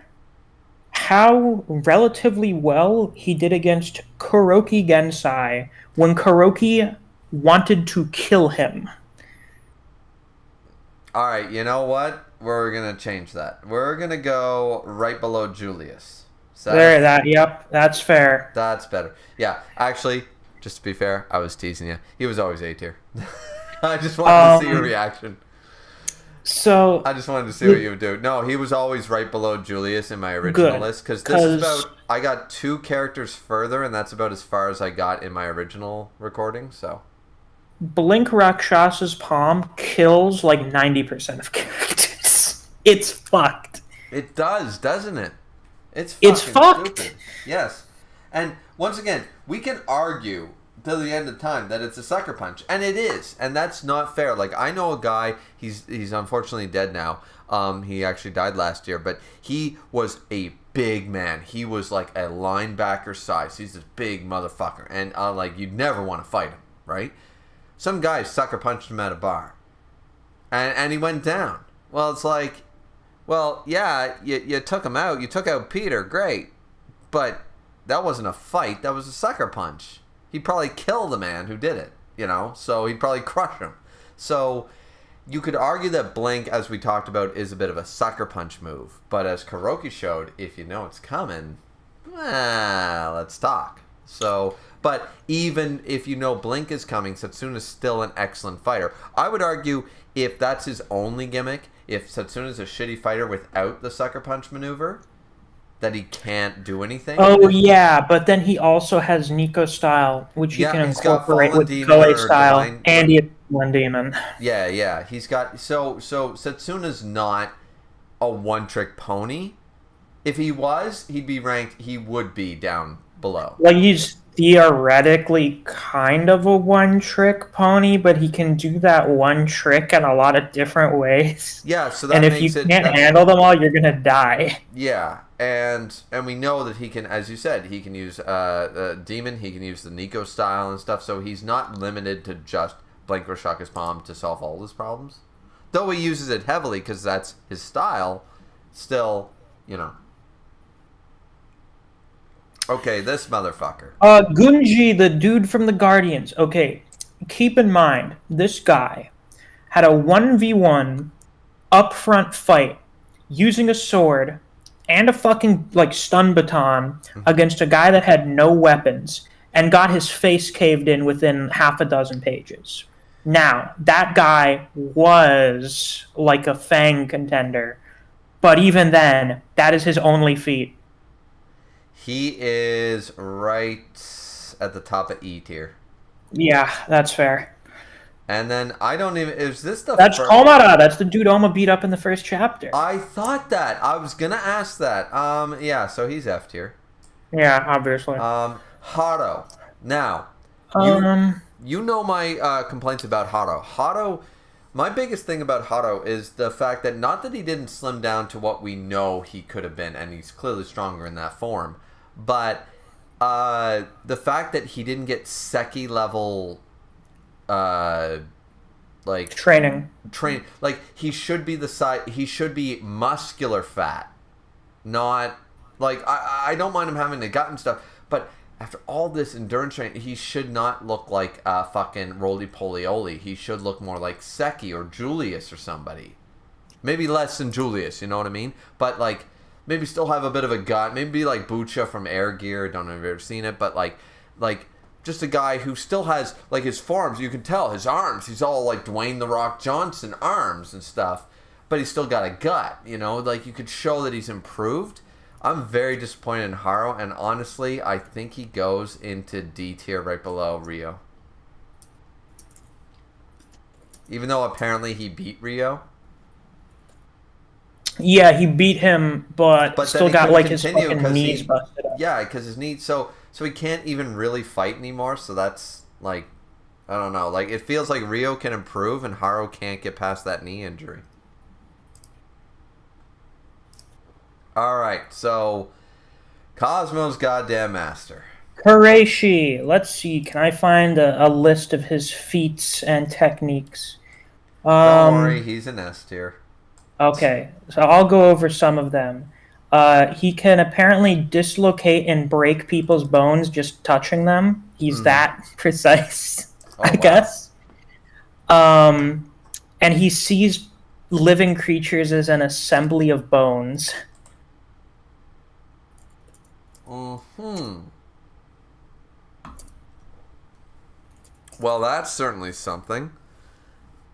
how relatively well he did against Kuroki Gensai when Kuroki wanted to kill him. All right. You know what? We're gonna change that. We're gonna go right below Julius. Yep, that's fair. That's better. Yeah. Actually, just to be fair, I was teasing you. He was always A tier. I just wanted to see your reaction. So I just wanted to see what you would do. No, he was always right below Julius in my original Good, list because this is 'cause- about. I got 2 characters further, and that's about as far as I got in my original recording. So Blink Rakshasa's palm kills like 90% of characters. It's fucked. it does, doesn't it? It's It's fucking fucked. stupid. Yes, and once again, we can argue till the end of time that it's a sucker punch, and it is, and that's not fair. Like I know a guy, he's unfortunately dead now. He actually died last year, but he was a big man. He was like a linebacker size. He's this big motherfucker, and like you'd never want to fight him, right? Some guy sucker punched him at a bar, and he went down. Well, it's like, well, yeah, you took him out. You took out Peter, great, but that wasn't a fight. That was a sucker punch. He'd probably kill the man who did it, so he'd probably crush him. So you could argue that Blink, as we talked about, is a bit of a sucker punch move. But as Kuroki showed, if you know it's coming, let's talk. So, but even if you know Blink is coming, Setsuna's still an excellent fighter. I would argue if that's his only gimmick, if Setsuna's a shitty fighter without the sucker punch maneuver, that he can't do anything. Oh yeah, but then he also has Nico style, which you can he's got incorporate Fallen with Demon Koei or style, Divine- and he has Fallen Demon. Yeah. He's got so Setsuna's not a one-trick pony. If he was, he'd be ranked. He would be down below. Like he's theoretically kind of a one-trick pony, but he can do that one trick in a lot of different ways. Yeah, so that And if makes you it. can't handle them all, you're gonna die. Yeah, and we know that he can, as you said, he can use Demon. He can use the Nico style and stuff. So he's not limited to just Blink or Shaka's Palm to solve all his problems. Though he uses it heavily because that's his style. Still, Okay, this motherfucker. Gunji, the dude from the Guardians. Okay, keep in mind, this guy had a 1v1 upfront fight using a sword and a fucking, stun baton against a guy that had no weapons and got his face caved in within half a dozen pages. Now, that guy was like a Fang contender, but even then, that is his only feat. He is right at the top of E tier. Yeah, that's fair. And then I don't even. Is this the? That's Komara. That's the dude Oma beat up in the first chapter. I thought that. I was gonna ask that. Yeah. So he's F tier. Yeah, obviously. Haro. Now, you know my complaints about Haro. Haro. My biggest thing about Haro is the fact that not that he didn't slim down to what we know he could have been, and he's clearly stronger in that form, but the fact that he didn't get Seki level, training. Like he should be he should be muscular fat, not like I don't mind him having the gut and stuff, but after all this endurance training, he should not look like fucking Roly Polioli. He should look more like Seki or Julius or somebody. Maybe less than Julius, you know what I mean? But like maybe still have a bit of a gut. Maybe be like Bucha from Air Gear. Don't know if you've ever seen it, but like just a guy who still has, like, his forearms. You can tell his arms. He's all like Dwayne The Rock Johnson arms and stuff. But he's still got a gut, you know? Like, you could show that he's improved. I'm very disappointed in Haro. And honestly, I think he goes into D tier right below Rio. Even though apparently he beat Rio. Yeah, he beat him, but still got like his fucking knees he, busted up. Yeah, because his knees. So he can't even really fight anymore. So that's like, I don't know. Like, it feels like Rio can improve and Haro can't get past that knee injury. All right, so Cosmo's goddamn master. Kureishi. Let's see. Can I find a list of his feats and techniques? Don't worry, he's an S tier. Okay, so I'll go over some of them. He can apparently dislocate and break people's bones just touching them. He's that precise, I guess. And he sees living creatures as an assembly of bones. Well, that's certainly something.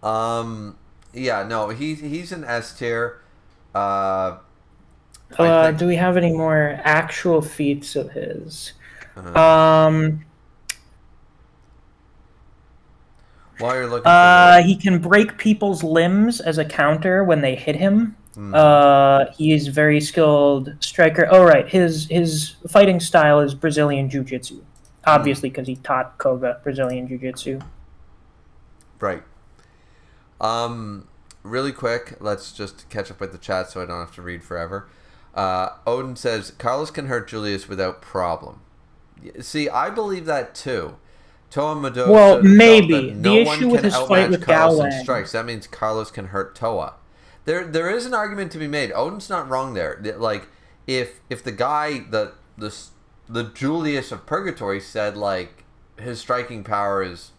Yeah, no, he's an S tier. Do we have any more actual feats of his? While you're looking, he can break people's limbs as a counter when they hit him. He is very skilled striker. Oh, right, his fighting style is Brazilian Jiu-Jitsu, obviously because he taught Koga Brazilian Jiu-Jitsu. Right. Really quick, let's just catch up with the chat so I don't have to read forever. Odin says, Carlos can hurt Julius without problem. See, I believe that too. Toa Madoka. Well, maybe. The issue with his fight with Gao strikes. That means Carlos can hurt Toa. There is an argument to be made. Odin's not wrong there. Like, if the guy, the Julius of Purgatory said, like, his striking power is,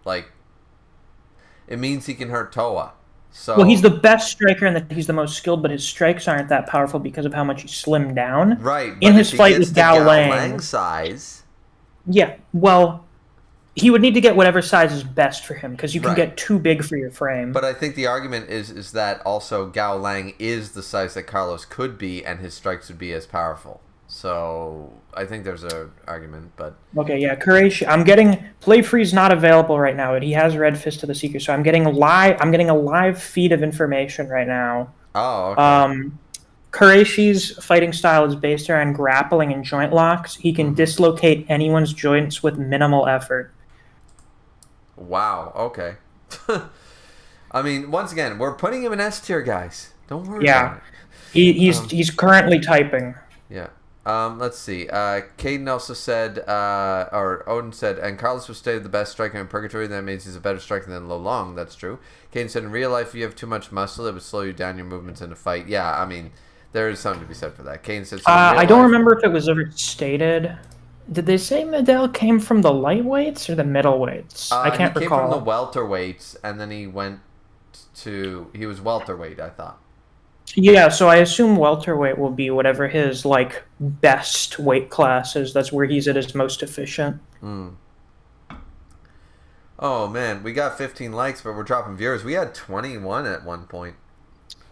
like, it means he can hurt Toa. So, well, he's the best striker and he's the most skilled, but his strikes aren't that powerful because of how much he slimmed down. Right. In his fight with Gao Lang size. Yeah, well, he would need to get whatever size is best for him because you can get too big for your frame. But I think the argument is that also Gao Lang is the size that Carlos could be, and his strikes would be as powerful. So I think there's an argument, but okay, yeah, Kureishi. I'm getting Play Free's not available right now. He has Red Fist of the Seeker, so I'm getting a live feed of information right now. Oh, okay. Kureishi's fighting style is based around grappling and joint locks. He can dislocate anyone's joints with minimal effort. Wow. Okay. I mean, once again, we're putting him in S tier, guys. Don't worry. Yeah, about it. He's currently typing. Yeah. Let's see. Caden also said, or Odin said, and Carlos was stated the best striker in Purgatory. That means he's a better striker than Lo Long. That's true. Caden said, in real life, if you have too much muscle, it would slow you down your movements in a fight. Yeah, I mean, there is something to be said for that. Caden said, I don't remember if it was ever stated. Did they say Medel came from the lightweights or the middleweights? I can't recall. He came from the welterweights, and then he was welterweight, I thought. Yeah, so I assume welterweight will be whatever his, like, best weight class is. That's where he's at his most efficient. Oh, man, we got 15 likes, but we're dropping viewers. We had 21 at one point.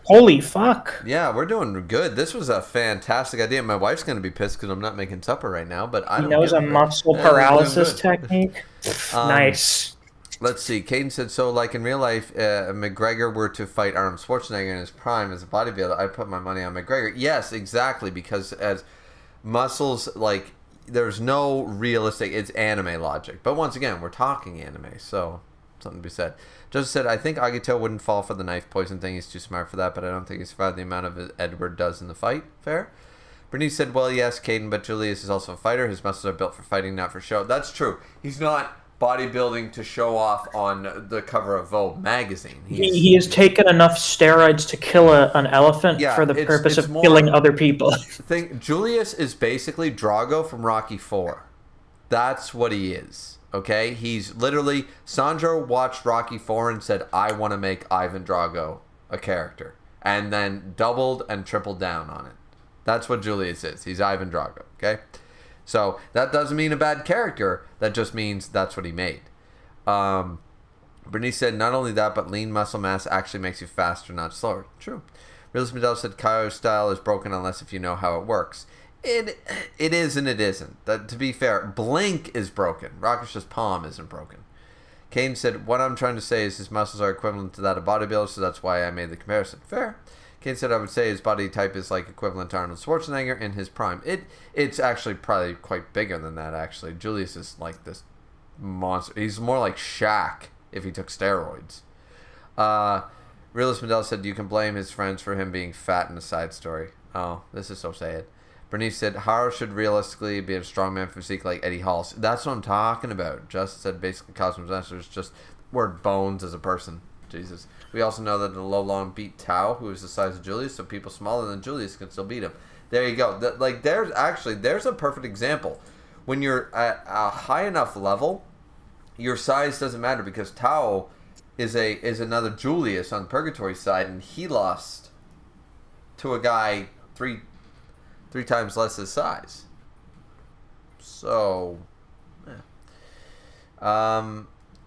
Holy fuck. Yeah, we're doing good. This was a fantastic idea. My wife's going to be pissed because I'm not making supper right now, but I don't know. He knows a muscle paralysis technique. Nice. Let's see. Caden said, so like in real life, McGregor were to fight Arnold Schwarzenegger in his prime as a bodybuilder, I put my money on McGregor. Yes, exactly, because as muscles, like, there's no realistic, it's anime logic. But once again, we're talking anime, so something to be said. Joseph said, I think Agito wouldn't fall for the knife poison thing. He's too smart for that, but I don't think he survived the amount of Edward does in the fight. Fair? Bernice said, well, yes, Caden, but Julius is also a fighter. His muscles are built for fighting, not for show. That's true. He's not bodybuilding to show off on the cover of Vogue magazine. He has taken enough steroids to kill an elephant for the purpose of killing other people. Julius is basically Drago from Rocky IV. That's what he is. Okay? He's literally... Sandro watched Rocky IV and said, I want to make Ivan Drago a character. And then doubled and tripled down on it. That's what Julius is. He's Ivan Drago. Okay? So that doesn't mean a bad character. That just means that's what he made. Bernice said, not only that, but lean muscle mass actually makes you faster, not slower. True. Realist Medell said, Kaio's style is broken unless if you know how it works. It is and it isn't. To be fair, Blink is broken. Rakish's palm isn't broken. Kane said, what I'm trying to say is his muscles are equivalent to that of bodybuilders, so that's why I made the comparison. Fair. Kane said, I would say his body type is like equivalent to Arnold Schwarzenegger in his prime. It's actually probably quite bigger than that, actually. Julius is like this monster. He's more like Shaq if he took steroids. Realist Medell said, you can blame his friends for him being fat in a side story. Oh, this is so sad. Bernice said, Haro should realistically be a strongman physique like Eddie Hall. That's what I'm talking about. Just said basically Cosmos Master is just word bones as a person. Jesus. We also know that the low long beat Tao, who is the size of Julius, so people smaller than Julius can still beat him. There you go. There's a perfect example. When you're at a high enough level, your size doesn't matter because Tao is another Julius on Purgatory side, and he lost to a guy three times less his size. So, yeah.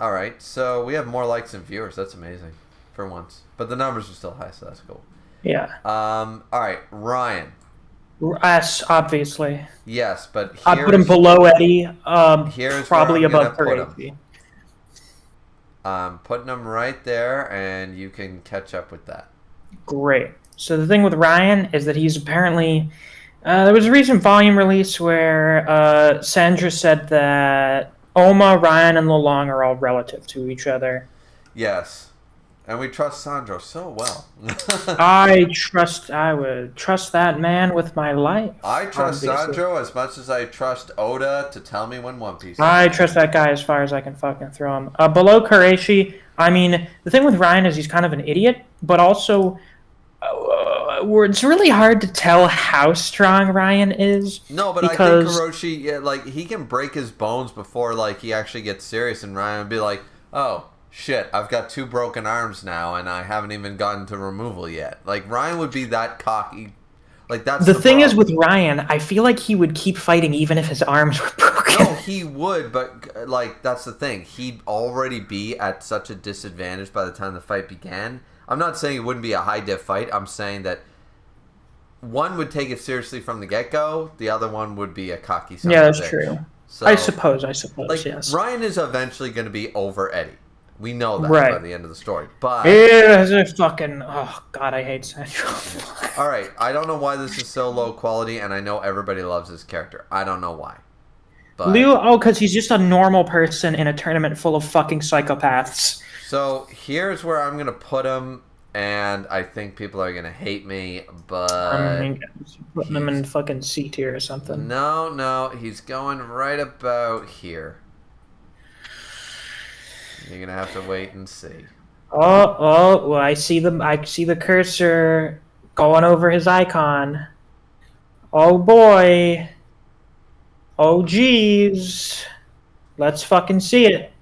All right. So we have more likes than viewers. That's amazing, for once. But the numbers are still high, so that's cool. Yeah. All right, Ryan. Yes, obviously. Yes, but I'd put him below Eddie. Here's probably above Karachi. Putting him right there, and you can catch up with that. Great. So the thing with Ryan is that he's apparently... there was a recent volume release where Sandra said that Oma, Ryan, and Lolong are all relative to each other. Yes. And we trust Sandro so well. I would trust that man with my life. I trust Sandro as much as I trust Oda to tell me when One Piece. I trust that guy as far as I can fucking throw him. Below Kureishi, I mean, the thing with Ryan is he's kind of an idiot, but also it's really hard to tell how strong Ryan is. No, but I think Kuroshi, he can break his bones before he actually gets serious, and Ryan would be like, oh, shit, I've got 2 broken arms now, and I haven't even gotten to removal yet. Ryan would be that cocky. That's the thing problem. Is with Ryan, I feel like he would keep fighting even if his arms were broken. No, he would, but that's the thing. He'd already be at such a disadvantage by the time the fight began. I'm not saying it wouldn't be a high diff fight. I'm saying that one would take it seriously from the get-go. The other one would be a cocky son Yeah, of a that's bitch. true. So, I suppose, yes. Ryan is eventually going to be over Eddie. We know that by the end of the story. But oh god, I hate Sandro. All right, I don't know why this is so low quality, and I know everybody loves this character. I don't know why. But Liu, because he's just a normal person in a tournament full of fucking psychopaths. So here's where I'm gonna put him, and I think people are gonna hate me, but putting him in fucking C tier or something. No, he's going right about here. You're gonna have to wait and see. Well, I see the cursor going over his icon. Oh boy. Oh geez. Let's fucking see it.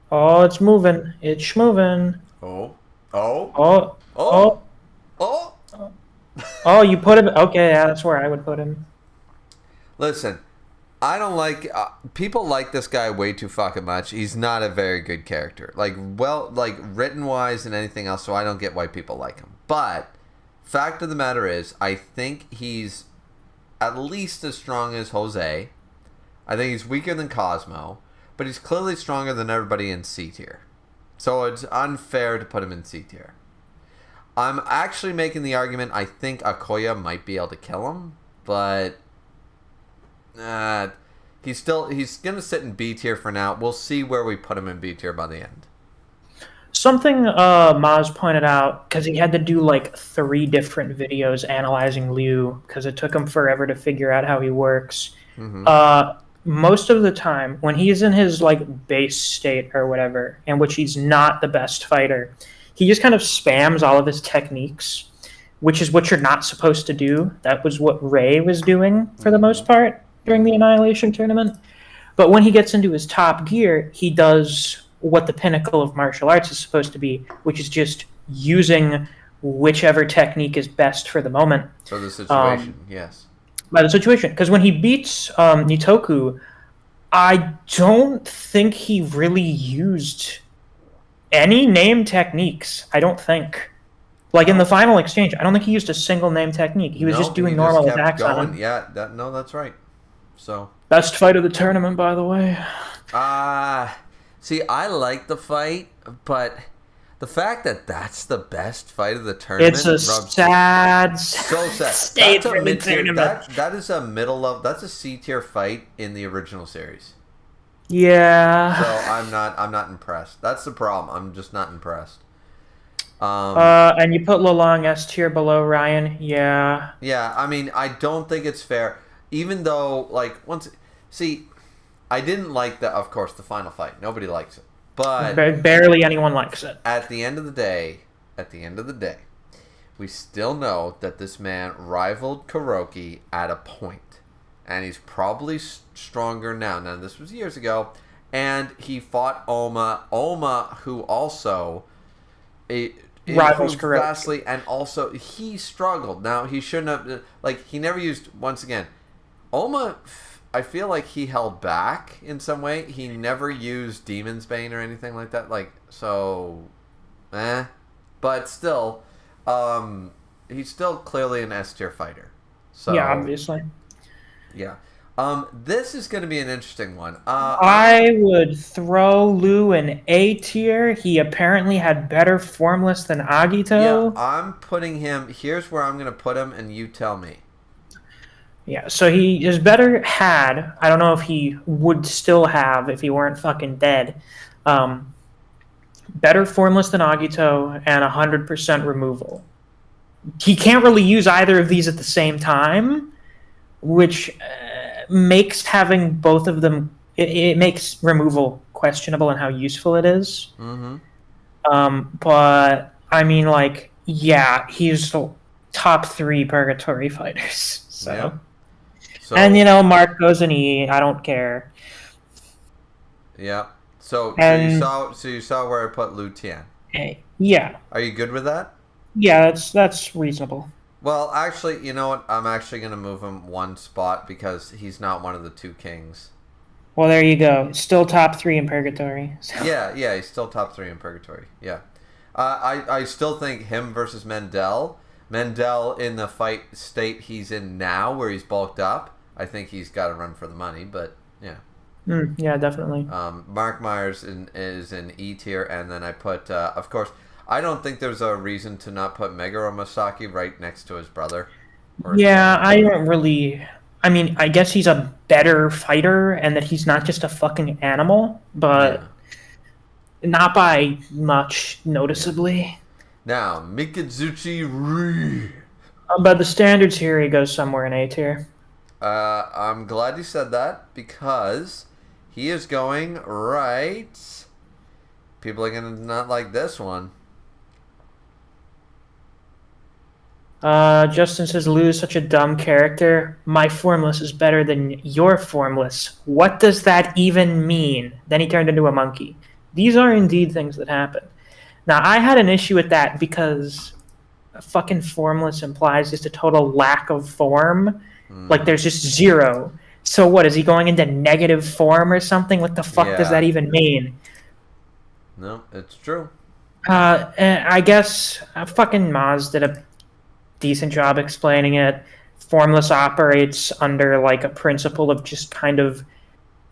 Oh, it's moving. It's schmoving. Oh, you put him. Okay, yeah, that's where I would put him. Listen. I don't like... people like this guy way too fucking much. He's not a very good character. Written-wise and anything else, so I don't get why people like him. But, fact of the matter is, I think he's at least as strong as Jose. I think he's weaker than Cosmo. But he's clearly stronger than everybody in C tier. So it's unfair to put him in C tier. I'm actually making the argument I think Akoya might be able to kill him. But... he's gonna sit in B tier for now. We'll see where we put him in B tier by the end. Something Maz pointed out, because he had to do 3 different videos analyzing Liu because it took him forever to figure out how he works. Mm-hmm. Most of the time when he's in his base state or whatever, in which he's not the best fighter, he just kind of spams all of his techniques, which is what you're not supposed to do. That was what Ray was doing for the most part during the Annihilation tournament. But when he gets into his top gear, he does what the pinnacle of martial arts is supposed to be, which is just using whichever technique is best for the moment. So the situation, yes. by the situation. Because when he beats Nitoku, I don't think he really used any name techniques. I don't think. Like in the No, final exchange, I don't think he used a single name technique. He was no, just doing he just normal kept attacks on going. him. Yeah, no, that's right. So, Best fight of the tournament, by the way. see, I like the fight, but the fact that that's the best fight of the tournament It's a rubs sad so sad. state That's a for the mid tier. tournament. That is a middle level. That's a C tier fight in the original series. Yeah. So I'm not impressed. That's the problem. I'm just not impressed. And you put Lelong S tier below Ryan. Yeah. Yeah, I mean, I don't think it's fair. Even though, like, see, I didn't like of course, the final fight. Nobody likes it. But Barely anyone likes it. at the end of the day, we still know that this man rivaled Kuroki at a point, and he's probably stronger now. Now, this was years ago, and he fought Oma, who also Rivals improved Kuroki. vastly, and also he struggled. Now, he shouldn't have, like, he never used, once again, Oma, I feel like he held back in some way. He never used Demon's Bane or anything like that. Like, so, but still, he's still clearly an S tier fighter. So Yeah, obviously. yeah. This is going to be an interesting one. I would throw Lou in A tier. He apparently had better formless than Yeah, Agito. I'm putting him. Here's where I'm going to put him, and you tell me. Yeah, so he is better had. I don't know if he would still have if he weren't fucking dead. Better formless than Agito and 100% removal. He can't really use either of these at the same time, which makes having both of them. It makes removal questionable and how useful it is. But I mean, like, yeah, he's the top 3 purgatory fighters. So. Yeah. So, And Mark goes in E. I don't care. yeah. So And you saw where I put Lu Tian. yeah, Are you good with that? yeah, that's reasonable. Well, actually, you know what? I'm actually going to move him one spot because he's not one of the 2 kings. Well, there you go. Still top 3 in purgatory. So. Yeah, he's still top 3 in purgatory. Yeah, I still think him versus Mendel in the fight state he's in now, where he's bulked up. I think he's got to run for the money, but yeah. Yeah, definitely. Mark Myers is in E tier, and then I put, of course, I don't think there's a reason to not put Meguro Masaki right next to his brother. Yeah, I don't really. I mean, I guess he's a better fighter, and that he's not just a fucking animal, but not by much, noticeably. Yeah. Now, Mikazuchi Ri. By the standards here, he goes somewhere in A tier. I'm glad you said that, because he is going right. People are going to not like this one. Justin says, Lou is such a dumb character. My formless is better than your formless. What does that even mean? Then he turned into a monkey. These are indeed things that happen. Now, I had an issue with that because fucking formless implies just a total lack of form. Like, there's just 0. So what, is he going into negative form or something? What the fuck does that even mean? No, it's true. And I guess fucking Maz did a decent job explaining it. Formless operates under, like, a principle of just kind of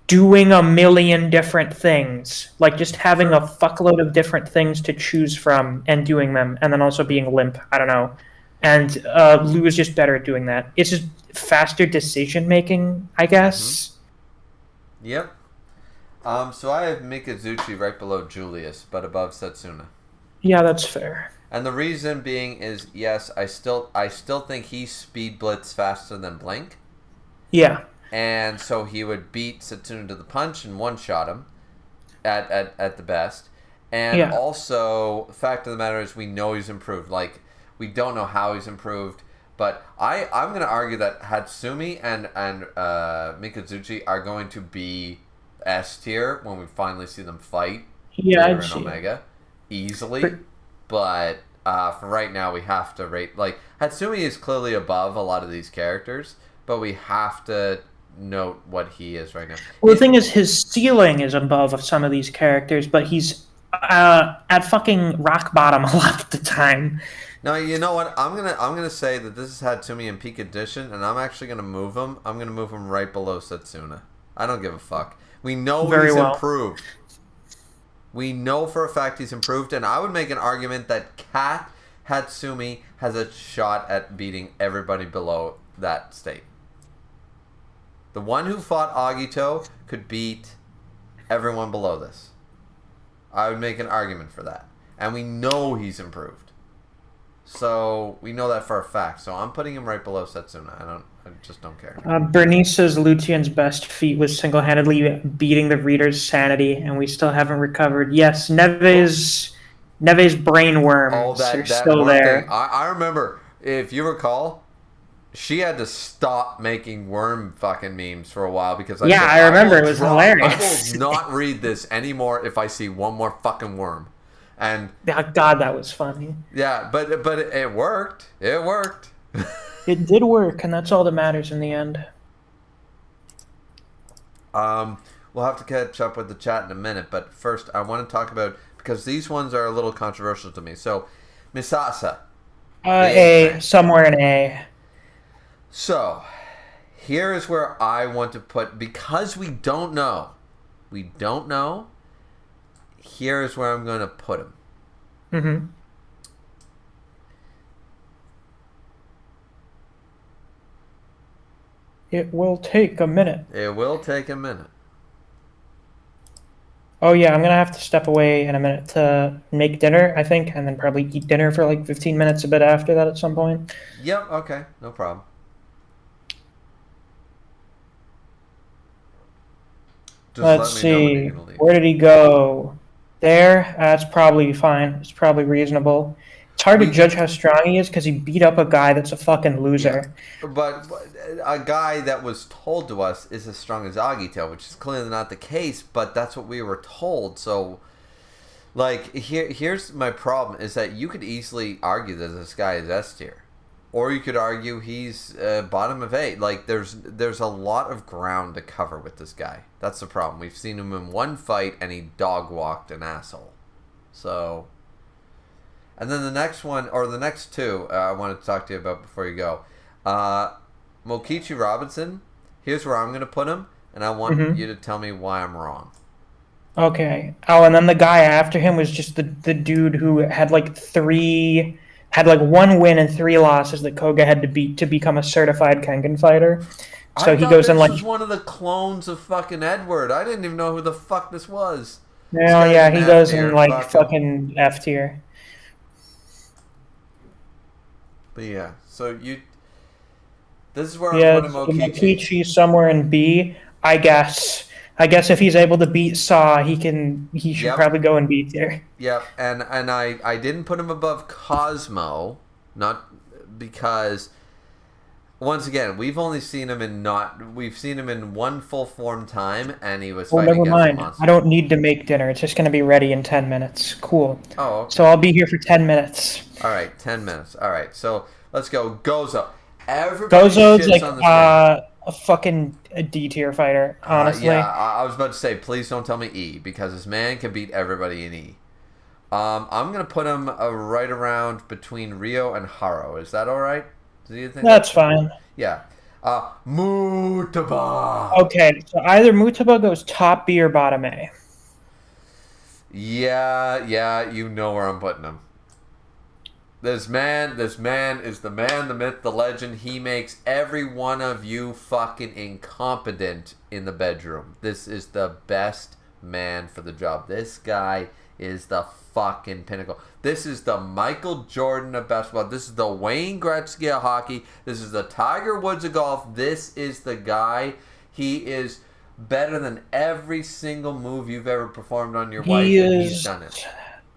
doing a million different things. Like, just having a fuckload of different things to choose from and doing them, and then also being limp. I don't know. And Lou is just better at doing that. It's just faster decision-making, I guess. Yep. So I have Mikazuchi right below Julius, but above Setsuna. Yeah, that's fair. And the reason being is, yes, I still think he speed blitz faster than Blink. Yeah. And so he would beat Setsuna to the punch and one-shot him at the best. And also, the fact of the matter is we know he's improved. Like, we don't know how he's improved. But I'm going to argue that Hatsumi and Mikazuchi are going to be S tier when we finally see them fight. Yeah, in Omega. Easily. But for right now, we have to rate... Like, Hatsumi is clearly above a lot of these characters. but we have to note what he is right now. Well, the thing is, his ceiling is above some of these characters, but he's at fucking rock bottom a lot of the time. Now, you know what? I'm gonna say that this is Hatsumi in Peak Edition, and I'm actually gonna move him. I'm gonna move him right below Setsuna. I don't give a fuck. We know he's improved. We know for a fact he's improved, and I would make an argument that Cat Hatsumi has a shot at beating everybody below that state. The one who fought Agito could beat everyone below this. I would make an argument for that. And we know he's improved. So, we know that for a fact. So, I'm putting him right below Setsuna. I just don't care. Bernice says Lucian's best feat was single-handedly beating the reader's sanity, and we still haven't recovered. Yes, Neve's brain worms are still there. I remember, if you recall, she had to stop making worm fucking memes for a while because I remember it was hilarious. I will not read this anymore if I see one more fucking worm. And God, that was funny. Yeah, but it worked. It worked. It did work, and that's all that matters in the end. We'll have to catch up with the chat in a minute, but first I want to talk about, because these ones are a little controversial to me. So, Misasa. Somewhere in A. So, here is where I want to put, because we don't know, here is where I'm going to put him. Mm-hmm. It will take a minute. It will take a minute. Oh yeah, I'm going to have to step away in a minute to make dinner, I think, and then probably eat dinner for like 15 minutes a bit after that at some point. Yep, okay, no problem. Let's see. Where did he go? There? That's probably fine. It's probably reasonable. It's hard to judge how strong he is because he beat up a guy that's a fucking loser. Yeah. But a guy that was told to us is as strong as Agito, which is clearly not the case, but that's what we were told. So, like, here's my problem, is that you could easily argue that this guy is S tier. Or you could argue he's bottom of 8. Like, there's a lot of ground to cover with this guy. That's the problem. We've seen him in one fight, and he dog-walked an asshole. So, and then the next one, or the next two, I wanted to talk to you about before you go. Mokichi Robinson, here's where I'm going to put him, and I want you to tell me why I'm wrong. Okay. Oh, and then the guy after him was just the dude who had like one win and 3 losses that Koga had to beat to become a certified Kengan fighter. So he goes in like... This was one of the clones of fucking Edward. I didn't even know who the fuck this was. No, yeah, he goes in like fucking F tier. But yeah, so you... This is where I'm putting Mokichi. Mokichi somewhere in B, I guess. I guess if he's able to beat Saw, he should probably go in B tier. Yep, and I didn't put him above Cosmo, not because, once again, we've seen him in one full form time, and he was fighting against a monster. I don't need to make dinner. It's just going to be ready in 10 minutes. Cool. Oh, okay. So I'll be here for 10 minutes. All right, 10 minutes. All right, so let's go. Gozo. Everybody Gozo's like a fucking D tier fighter, honestly. Yeah, I was about to say, please don't tell me E, because this man can beat everybody in E. I'm going to put him right around between Rio and Haro. Is that all right? Do you think that's fine? Yeah. Mutaba. Okay, so either Mutaba goes top B or bottom A. Yeah, you know where I'm putting him. This man is the man, the myth, the legend. He makes every one of you fucking incompetent in the bedroom. This is the best man for the job. This guy is the fucking pinnacle. This is the Michael Jordan of basketball. This is the Wayne Gretzky of hockey. This is the Tiger Woods of golf. This is the guy. He is better than every single move you've ever performed on your wife, and he's done it.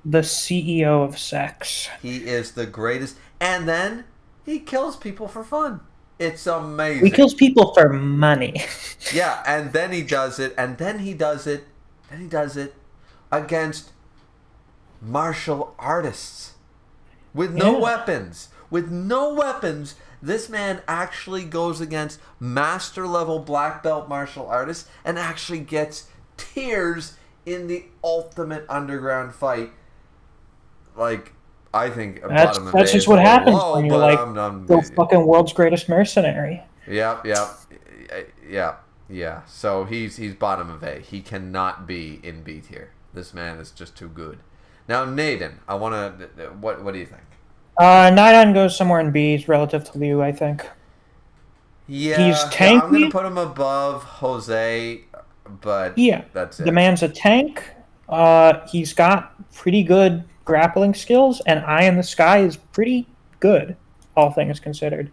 The CEO of sex. He is the greatest. And then he kills people for fun. It's amazing. He kills people for money. Yeah, and then he does it. And then he does it. Then he does it against martial artists. With no weapons. With no weapons. This man actually goes against master level black belt martial artists and actually gets tears in the ultimate underground fight. Like, I think bottom of That's A just is what a little happens low, when you're but like the fucking world's greatest mercenary. Yep. Yeah. So he's bottom of A. He cannot be in B tier. This man is just too good. Now, Nathan, I want to. What do you think? Nidon goes somewhere in B relative to Liu, I think. He's Yeah, I'm gonna tanky. put him above Jose, but Yeah, that's the it. man's a tank. He's got pretty good grappling skills, and Eye in the Sky is pretty good, all things considered.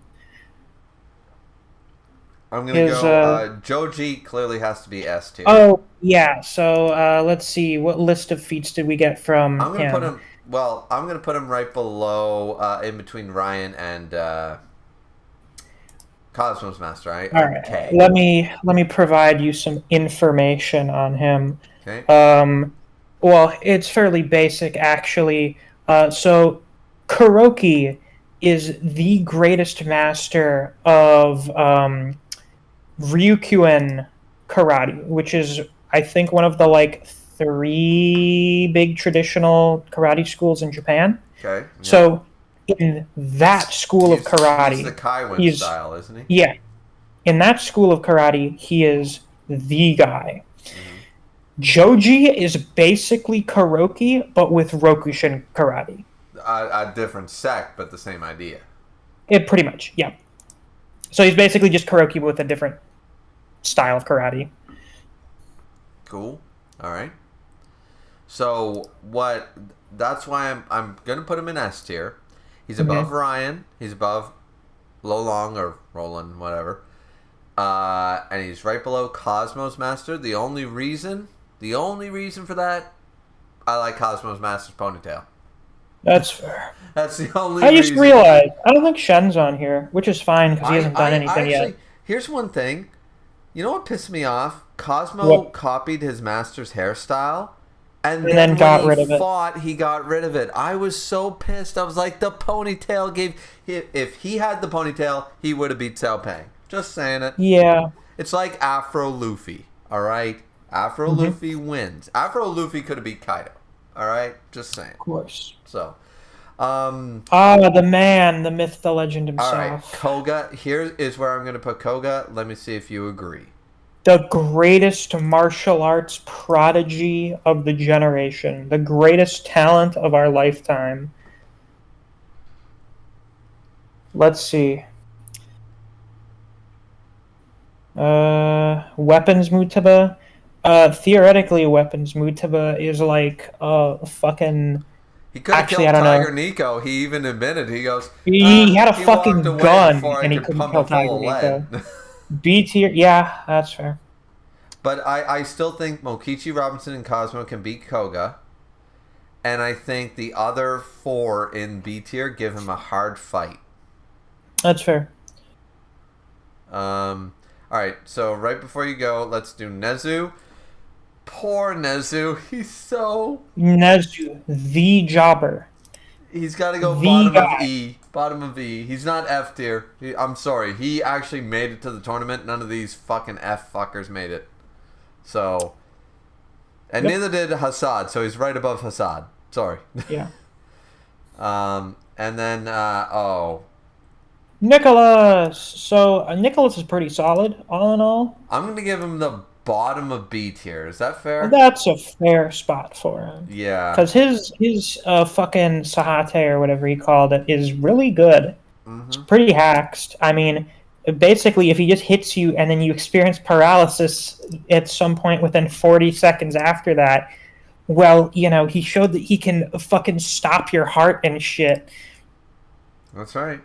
I'm gonna His go. Joji clearly has to be S tier. Oh yeah, so let's see, what list of feats did we get from I'm gonna put him? him. Well, I'm gonna put him right below, in between Ryan and Cosmos Master. All right, K. let me provide you some information on him. Okay. Well, it's fairly basic actually. So Kuroki is the greatest master of Ryukyuan karate, which is I think one of the like three big traditional karate schools in Japan. Okay. Yeah. So in that school of He's the karate, Kaiwen he's style, isn't he? yeah, in that school of karate, he is the guy. Mm-hmm. Joji is basically Kuroki, but with Rokushin karate. A different sect, but the same idea. It pretty much, yeah. So he's basically just Kuroki, but with a different style of karate. Cool. All right. So what? That's why I'm gonna put him in S tier. He's above Ryan. He's above Lolong or Roland, whatever. And he's right below Cosmos Master. The only reason for that, I like Cosmos Master's ponytail. That's fair. That's the only I just reason. realized I don't think Shen's on here, which is fine because he hasn't done anything yet. Here's one thing. You know what pissed me off? Cosmo copied his master's hairstyle, and then got when rid he of it. fought, he got rid of it. I was so pissed. I was like, the ponytail gave. If he had the ponytail, he would have beat Cao Pang. Just saying it. Yeah. It's like Afro Luffy. All right, Afro Luffy wins. Afro Luffy could have beat Kaido. All right, just saying. Of course. So. The man, the myth, the legend himself. All right, Koga. Here is where I'm going to put Koga. Let me see if you agree. The greatest martial arts prodigy of the generation. The greatest talent of our lifetime. Let's see. Weapons Mutaba. Theoretically, Weapons Mutaba is like a fucking... He could have killed Tiger Nico. He even admitted. He goes. He had a fucking gun, and he could couldn't pump kill it full Tiger of Nico. lead. B tier, yeah, that's fair. But I still think Mokichi, Robinson, and Cosmo can beat Koga. And I think the other four in B tier give him a hard fight. That's fair. All right, so right before you go, let's do Nezu. Poor Nezu. He's so... Nezu, the jobber. He's got to go The bottom guy. of E. Bottom of E. He's not F tier. I'm sorry. He actually made it to the tournament. None of these fucking F fuckers made it. So... And neither did Hassad, so he's right above Hassad. Sorry. Yeah. And then, Nicholas! So, Nicholas is pretty solid, all in all. I'm going to give him the bottom of B tier. Is that fair? That's a fair spot for him. Yeah. Because his fucking Sahate, or whatever he called it, is really good. It's pretty hacked. I mean, basically, if he just hits you and then you experience paralysis at some point within 40 seconds after that, well, you know, he showed that he can fucking stop your heart and shit. That's right.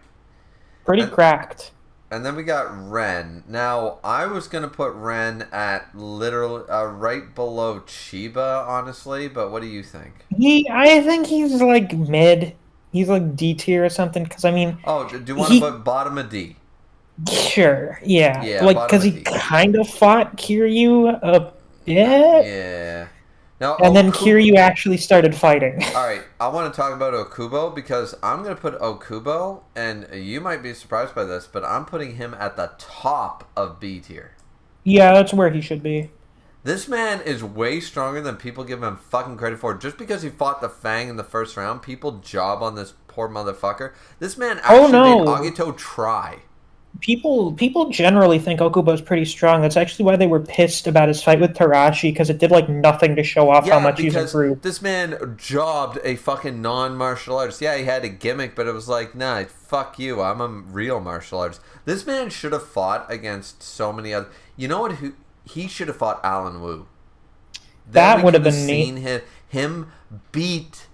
Pretty cracked. And then we got Ren. Now, I was going to put Ren at literally right below Chiba, honestly, but what do you think? I think he's like mid. He's like D tier or something, because I mean... Oh, do you want to put bottom of D? Sure, yeah. Yeah, like, because he kind of fought Kiryu a bit. Yeah. Now, And then Kiryu actually started fighting. All right, I want to talk about Okubo because I'm going to put Okubo, and you might be surprised by this, but I'm putting him at the top of B tier. Yeah, that's where he should be. This man is way stronger than people give him fucking credit for. Just because he fought the Fang in the first round, people job on this poor motherfucker. This man actually made Agito try. People generally think Okubo's pretty strong. That's actually why they were pissed about his fight with Tarashi, because it did like nothing to show off how much he's improved. This man jobbed a fucking non-martial artist. Yeah, he had a gimmick, but it was like, nah, fuck you. I'm a real martial artist. This man should have fought against so many other. You know what? He should have fought Alan Wu. That would have been neat. Him beat.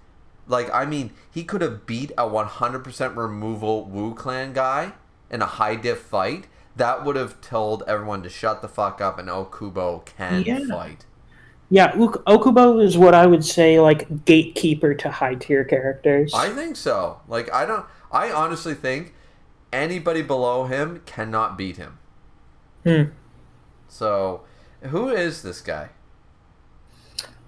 Like, I mean, he could have beat a 100% removal Wu Clan guy in a high diff fight. That would have told everyone to shut the fuck up, and Okubo can fight. Yeah, Okubo is what I would say, like, gatekeeper to high tier characters. I think so. Like, I honestly think anybody below him cannot beat him. So, who is this guy?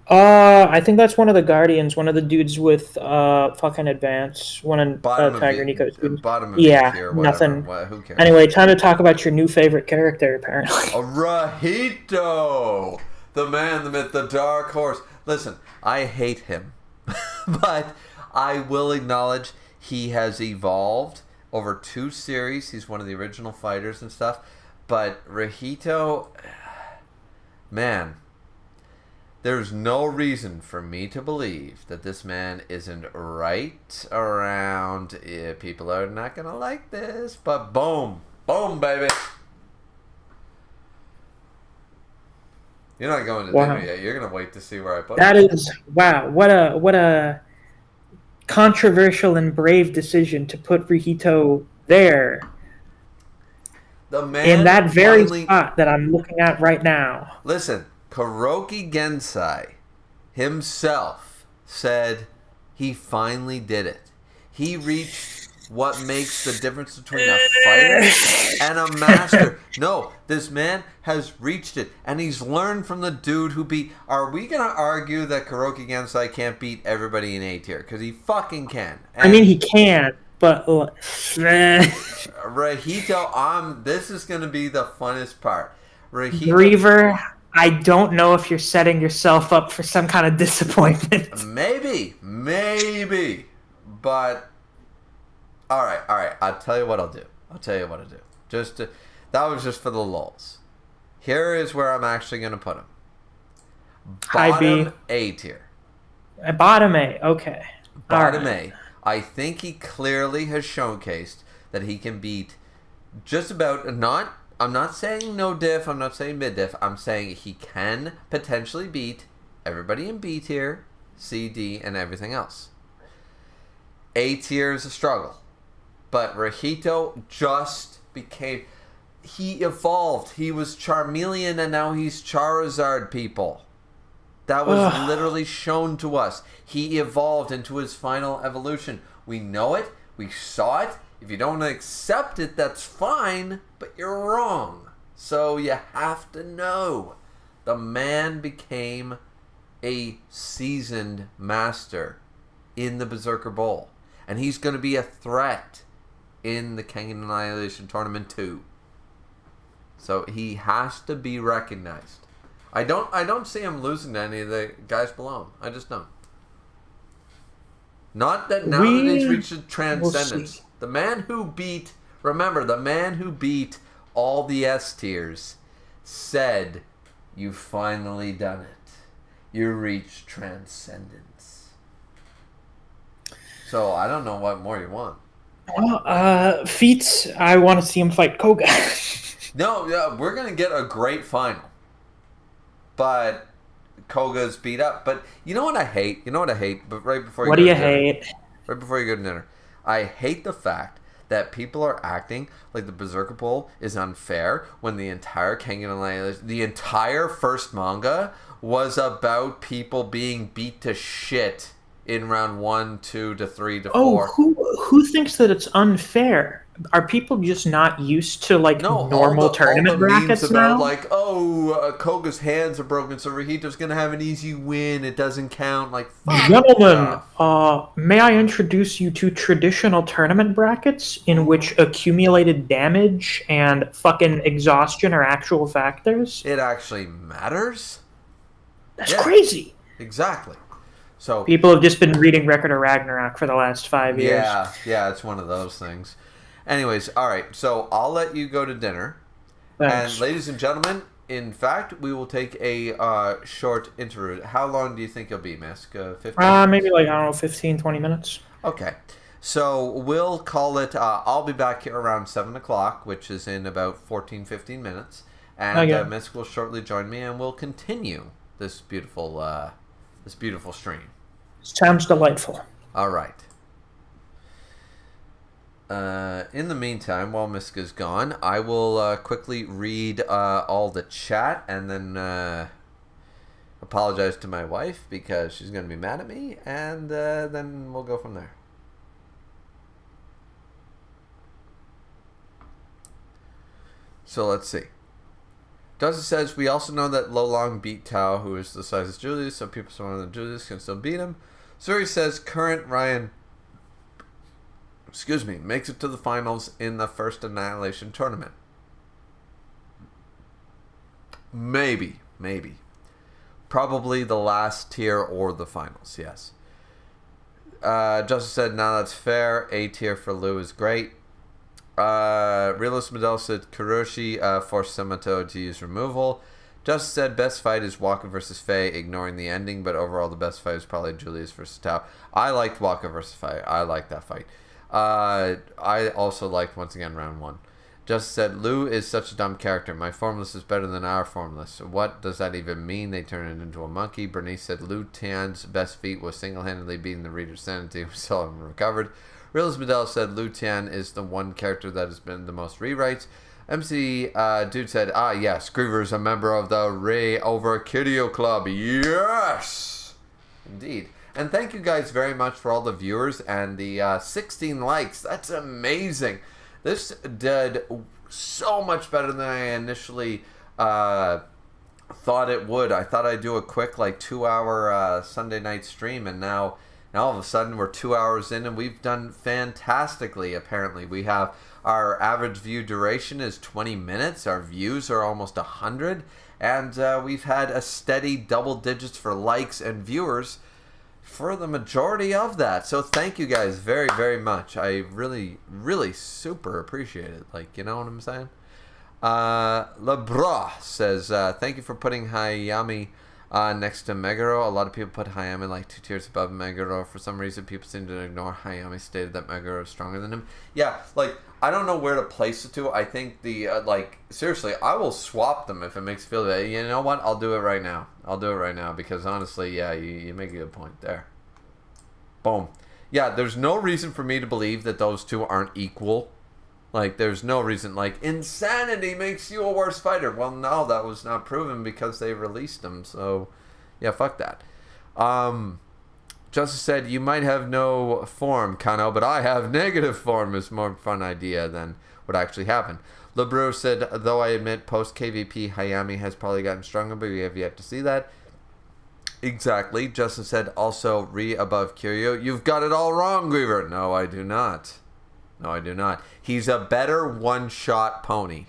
I think that's one of the Guardians, one of the dudes with fucking advance, one of Tiger Nico's students. Tier, nothing. Who cares? Anyway, time to talk about your new favorite character, apparently. Rahito! The man, the myth, the dark horse. Listen, I hate him. But I will acknowledge he has evolved over 2 series. He's one of the original fighters and stuff. But Rahito, man, there's no reason for me to believe that this man isn't right around. Yeah, people are not going to like this, but boom. Boom, baby. You're not going to dinner yet. You're going to wait to see where I put it. That is, wow, what a controversial and brave decision to put Rahito there. The man in that very spot that I'm looking at right now. Listen, Kuroki Gensai himself said he finally did it. He reached what makes the difference between a fighter and a master. No, this man has reached it, and he's learned from the dude who beat... Are we going to argue that Kuroki Gensai can't beat everybody in A tier? Because he fucking can. And I mean, he can, but... Rahito, this is going to be the funnest part. Griever, I don't know if you're setting yourself up for some kind of disappointment. Maybe. But, all right. I'll tell you what I'll do. That was just for the lulz. Here is where I'm actually going to put him. Bottom A tier. Bottom A, okay. Bottom A. I think he clearly has showcased that he can beat just about, I'm not saying no diff, I'm not saying mid diff, I'm saying he can potentially beat everybody in B tier, C, D, and everything else. A tier is a struggle. But Rahito just became... He evolved. He was Charmeleon and now he's Charizard, people. That was literally shown to us. He evolved into his final evolution. We know it. We saw it. If you don't accept it, that's fine, but you're wrong. So you have to know. The man became a seasoned master in the Berserker Bowl. And he's going to be a threat in the Kengan Annihilation Tournament too. So he has to be recognized. I don't see him losing to any of the guys below him. I just don't. Not that now that he's reached the transcendence. The man who beat... Remember, the man who beat all the S tiers said, "You've finally done it. You reached transcendence." So I don't know what more you want. Well, feats, I want to see him fight Koga. No, we're going to get a great final. But Koga's beat up. But you know what I hate? But right before you what go do you to dinner, hate? Right before you go to dinner, I hate the fact that people are acting like the Berserker Bowl is unfair when the entire Kengan Annihilation, the entire first manga was about people being beat to shit in round 1, 2 to 3 to 4. Oh, who thinks that it's unfair? Are people just not used to like No, normal all the tournament memes brackets about now? like, oh, Koga's hands are broken, so Rahito's gonna have an easy win. It doesn't count. Like, fuck Gentlemen, off. may I introduce you to traditional tournament brackets in Hmm. which accumulated damage and fucking exhaustion are actual factors? It actually matters. That's Yeah, crazy. exactly. So People have just been reading Record of Ragnarok for the last 5 years. yeah, it's one of those things. Anyways, all right. So I'll let you go to dinner, and Thanks. ladies and gentlemen, in fact, we will take a short interlude. How long do you think it'll be, Misc? 15 Maybe minutes? like, I don't know, 15, 20 minutes. Okay. So we'll call it, I'll be back here around 7 o'clock, which is in about 14, 15 minutes. And Okay. Misc will shortly join me, and we'll continue this beautiful stream. Sounds delightful. All right. In the meantime, while Misk is gone, I will quickly read all the chat and then apologize to my wife because she's going to be mad at me, and then we'll go from there. So let's see. Dustin says, we also know that Lolong beat Tao, who is the size of Julius, so people smaller than Julius can still beat him. Suri says, current Ryan, makes it to the finals in the first Annihilation tournament. Maybe. Probably the last tier or the finals, yes. Justice said, now that's fair. A tier for Lou is great. Realist Medell said, Kuroshi forced Samato to use removal. Justice said, best fight is Waka versus Faye, ignoring the ending, but overall the best fight is probably Julius versus Tao. I liked Waka versus Faye. I liked that fight. I also liked, once again, round 1. Justice said, Lou is such a dumb character. My formless is better than our formless. What does that even mean? They turn it into a monkey. Bernice said, Lou Tian's best feat was single-handedly beating the reader's sanity. We still haven't recovered. Realist Medell said, Liu Tian is the one character that has been the most rewrites. MC Dude said, yes, Griever is a member of the Ray Over Kirio Club. Yes! Indeed. And thank you guys very much for all the viewers and the 16 likes. That's amazing. This did so much better than I initially thought it would. I thought I'd do a quick 2-hour Sunday night stream, and now all of a sudden we're 2 hours in and we've done fantastically. Apparently we have our average view duration is 20 minutes. Our views are almost 100, and we've had a steady double digits for likes and viewers for the majority of that. So thank you guys very, very much. I really, really super appreciate it. You know what I'm saying? Lebra says, thank you for putting Hayami next to Meguro. A lot of people put Hayami 2 tiers above Meguro. For some reason, people seem to ignore Hayami stated that Meguro is stronger than him. Yeah, I don't know where to place the two. I think the, seriously, I will swap them if it makes you feel that. You know what? I'll do it right now. Because honestly, yeah, you make a good point there. Boom. Yeah, there's no reason for me to believe that those two aren't equal. There's no reason. Insanity makes you a worse fighter. Well, no, that was not proven because they released them. So, yeah, fuck that. Justice said, you might have no form, Kano, but I have negative form. Is more fun idea than what actually happened. LeBrew said, though I admit post-KVP, Hayami has probably gotten stronger, but we have yet to see that. Exactly. Justice said, also, above Kiryu. You've got it all wrong, Griever. No, I do not. He's a better one-shot pony.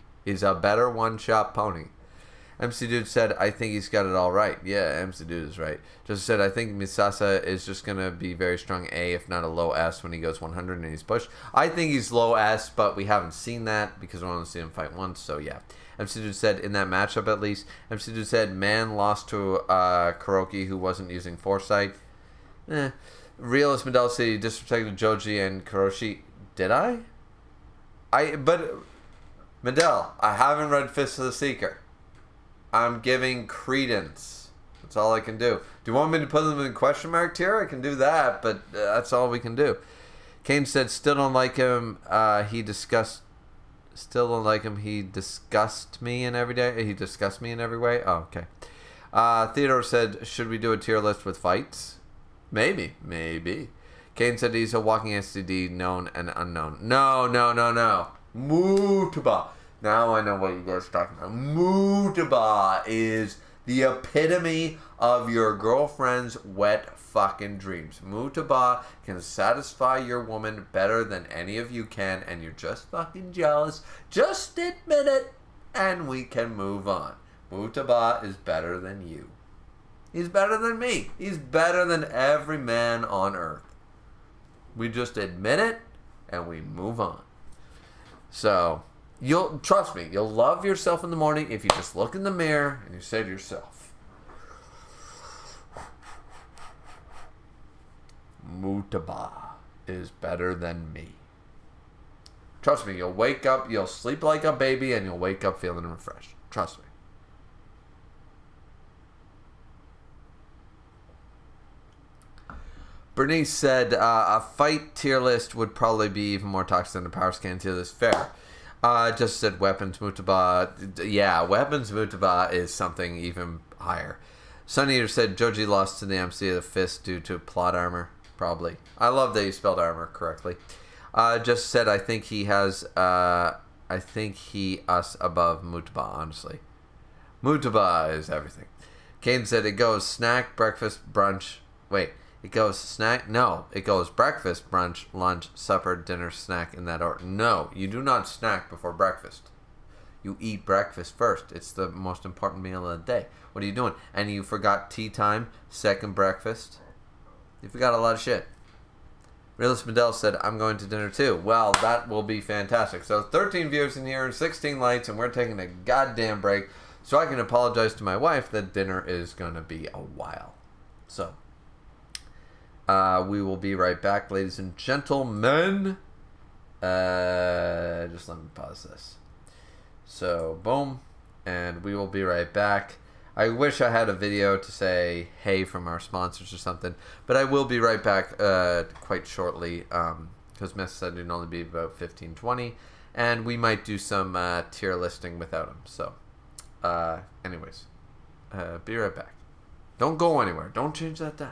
MC Dude said, I think he's got it all right. Yeah, MC Dude is right. Just said, I think Misasa is just going to be very strong A, if not a low S, when he goes 100 and he's pushed. I think he's low S, but we haven't seen that because we only seen him fight once, so yeah. MC Dude said, in that matchup at least. MC Dude said, man lost to Kuroki, who wasn't using Foresight. Realist Medell said he disrespected Joji and Kuroshi. Did I? But Medell, I haven't read Fist of the Seeker. I'm giving credence. That's all I can do. Do you want me to put them in question mark tier? I can do that, but that's all we can do. Kane said, still don't like him. Still don't like him. He disgusts me in every way. Oh, okay. Theodore said, should we do a tier list with fights? Maybe. Kane said he's a walking STD, known and unknown. No. Mutaba. Now I know what you guys are talking about. Mutaba is the epitome of your girlfriend's wet fucking dreams. Mutaba can satisfy your woman better than any of you can, and you're just fucking jealous. Just admit it, and we can move on. Mutaba is better than you. He's better than me. He's better than every man on earth. We just admit it, and we move on. So, trust me, you'll love yourself in the morning if you just look in the mirror and you say to yourself, Mutaba is better than me. Trust me, you'll wake up, you'll sleep like a baby, and you'll wake up feeling refreshed. Trust me. Bernice said a fight tier list would probably be even more toxic than a power scan tier list. Fair. Just said weapons Mutaba. Yeah, weapons Mutaba is something even higher. Sun Eater said Joji lost to the MC of the Fist due to plot armor. Probably. I love that you spelled armor correctly. Just said I think he us above Mutaba, honestly. Mutaba is everything. Kane said it goes snack, breakfast, brunch. Wait. It goes snack? No. It goes breakfast, brunch, lunch, supper, dinner, snack in that order. No, you do not snack before breakfast. You eat breakfast first. It's the most important meal of the day. What are you doing? And you forgot tea time, second breakfast. You forgot a lot of shit. Realist Medell said, I'm going to dinner too. Well, that will be fantastic. So 13 viewers in here and 16 likes, and we're taking a goddamn break. So I can apologize to my wife that dinner is going to be a while. So we will be right back, ladies and gentlemen. Just let me pause this. So, boom. And we will be right back. I wish I had a video to say hey from our sponsors or something. But I will be right back quite shortly. Because Misc said it'd only be about 15-20. And we might do some tier listing without him. So, anyways. Be right back. Don't go anywhere. Don't change that dial.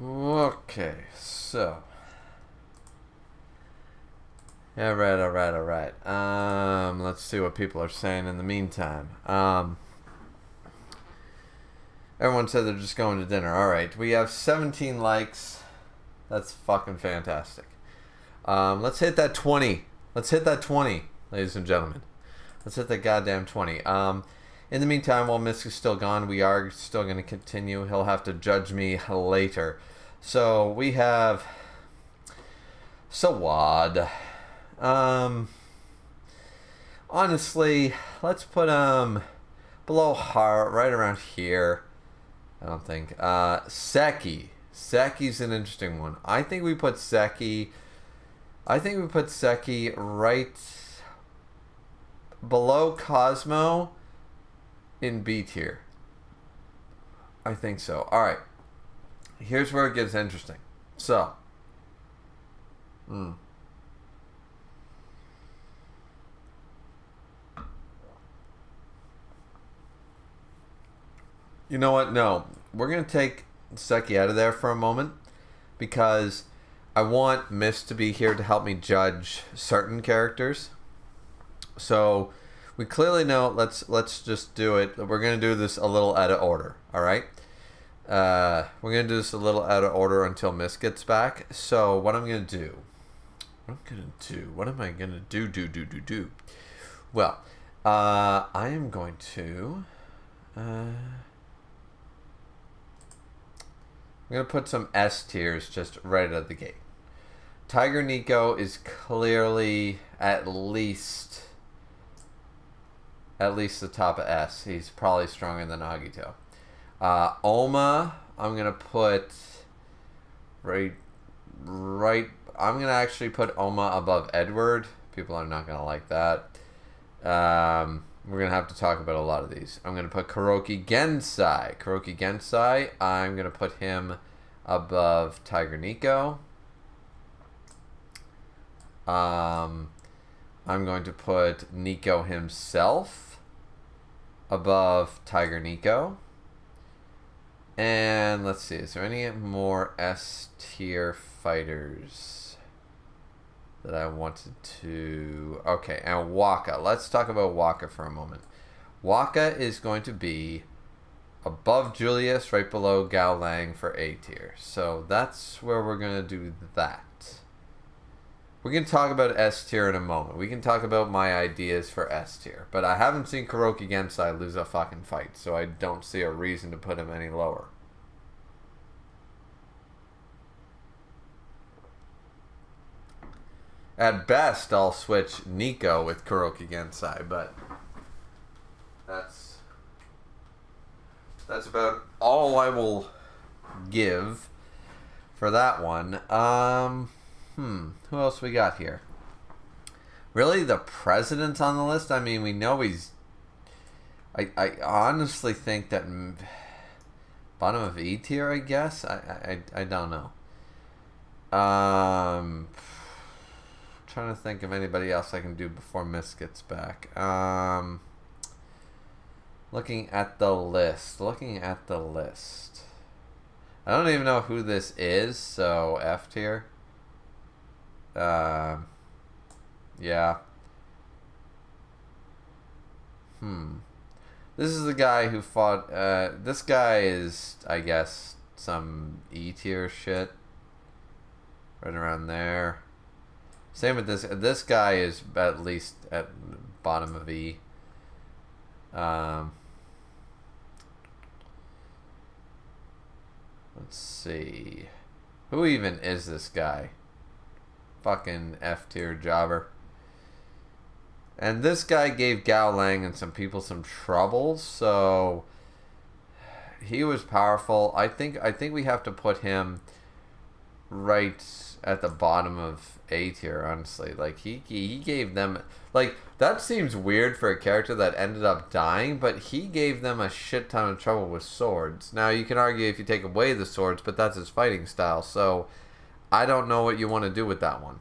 Okay, so. Alright. Let's see what people are saying in the meantime. Everyone said they're just going to dinner. Alright, we have 17 likes. That's fucking fantastic. Let's hit that 20. Let's hit that 20, ladies and gentlemen. Let's hit that goddamn 20. In the meantime, while Misc is still gone, we are still going to continue. He'll have to judge me later. So, we have Sawad. Honestly, let's put below heart, right around here. I don't think. Seki. Seki's an interesting one. I think we put Seki right below Cosmo in B tier. I think so. Alright. Here's where it gets interesting. So. You know what? No. We're going to take Seki out of there for a moment because I want Misc to be here to help me judge certain characters. So we clearly know. Let's just do it. We're going to do this a little out of order. All right. We're going to do this a little out of order until Misc gets back. So what I'm going to do. What am I going to do? Well, I am going to. I'm going to put some S tiers just right out of the gate. Tiger Nico is clearly at least the top of S. He's probably stronger than Agito. Oma, I'm going to put right. I'm going to actually put Oma above Edward. People are not going to like that. We're going to have to talk about a lot of these. I'm going to put Kuroki Gensai. I'm going to put him above Tiger Nico. I'm going to put Nico himself above Tiger Nico. And let's see, is there any more S tier fighters that I wanted to... Okay, and Waka. Let's talk about Waka for a moment. Waka is going to be above Julius, right below Gao Lang for A tier. So that's where we're going to do that. We can talk about S tier in a moment. We can talk about my ideas for S tier. But I haven't seen Kuroki Gensai lose a fucking fight, so I don't see a reason to put him any lower. At best, I'll switch Nico with Kuroki Gensai, but that's about all I will give for that one. Who else we got here? Really, the president's on the list? I mean, we know he's... I honestly think that bottom of E tier, I guess? I don't know. Trying to think of anybody else I can do before Misc gets back. Looking at the list. I don't even know who this is, so F tier. Yeah. This is the guy who fought... this guy is, I guess, some E tier shit. Right around there. Same with this. This guy is at least at the bottom of E. Let's see. Who even is this guy? Fucking F tier jobber. And this guy gave Gao Lang and some people some trouble, so he was powerful. I think we have to put him right at the bottom of A tier, honestly. Like he gave them, like, that seems weird for a character that ended up dying, but he gave them a shit ton of trouble with swords. Now you can argue if you take away the swords, but that's his fighting style, so I don't know what you want to do with that one.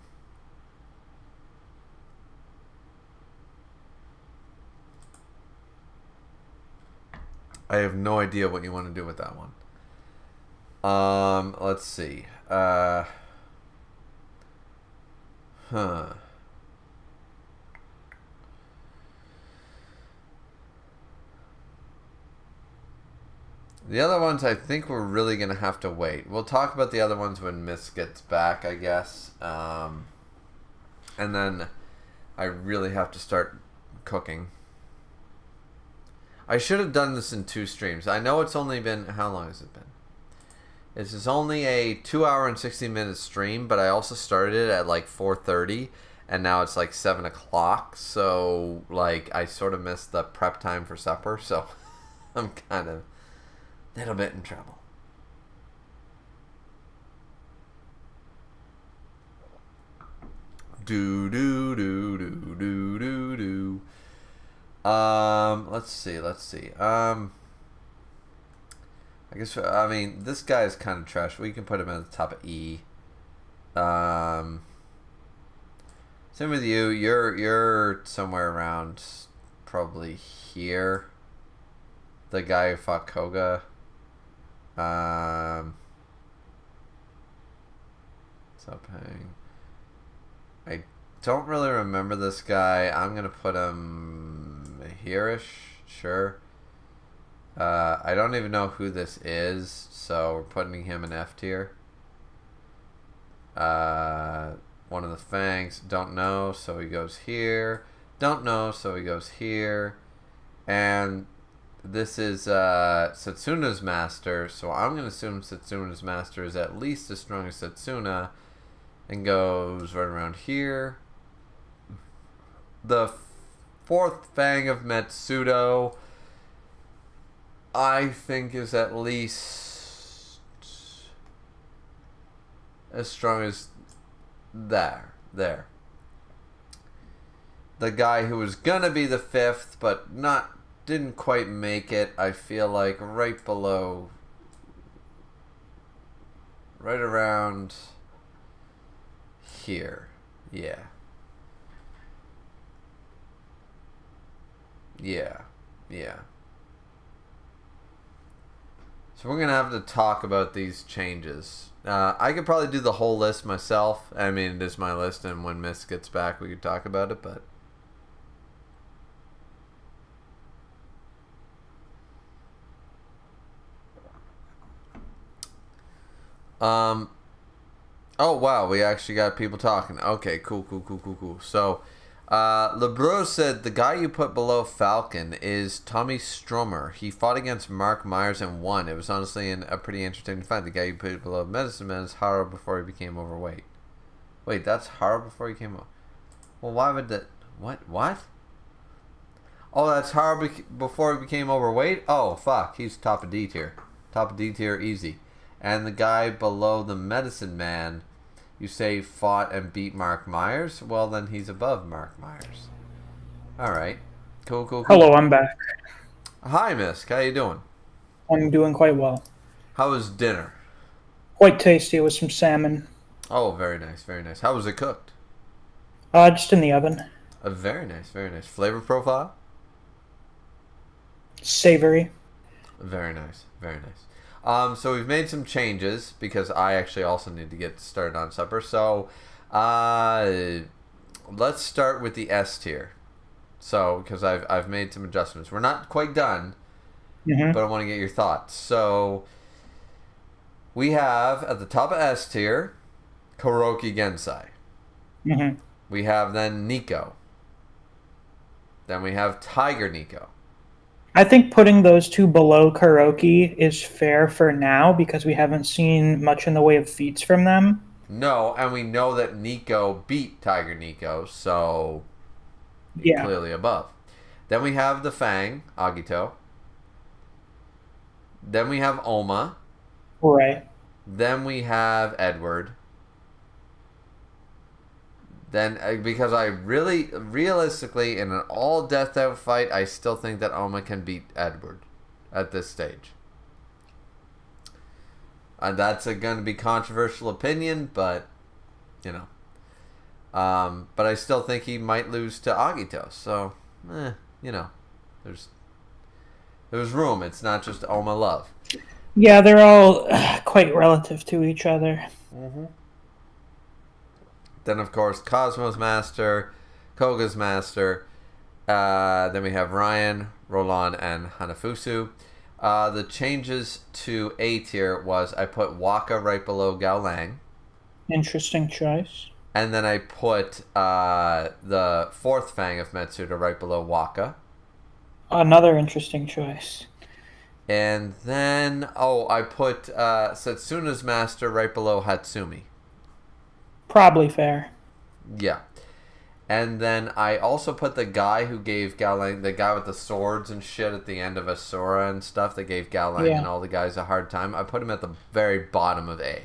I have no idea what you want to do with that one. Let's see. Huh. The other ones, I think we're really going to have to wait. We'll talk about the other ones when Misc gets back, I guess. And then I really have to start cooking. I should have done this in 2 streams. I know it's only been... How long has it been? This is only a 2 hour and 60-minute stream, but I also started it at like 4:30, and now it's like 7 o'clock. So, like, I sort of missed the prep time for supper, so I'm kind of a little bit in trouble. Do. Let's see. I guess, I mean, this guy is kind of trash. We can put him at the top of E. Same with you. You're somewhere around probably here. The guy who fought Koga. Subhang. I don't really remember this guy. I'm gonna put him here-ish. Sure. I don't even know who this is, so we're putting him in F tier. One of the Fangs, don't know, so he goes here. Don't know, so he goes here. And this is Setsuna's master, so I'm going to assume Setsuna's master is at least as strong as Setsuna and goes right around here. The 4th Fang of Metsudo, I think, is at least as strong as there. The guy who was gonna be the 5th, but didn't quite make it, I feel like right below, right around here. Yeah. So we're going to have to talk about these changes. I could probably do the whole list myself. I mean, it is my list, and when Misc gets back, we could talk about it, but... Oh, wow, we actually got people talking. Okay, cool. So... LeBreau said the guy you put below Falcon is Tommy Stromer. He fought against Mark Myers and won. It was honestly a pretty entertaining fight. The guy you put below Medicine Man is Haro before he became overweight. Wait, that's Haro before he came over. Well, why would that... What? Oh, that's Haro before he became overweight? Oh, fuck. He's top of D tier. Top of D tier, easy. And the guy below the Medicine Man... You say fought and beat Mark Myers? Well, then he's above Mark Myers. All right. Cool. Hello, I'm back. Hi, Misc. How you doing? I'm doing quite well. How was dinner? Quite tasty with some salmon. Oh, very nice. How was it cooked? Just in the oven. Very nice. Flavor profile? Savory. Very nice. So we've made some changes because I actually also need to get started on supper. So let's start with the S tier. So because I've made some adjustments. We're not quite done, but I want to get your thoughts. So we have at the top of S tier, Kuroki Gensai. We have then Nico. Then we have Tiger Nico. I think putting those two below Kuroki is fair for now because we haven't seen much in the way of feats from them. No, and we know that Nico beat Tiger Nico, so yeah, clearly above. Then we have the Fang, Agito. Then we have Oma. Right. Then we have Edward. Then, because I realistically, in an all death out fight, I still think that Oma can beat Edward at this stage. And that's going to be controversial opinion, but, you know. But I still think he might lose to Agito. So, you know, there's room. It's not just Oma love. Yeah, they're all quite relative to each other. Mm-hmm. Then, of course, Cosmo's Master, Koga's Master. Then we have Ryan, Roland, and Hanafusu. The changes to A tier was I put Waka right below Gao Lang. Interesting choice. And then I put the fourth Fang of Metsuda right below Waka. Another interesting choice. And then, I put Setsuna's Master right below Hatsumi. Probably fair. Yeah. And then I also put the guy who gave Gaolang, the guy with the swords and shit at the end of Asura and stuff that gave Gaolang and all the guys a hard time. I put him at the very bottom of A.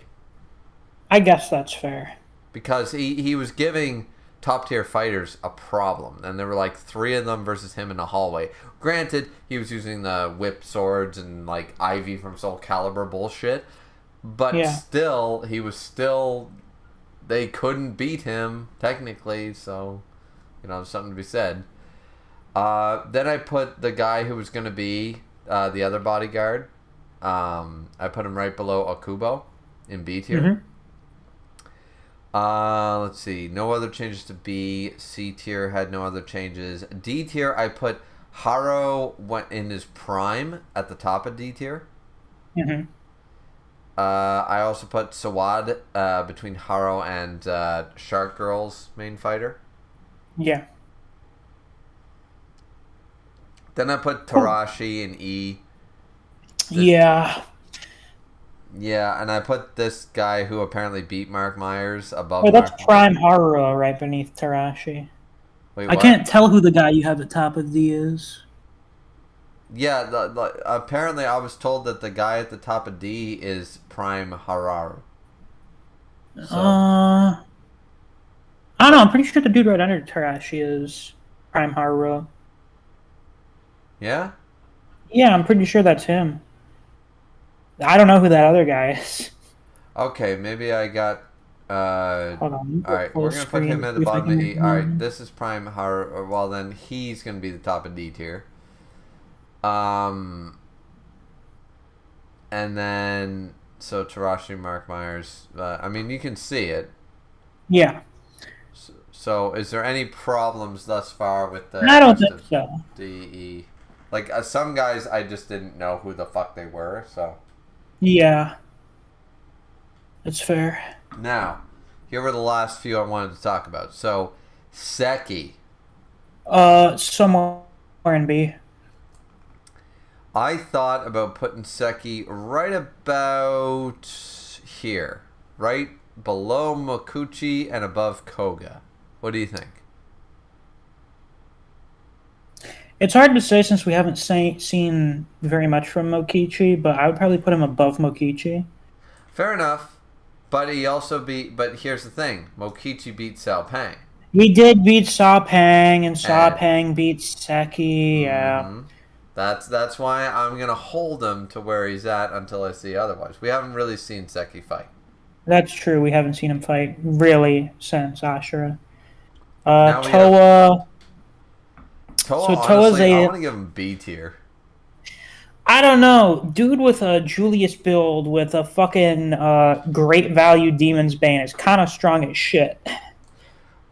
I guess that's fair. Because he was giving top tier fighters a problem. And there were like 3 of them versus him in the hallway. Granted, he was using the whip swords and like Ivy from Soul Calibur bullshit. But still, he was still... They couldn't beat him, technically, so, something to be said. Then I put the guy who was going to be the other bodyguard. I put him right below Okubo in B tier. Let's see. No other changes to B. C tier had no other changes. D tier, I put Haro went in his prime at the top of D tier. I also put Sawad between Haro and Shark Girl's main fighter. Yeah. Then I put Tarashi in E. Yeah, and I put this guy who apparently beat Mark Myers above. Oh, that's Prime Haruo right beneath Tarashi. Wait, I can't tell who the guy you have at top of D is. Yeah, apparently I was told that the guy at the top of D is Prime Hararu. So. I don't know. I'm pretty sure the dude right under Tarashi is Prime Haruo. Yeah? Yeah, I'm pretty sure that's him. I don't know who that other guy is. Okay, maybe I got... Hold on. Alright, we're going to put him at the bottom of E. Alright, this is Prime Haruo. Well, then he's going to be the top of D tier. And then... So, Tarashi, Mark Myers... I mean, you can see it. Yeah. So, is there any problems thus far with the... I don't think so. D, E... Like, some guys, I just didn't know who the fuck they were, so... Yeah. That's fair. Now, here were the last few I wanted to talk about. So, Seki. Somewhere in B. I thought about putting Seki right about here. Right below Mokuchi and above Koga. What do you think? It's hard to say since we haven't seen very much from Mokichi, but I would probably put him above Mokichi. Fair enough. But he also beat... But here's the thing. Mokichi beat Sao Pang. He did beat Sao Pang, and Sao Pang beat Seki, yeah. Mm-hmm. That's why I'm going to hold him to where he's at until I see otherwise. We haven't really seen Seki fight. That's true. We haven't seen him fight, really, since Ashura. Toa... Toa, honestly, I want to give him B tier. I don't know. Dude with a Julius build with a fucking great value Demon's Bane is kind of strong as shit.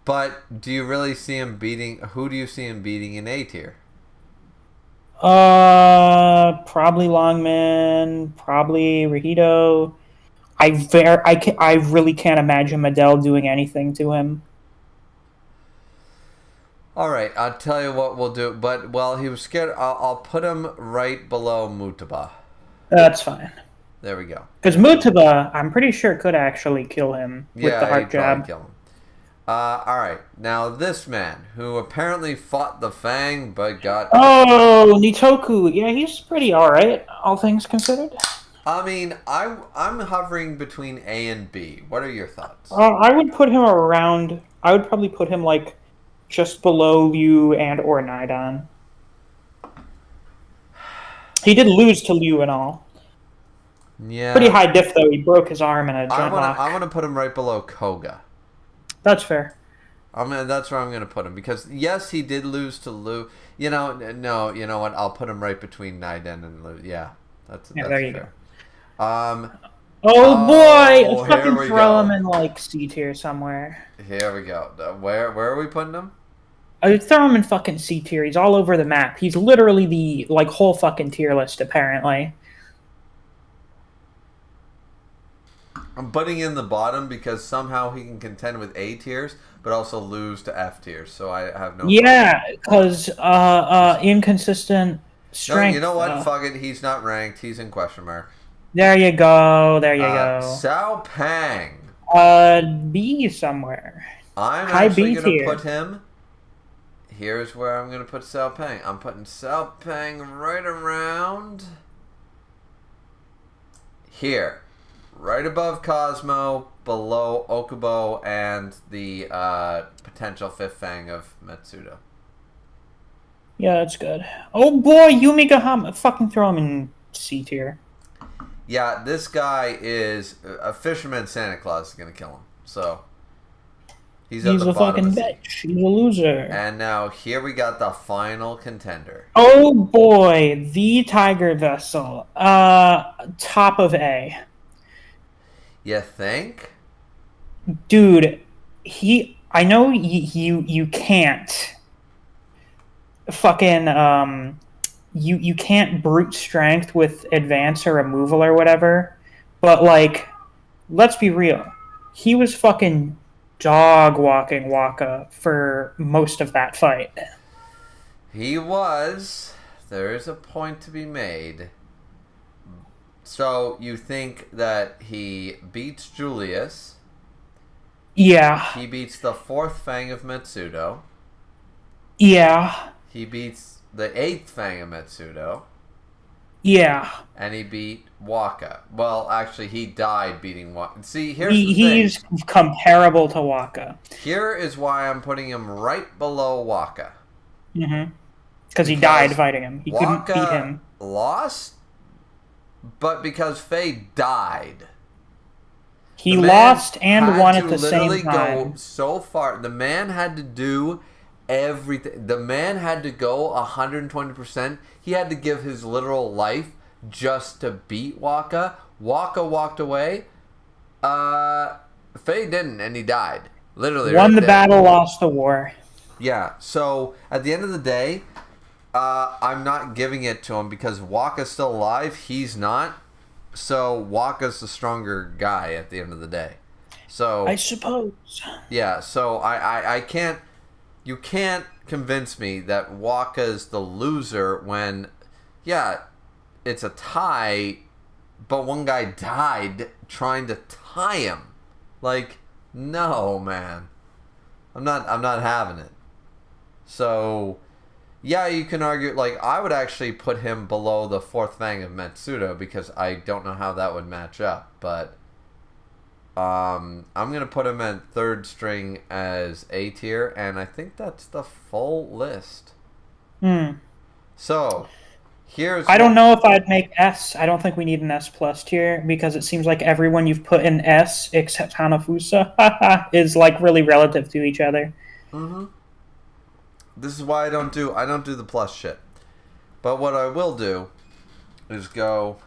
But do you really see him beating... Who do you see him beating in A tier? Probably Longman, probably Rahito. I really can't imagine Madel doing anything to him. Alright, I'll tell you what we'll do. But, well, he was scared. I'll put him right below Mutaba. That's fine. There we go. Because Mutaba, I'm pretty sure, could actually kill him with the heart jab. Kill him. Alright, now this man, who apparently fought the Fang, but got... Oh, Nitoku. Yeah, he's pretty alright, all things considered. I mean, I'm hovering between A and B. What are your thoughts? I would put him around... I would probably put him, like... just below Liu and or Nidon. He did lose to Liu and all. Yeah. Pretty high diff though. He broke his arm in a joint lock. I want to put him right below Koga. That's fair. That's where I'm going to put him because yes, he did lose to Liu. You know what? I'll put him right between Nidon and Liu. Yeah, that's there you fair. Oh boy! Here Fucking we throw him go. in like C tier somewhere. Here we go. Where are we putting him? I would throw him in fucking C tier. He's all over the map. He's literally the like whole fucking tier list apparently. I'm putting in the bottom because somehow he can contend with A tiers, but also lose to F tiers. So I have no. Yeah, because inconsistent No, you strength. know what? Fuck it. He's not ranked. He's in question mark. There you go. There you go. Sao Pang. B somewhere. I'm High actually B going to tier. put him. Here's where I'm going to put Sao Pang. I'm putting Sao Pang right around here. Right above Cosmo, below Okubo, and the potential fifth fang of Metsudo. Yeah, that's good. Oh boy, Yumi Gahama. Fucking throw him in C tier. Yeah, this guy is a fisherman Santa Claus is going to kill him. So he's at the a bottom fucking of C. bitch. He's a loser. And now here we got the final contender. Oh boy, the Tiger Vessel. Top of A. You think? Dude, I know you can't fucking you can't brute strength with advance or removal or whatever, but like, let's be real. He was fucking dog walking Waka for most of that fight. He was. There is a point to be made. So you think that he beats Julius? Yeah. He beats the fourth fang of Metsudo. Yeah. He beats the eighth fang of Metsudo. Yeah. And he beat Waka. Well, actually, he died beating Waka. See, here's the thing. He's comparable to Waka. Here is why I'm putting him right below Waka. Mm-hmm. Because he died fighting him. He couldn't beat him. Lost, but because Faye died. He lost and won at the same time. Go so far. The man had to do everything. The man had to go 120%. He had to give his literal life just to beat Waka. Waka walked away. Faye didn't, and he died. Literally. Won the battle, lost the war. Yeah, so at the end of the day, I'm not giving it to him because Waka's still alive. He's not. So Waka's the stronger guy at the end of the day. So I suppose. Yeah, so I can't. You can't convince me that Waka's the loser when, yeah, it's a tie, but one guy died trying to tie him. Like, no, man. I'm not having it. So, yeah, you can argue, like, I would actually put him below the fourth fang of Metsudo because I don't know how that would match up, but I'm going to put him at third string as A tier, and I think that's the full list. So, here's... I don't know if I'd make S. I don't think we need an S plus tier because it seems like everyone you've put in S except Hanafusa is, like, really relative to each other. Mm-hmm. This is why I don't do the plus shit. But what I will do is go,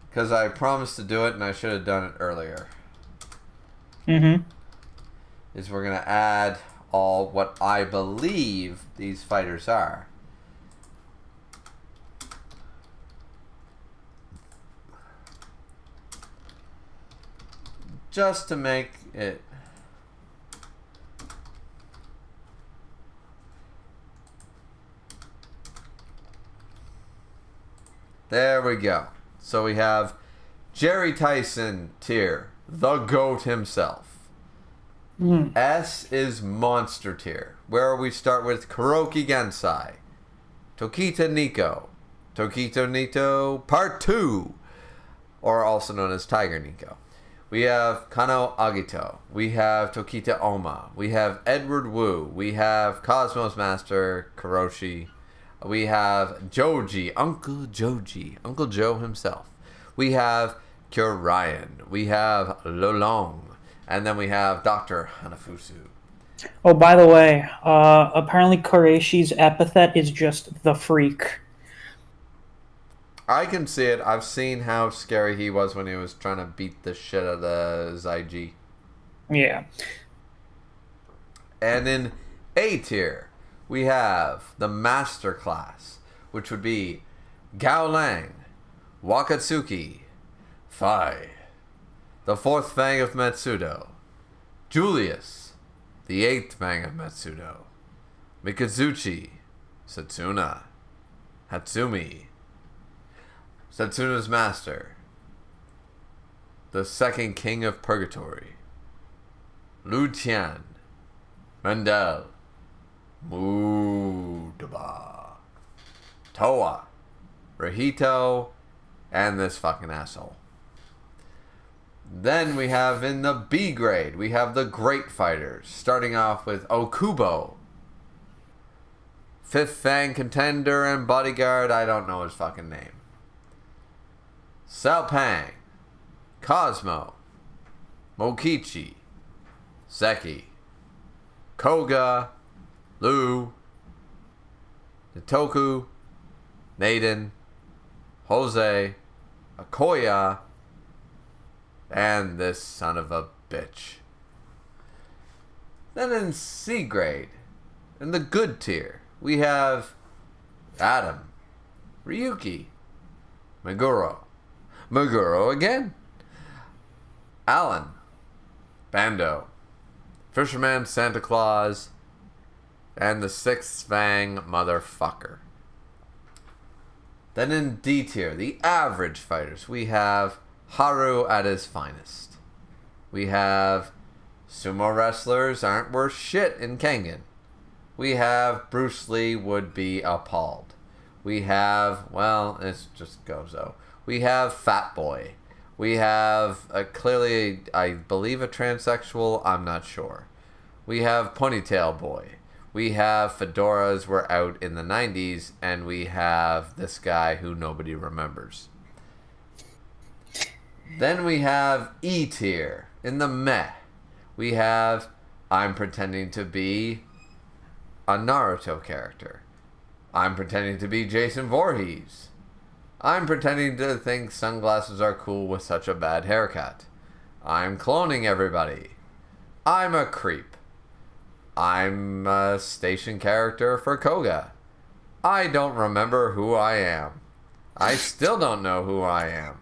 because I promised to do it and I should have done it earlier. Is we're gonna add all what I believe these fighters are. Just to make it. There we go. So we have Jerry Tyson tier, the GOAT himself. S is monster tier, where we start with Kuroki Gensai, Tokita Nico, Tokito Nito Part 2, or also known as Tiger Nico. We have Kano Agito, we have Tokita Oma, we have Edward Wu, we have Cosmos Master Kuroshi, we have Joji, Uncle Joe himself. We have Kyo Ryan. We have Lolong. And then we have Dr. Hanafusu. Oh, by the way, apparently Kureishi's epithet is just the freak. I can see it. I've seen how scary he was when he was trying to beat the shit out of the Zyg. Yeah. And in A tier, we have the Master Class, which would be Gao Lang, Wakatsuki, Fai, the fourth Fang of Matsudo, Julius, the eighth Fang of Matsudo, Mikazuchi, Satsuna, Hatsumi, Satsuna's Master, the second King of Purgatory, Lu Tian, Mandel, Mudaba, Toa, Rahito, and this fucking asshole. Then we have in the B grade, we have the Great Fighters, starting off with Okubo, fifth Fang contender and bodyguard, I don't know his fucking name. Salpang, Cosmo, Mokichi, Seki, Koga, Lu, Nitoku, Naden, Jose, Akoya, and this son of a bitch. Then in C grade, in the good tier, we have Adam, Ryuki, Meguro again, Alan, Bando, Fisherman Santa Claus, and the sixth Fang motherfucker. Then in D tier, the average fighters, we have Haru at his finest. We have sumo wrestlers aren't worth shit in Kengan. We have Bruce Lee would be appalled. We have, well, it's just Gozo. We have Fat Boy. We have clearly, I believe, a transsexual. I'm not sure. We have Ponytail Boy. We have fedoras were out in the 90s. And we have this guy who nobody remembers. Then we have E tier. In the meh, we have I'm pretending to be a Naruto character. I'm pretending to be Jason Voorhees. I'm pretending to think sunglasses are cool with such a bad haircut. I'm cloning everybody. I'm a creep. I'm a station character for Koga. I don't remember who I am. I still don't know who I am.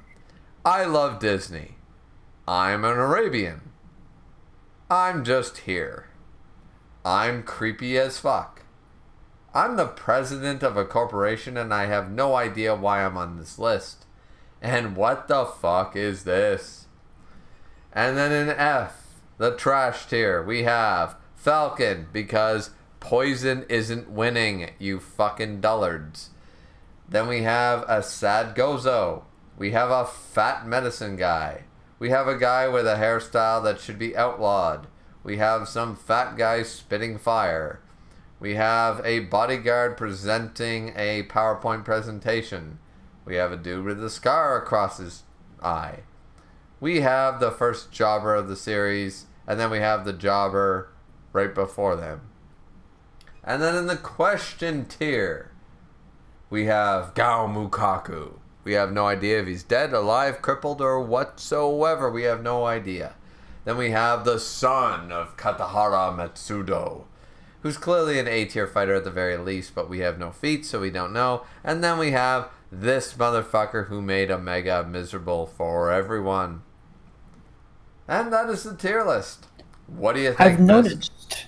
I love Disney. I'm an Arabian. I'm just here. I'm creepy as fuck. I'm the president of a corporation and I have no idea why I'm on this list. And what the fuck is this? And then in F, the trash tier, we have Falcon because poison isn't winning, you fucking dullards. Then we have a sad Gozo. We have a fat medicine guy. We have a guy with a hairstyle that should be outlawed. We have some fat guy spitting fire. We have a bodyguard presenting a PowerPoint presentation. We have a dude with a scar across his eye. We have the first jobber of the series, and then we have the jobber right before them. And then in the question tier, we have Gao Mukaku. We have no idea if he's dead, alive, crippled, or whatsoever. We have no idea. Then we have the son of Katahara Matsudo, who's clearly an A-tier fighter at the very least, but we have no feats, so we don't know. And then we have this motherfucker who made Omega miserable for everyone. And that is the tier list. What do you think? I've noticed.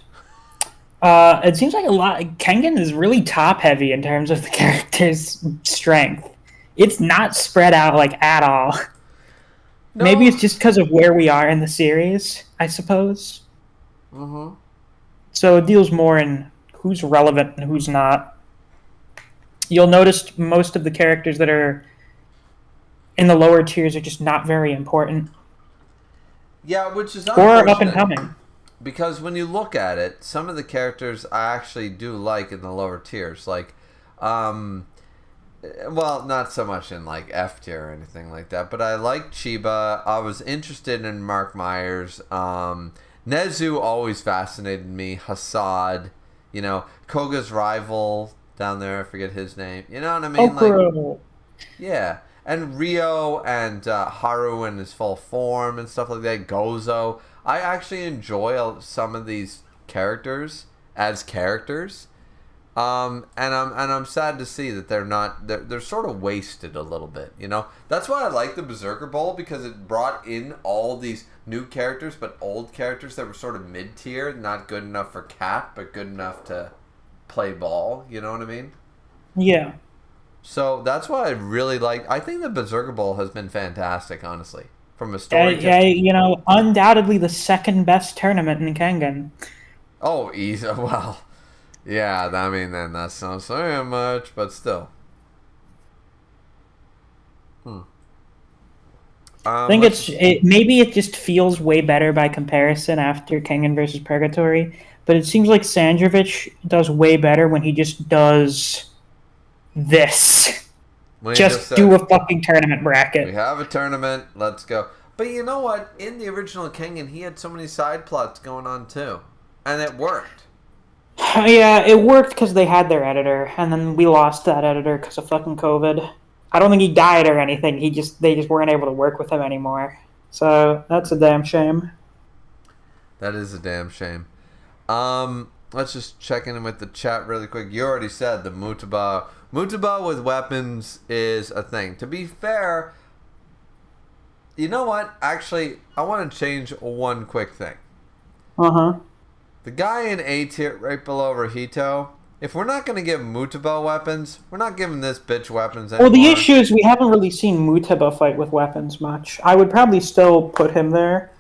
It seems like a lot. Kengan is really top heavy in terms of the character's strength. It's not spread out like at all. No. Maybe it's just because of where we are in the series, I suppose. Mm-hmm. So it deals more in who's relevant and who's not. You'll notice most of the characters that are in the lower tiers are just not very important. Yeah, which is or up and coming. Because when you look at it, some of the characters I actually do like in the lower tiers. Like, well, not so much in like F tier or anything like that, but I like Chiba. I was interested in Mark Myers. Nezu always fascinated me. Hassad, you know, Koga's rival down there, I forget his name. You know what I mean? Okuro. Yeah, and Rio and Haru in his full form and stuff like that. Gozo. I actually enjoy some of these characters as characters. And I'm sad to see that they're sort of wasted a little bit, you know. That's why I like the Berserker Bowl, because it brought in all these new characters, but old characters that were sort of mid tier, not good enough for Cat, but good enough to play ball. You know what I mean? Yeah. So that's why I really like. I think the Berserker Bowl has been fantastic, honestly, from a story. Yeah, you know, undoubtedly the second best tournament in Kengan. Oh, easy. Well, yeah. I mean, then that's not saying much, but still. Hmm. I think Let's maybe it just feels way better by comparison after Kengan versus Purgatory, but it seems like Sandrovich does way better when he just does this. when you just Just do said a fucking tournament we bracket. have a tournament, let's go. But you know what? In the original Kengan, he had so many side plots going on too, and it worked. Yeah, it worked because they had their editor, and then we lost that editor because of fucking COVID. I don't think he died or anything. They just weren't able to work with him anymore. So that's a damn shame. That is a damn shame. Let's just check in with the chat really quick. You already said the Mutaba with weapons is a thing. To be fair, you know what? Actually, I want to change one quick thing. Uh huh. The guy in A tier right below Rahito, if we're not going to give Mutaba weapons, we're not giving this bitch weapons anymore. Well, the issue is we haven't really seen Mutaba fight with weapons much. I would probably still put him there.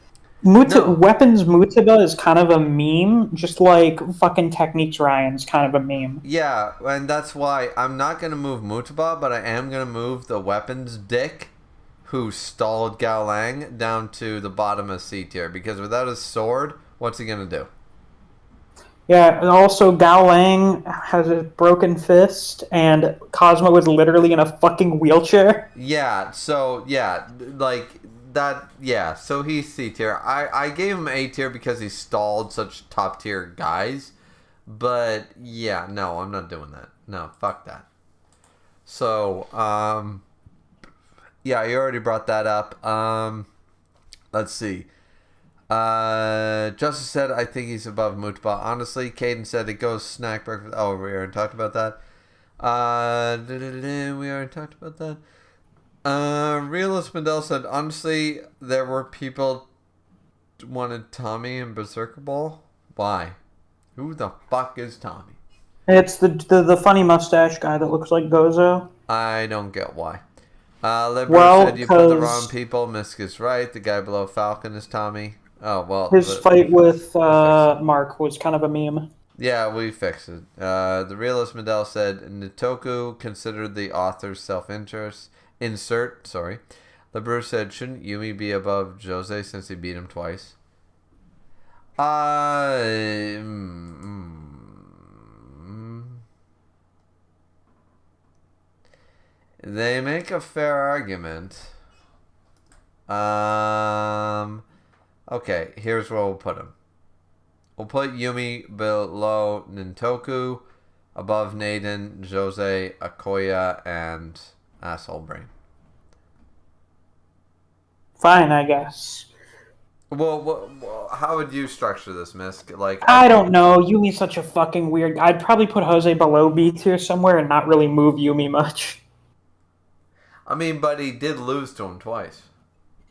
No. Weapons Mutaba is kind of a meme, just like fucking Techniques Ryan's kind of a meme. Yeah, and that's why I'm not going to move Mutaba, but I am going to move the weapons dick who stalled Gao Lang down to the bottom of C tier, because without his sword, what's he going to do? Yeah, and also Gao Lang has a broken fist, and Cosmo is literally in a fucking wheelchair. Yeah, so, yeah, like, that, yeah, so he's C tier. I gave him A tier because he stalled such top tier guys, but, yeah, no, I'm not doing that. No, fuck that. So, yeah, you already brought that up. Let's see. Justice said, I think he's above Mutaba. Honestly, Caden said it goes snack breakfast. Oh, we already talked about that. We already talked about that. Realist Mandel said, honestly, there were people wanted Tommy in Berserker Ball. Why? Who the fuck is Tommy? It's the funny mustache guy that looks like Gozo. I don't get why. Libra Well, said you put the wrong because people. Misc is right. The guy below Falcon is Tommy. Oh, well. his fight with Mark was kind of a meme. Yeah, we fixed it. The realist Medell said Nitoku considered the author's self-interest. Sorry. Libra said, shouldn't Yumi be above Jose since he beat him twice? They make a fair argument. Okay, here's where we'll put him. We'll put Yumi below Nintoku, above Naden, Jose, Akoya, and Asshole Brain. Fine, I guess. Well, how would you structure this, Misc? Like, I don't know. Yumi's such a fucking weird. I'd probably put Jose below B tier somewhere and not really move Yumi much. I mean, but he did lose to him twice.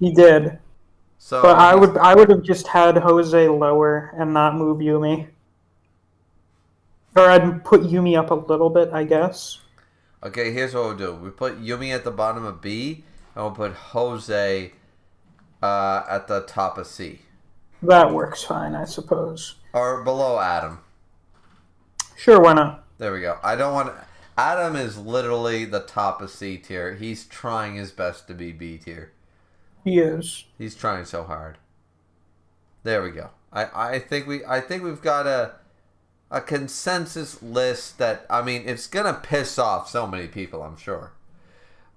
He did. So, But I would have just had Jose lower and not move Yumi. Or I'd put Yumi up a little bit, I guess. okay, here's what we'll do. We put Yumi at the bottom of B, and we'll put Jose at the top of C. That works fine, I suppose. Or below Adam. Sure, why not? There we go. I don't want... Adam is literally the top of C tier. He's trying his best to be B tier. He is. He's trying so hard. There we go. I think we've got a consensus list that, I mean, it's gonna piss off so many people, I'm sure.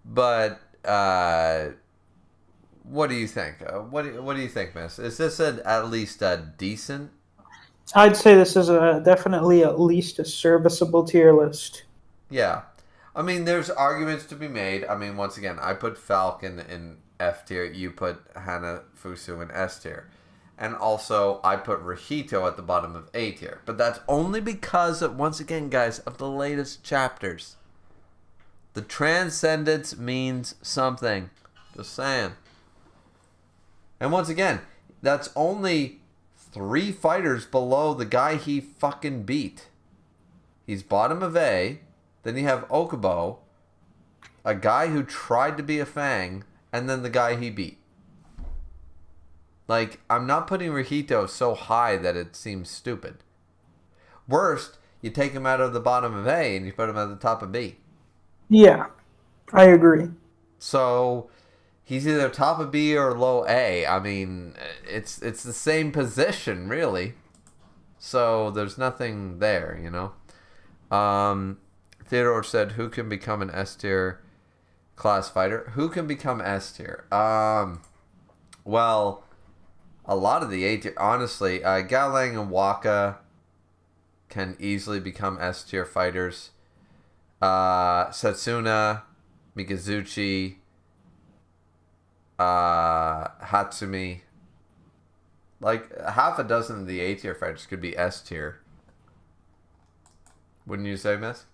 But what do you think? What do you think, Miss? Is this at least a decent? I'd say this is definitely at least a serviceable tier list. Yeah, I mean, there's arguments to be made. I mean, once again, I put Falcon in F tier. You put Hanafusu in S tier. And also, I put Rahito at the bottom of A tier. But that's only because, once again, guys, of the latest chapters. The transcendence means something. Just saying. And once again, that's only 3 fighters below the guy he fucking beat. He's bottom of A. Then you have Okubo, a guy who tried to be a Fang, and then the guy he beat. Like, I'm not putting Rahito so high that it seems stupid. Worst, you take him out of the bottom of A and you put him at the top of B. Yeah, I agree. So, he's either top of B or low A. I mean, it's the same position, really. So, there's nothing there, you know? Theodore said, who can become an S tier class fighter? Who can become S tier? Well, a lot of the A tier, honestly, Galang and Waka can easily become S tier fighters. Satsuna, Mikazuchi, Hatsumi. Like, half a dozen of the A tier fighters could be S tier. Wouldn't you say, Miss?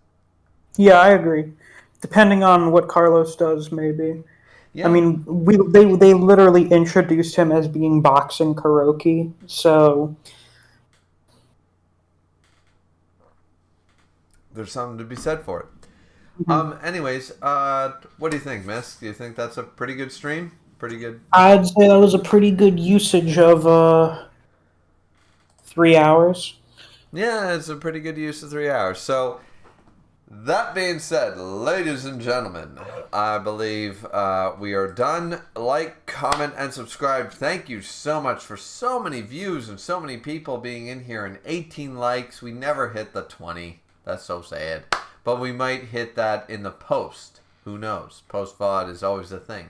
Yeah, I agree. Depending on what Carlos does, maybe. Yeah. I mean, they literally introduced him as being boxing Kuroki, so there's something to be said for it. Mm-hmm. Anyways, what do you think, Miss? Do you think that's a pretty good stream? Pretty good? I'd say that was a pretty good usage of 3 hours. Yeah, it's a pretty good use of 3 hours. So, that being said, ladies and gentlemen, I believe we are done. Like, comment, and subscribe. Thank you so much for so many views and so many people being in here and 18 likes. We never hit the 20. That's so sad. But we might hit that in the post. Who knows? Post-VOD is always a thing.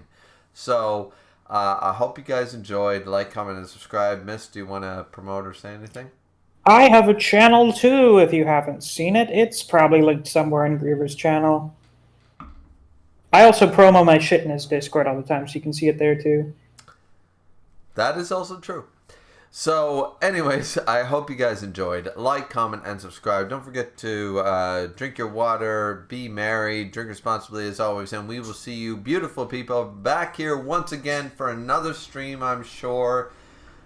So, I hope you guys enjoyed. Like, comment, and subscribe. Miss, do you want to promote or say anything? I have a channel too, if you haven't seen it. It's probably linked somewhere in Griever's channel. I also promo my shit in his Discord all the time, so you can see it there too. That is also true. So, anyways, I hope you guys enjoyed. Like, comment, and subscribe. Don't forget to drink your water, be merry, drink responsibly as always, and we will see you, beautiful people, back here once again for another stream, I'm sure.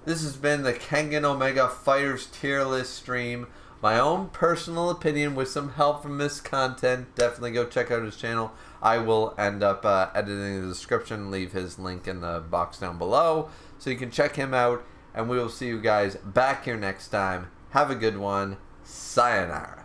This has been the Kengan Omega Fighters Tier List stream. My own personal opinion with some help from Misc content. Definitely go check out his channel. I will end up editing the description, leave his link in the box down below, so you can check him out. And we will see you guys back here next time. Have a good one. Sayonara.